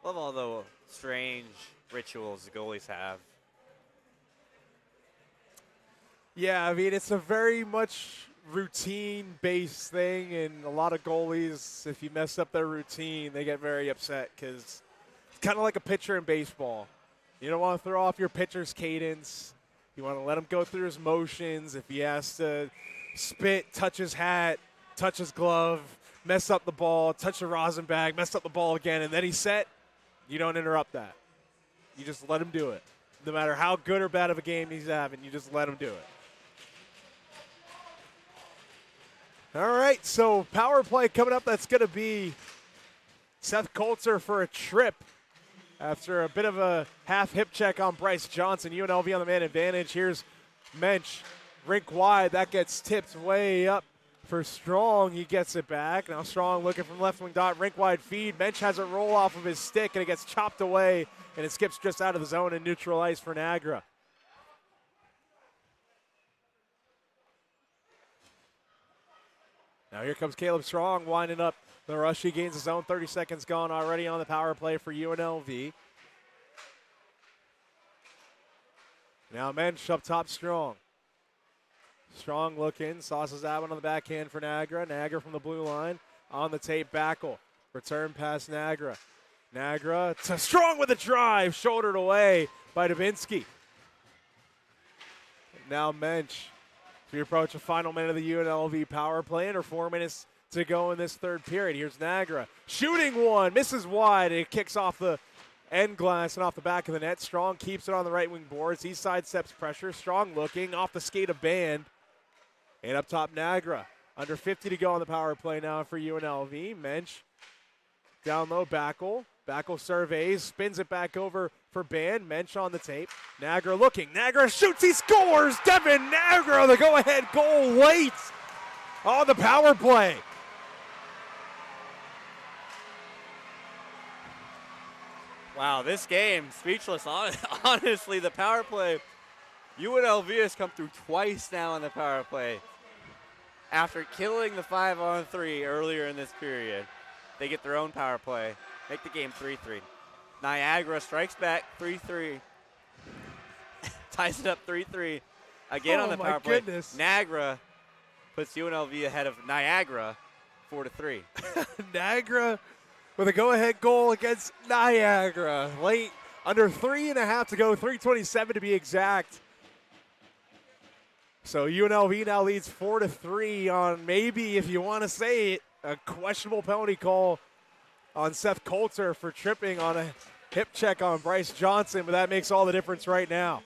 Love all the strange rituals the goalies have. Yeah, I mean, it's a very much routine-based thing, and a lot of goalies, if you mess up their routine, they get very upset because it's kind of like a pitcher in baseball. You don't want to throw off your pitcher's cadence. You want to let him go through his motions. If he has to spit, touch his hat, touch his glove, mess up the ball, touch the rosin bag, mess up the ball again, and then he's set, you don't interrupt that. You just let him do it. No matter how good or bad of a game he's having, you just let him do it. All right, so power play coming up. That's going to be Seth Coulter for a trip after a bit of a half hip check on Bryce Johnson. UNLV on the man advantage. Here's Mensch, rink wide. That gets tipped way up for Strong. He gets it back. Now Strong looking from left wing dot, rink wide feed. Mensch has a roll off of his stick, and it gets chopped away, and it skips just out of the zone and neutral ice for Niagara. Now here comes Caleb Strong winding up the rush. He gains his own. 30 seconds gone already on the power play for UNLV. Now Mensch up top, Strong. Strong looking, sauces that one on the backhand for Niagara. Niagara from the blue line on the tape. Backel. Return past Niagara. Niagara to Strong with a drive, shouldered away by Dubinsky. Now Mensch. We approach the final minute of the UNLV power play, under 4 minutes to go in this third period. Here's Niagara shooting one, misses wide, and it kicks off the end glass and off the back of the net. Strong keeps it on the right wing boards. He sidesteps pressure. Strong looking off the skate of Band. And up top, Niagara. Under 50 to go on the power play now for UNLV. Mensch down low, Backel. Backel surveys, spins it back over for Band. Mensch on the tape. Niagara looking. Niagara shoots. He scores. Devin Niagara, the go-ahead goal late on the power play. Wow, this game, speechless. Honestly, the power play, UNLV has come through twice now on the power play. After killing the 5-on-3 earlier in this period, they get their own power play, make the game 3-3. Niagara strikes back 3-3, ties it up 3-3. Again on the power play. Goodness. Niagara puts UNLV ahead of Niagara 4-3. Niagara with a go-ahead goal against Niagara. Late, under 3.5 to go, 3:27 to be exact. So UNLV now leads 4-3 on maybe, if you want to say it, a questionable penalty call on Seth Coulter for tripping on a hip check on Bryce Johnson, but that makes all the difference right now.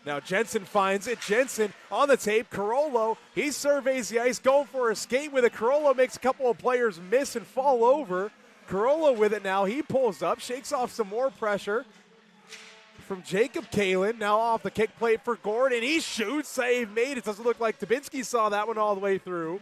Now Jensen finds it. Jensen on the tape. Carollo, he surveys the ice, going for a skate with it. Carollo makes a couple of players miss and fall over. Carollo with it now. He pulls up, shakes off some more pressure from Jacob Kalin. Now off the kick plate for Gordon. He shoots. Save made. It doesn't look like Dubinsky saw that one all the way through.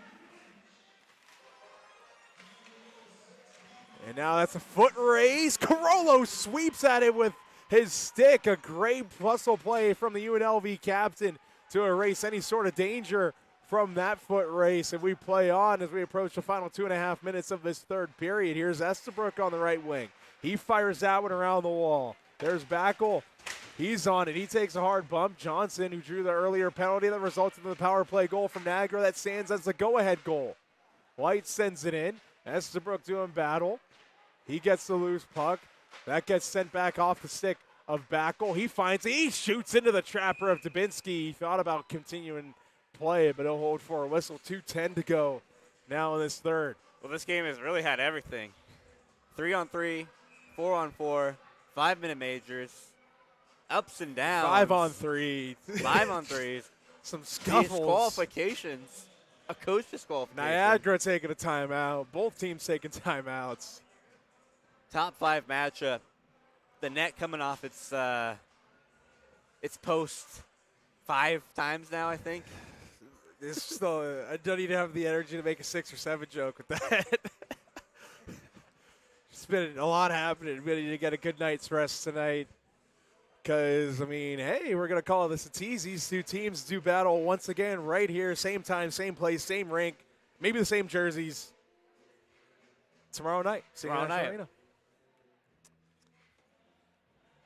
And now that's a foot raise. Carollo sweeps at it with his stick. A great hustle play from the UNLV captain to erase any sort of danger from that foot race. And we play on as we approach the final 2.5 minutes of this third period. Here's Estabrook on the right wing. He fires that one around the wall. There's Backel. He's on it. He takes a hard bump. Johnson, who drew the earlier penalty that resulted in the power play goal from Niagara, that stands as the go-ahead goal. White sends it in. Estabrook doing battle. He gets the loose puck. That gets sent back off the stick of Backel. He finds it. He shoots into the trapper of Dubinsky. He thought about continuing play, but he'll hold for a whistle. 2:10 to go now in this third. Well, this game has really had everything. 3-on-3, 4-on-4, 5-minute majors, ups and downs. 5-on-3. 5-on-3s. Some scuffles. Disqualifications. A coach disqualification. Niagara taking a timeout. Both teams taking timeouts. Top 5 matchup. The net coming off its post 5 times now, I think. It's still, I don't even have the energy to make a 6 or 7 joke with that. been a lot happening. We need to get a good night's rest tonight. Because, I mean, hey, we're going to call this a tease. These two teams do battle once again right here. Same time, same place, same rink. Maybe the same jerseys. Tomorrow night. Tomorrow night. Arena.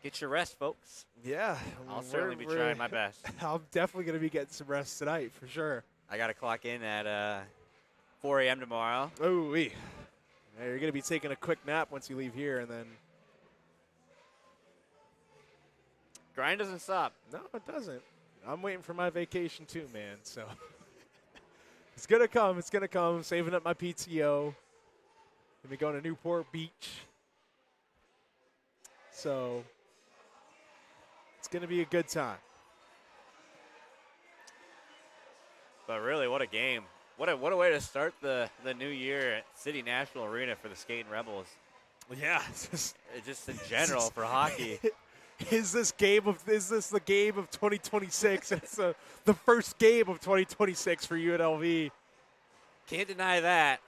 Get your rest, folks. Yeah. I'll certainly be trying my best. I'm definitely going to be getting some rest tonight for sure. I got to clock in at 4 a.m. tomorrow. Oh, yeah, you're going to be taking a quick nap once you leave here, and then. Grind doesn't stop. No, it doesn't. I'm waiting for my vacation too, man. So it's going to come. It's going to come. I'm saving up my PTO. Going to be going to Newport Beach. So it's going to be a good time. But really, what a game. What a way to start the new year at City National Arena for the Skating Rebels. Yeah. Just in general for hockey. Is this the game of 2026? It's the first game of 2026 for UNLV. Can't deny that.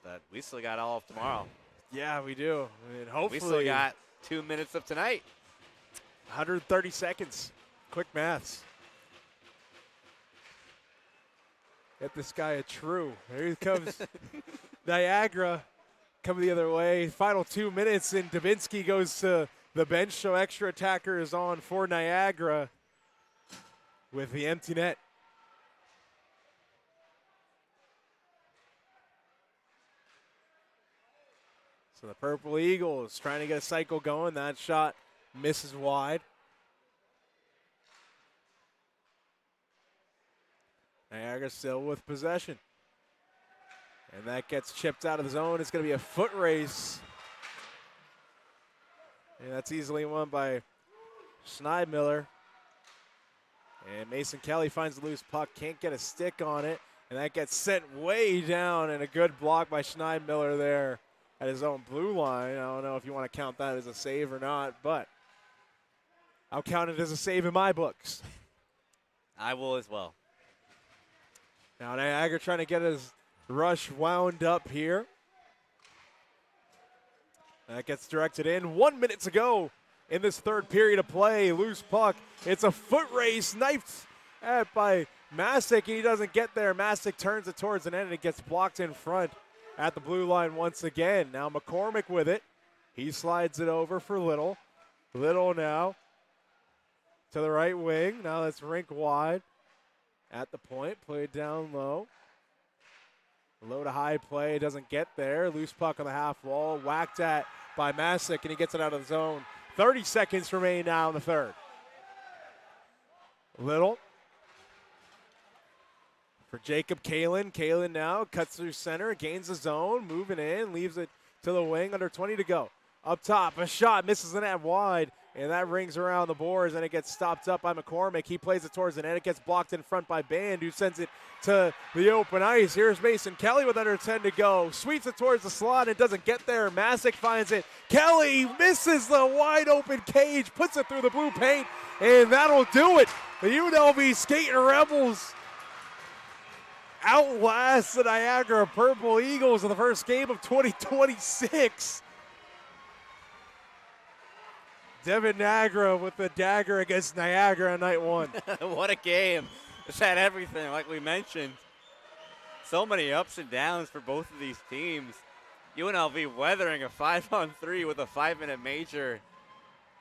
But we still got all of tomorrow. Yeah, we do. I mean, hopefully. We still got 2 minutes of tonight. 130 seconds. Quick maths. Get this guy a true. Here he comes. Niagara coming the other way. Final 2 minutes, and Dubinsky goes to the bench. So extra attacker is on for Niagara with the empty net. So the Purple Eagles trying to get a cycle going. That shot misses wide. Niagara still with possession. And that gets chipped out of the zone. It's going to be a foot race. And that's easily won by Schneidmiller. And Mason Kelly finds the loose puck. Can't get a stick on it. And that gets sent way down. And a good block by Schneidmiller there at his own blue line. I don't know if you want to count that as a save or not, but I'll count it as a save in my books. I will as well. Now Niagara trying to get his rush wound up here. That gets directed in. 1 minute to go in this third period of play. Loose puck. It's a foot race. Knifed at by Masick. He doesn't get there. Masick turns it towards the net, and it gets blocked in front at the blue line once again. Now McCormick with it. He slides it over for Little. Little now to the right wing. Now that's rink wide. At the point, played down low. Low to high play, doesn't get there. Loose puck on the half wall, whacked at by Masick, and he gets it out of the zone. 30 seconds remain now in the third. Little for Jacob Kalin. Kalin now cuts through center, gains the zone, moving in, leaves it to the wing, under 20 to go. Up top, a shot, misses the net wide. And that rings around the boards, and it gets stopped up by McCormick. He plays it towards the net. It gets blocked in front by Band, who sends it to the open ice. Here's Mason Kelly with under 10 to go. Sweeps it towards the slot. It doesn't get there. Masick finds it. Kelly misses the wide open cage, puts it through the blue paint, and that'll do it. The UNLV Skating Rebels outlast the Niagara Purple Eagles in the first game of 2026. Devin Niagara with the dagger against Niagara in night one. What a game. It's had everything, like we mentioned. So many ups and downs for both of these teams. UNLV weathering a 5-on-3 with a 5-minute major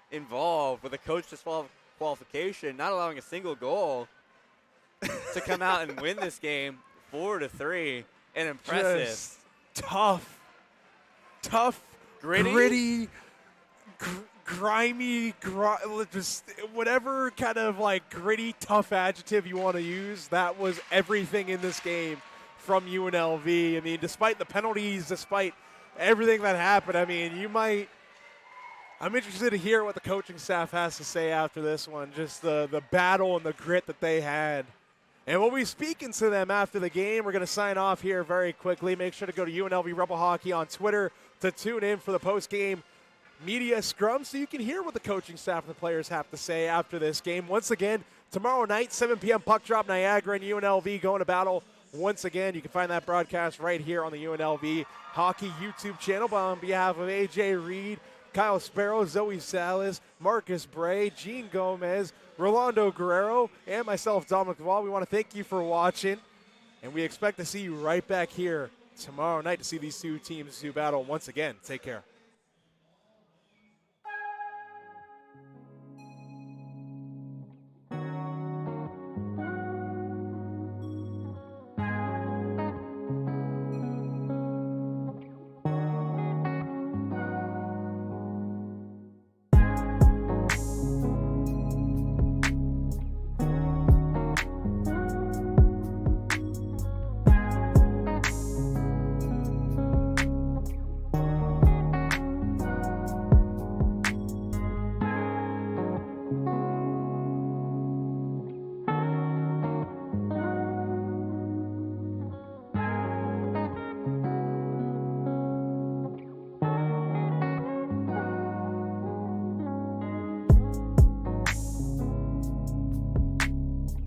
involved with a coach disqualification, not allowing a single goal to come out and win this game 4-3. And impressive. Just tough, gritty, grimy, just whatever kind of like gritty, tough adjective you want to use. That was everything in this game from UNLV. I mean, despite the penalties, despite everything that happened, I mean, I'm interested to hear what the coaching staff has to say after this one, just the battle and the grit that they had. And we'll be speaking to them after the game. We're going to sign off here very quickly. Make sure to go to UNLV Rebel Hockey on Twitter to tune in for the post-game media scrum so you can hear what the coaching staff and the players have to say after this game. Once again, tomorrow night, 7 p.m. puck drop, Niagara and UNLV going to battle once again. You can find that broadcast right here on the UNLV Hockey YouTube channel. But on behalf of AJ Reed, Kyle Sparrow, Zoe Salas, Marcus Bray, Gene Gomez, Rolando Guerrero, and myself, Dominic Duvall, we want to thank you for watching. And we expect to see you right back here tomorrow night to see these two teams do battle once again. Take care.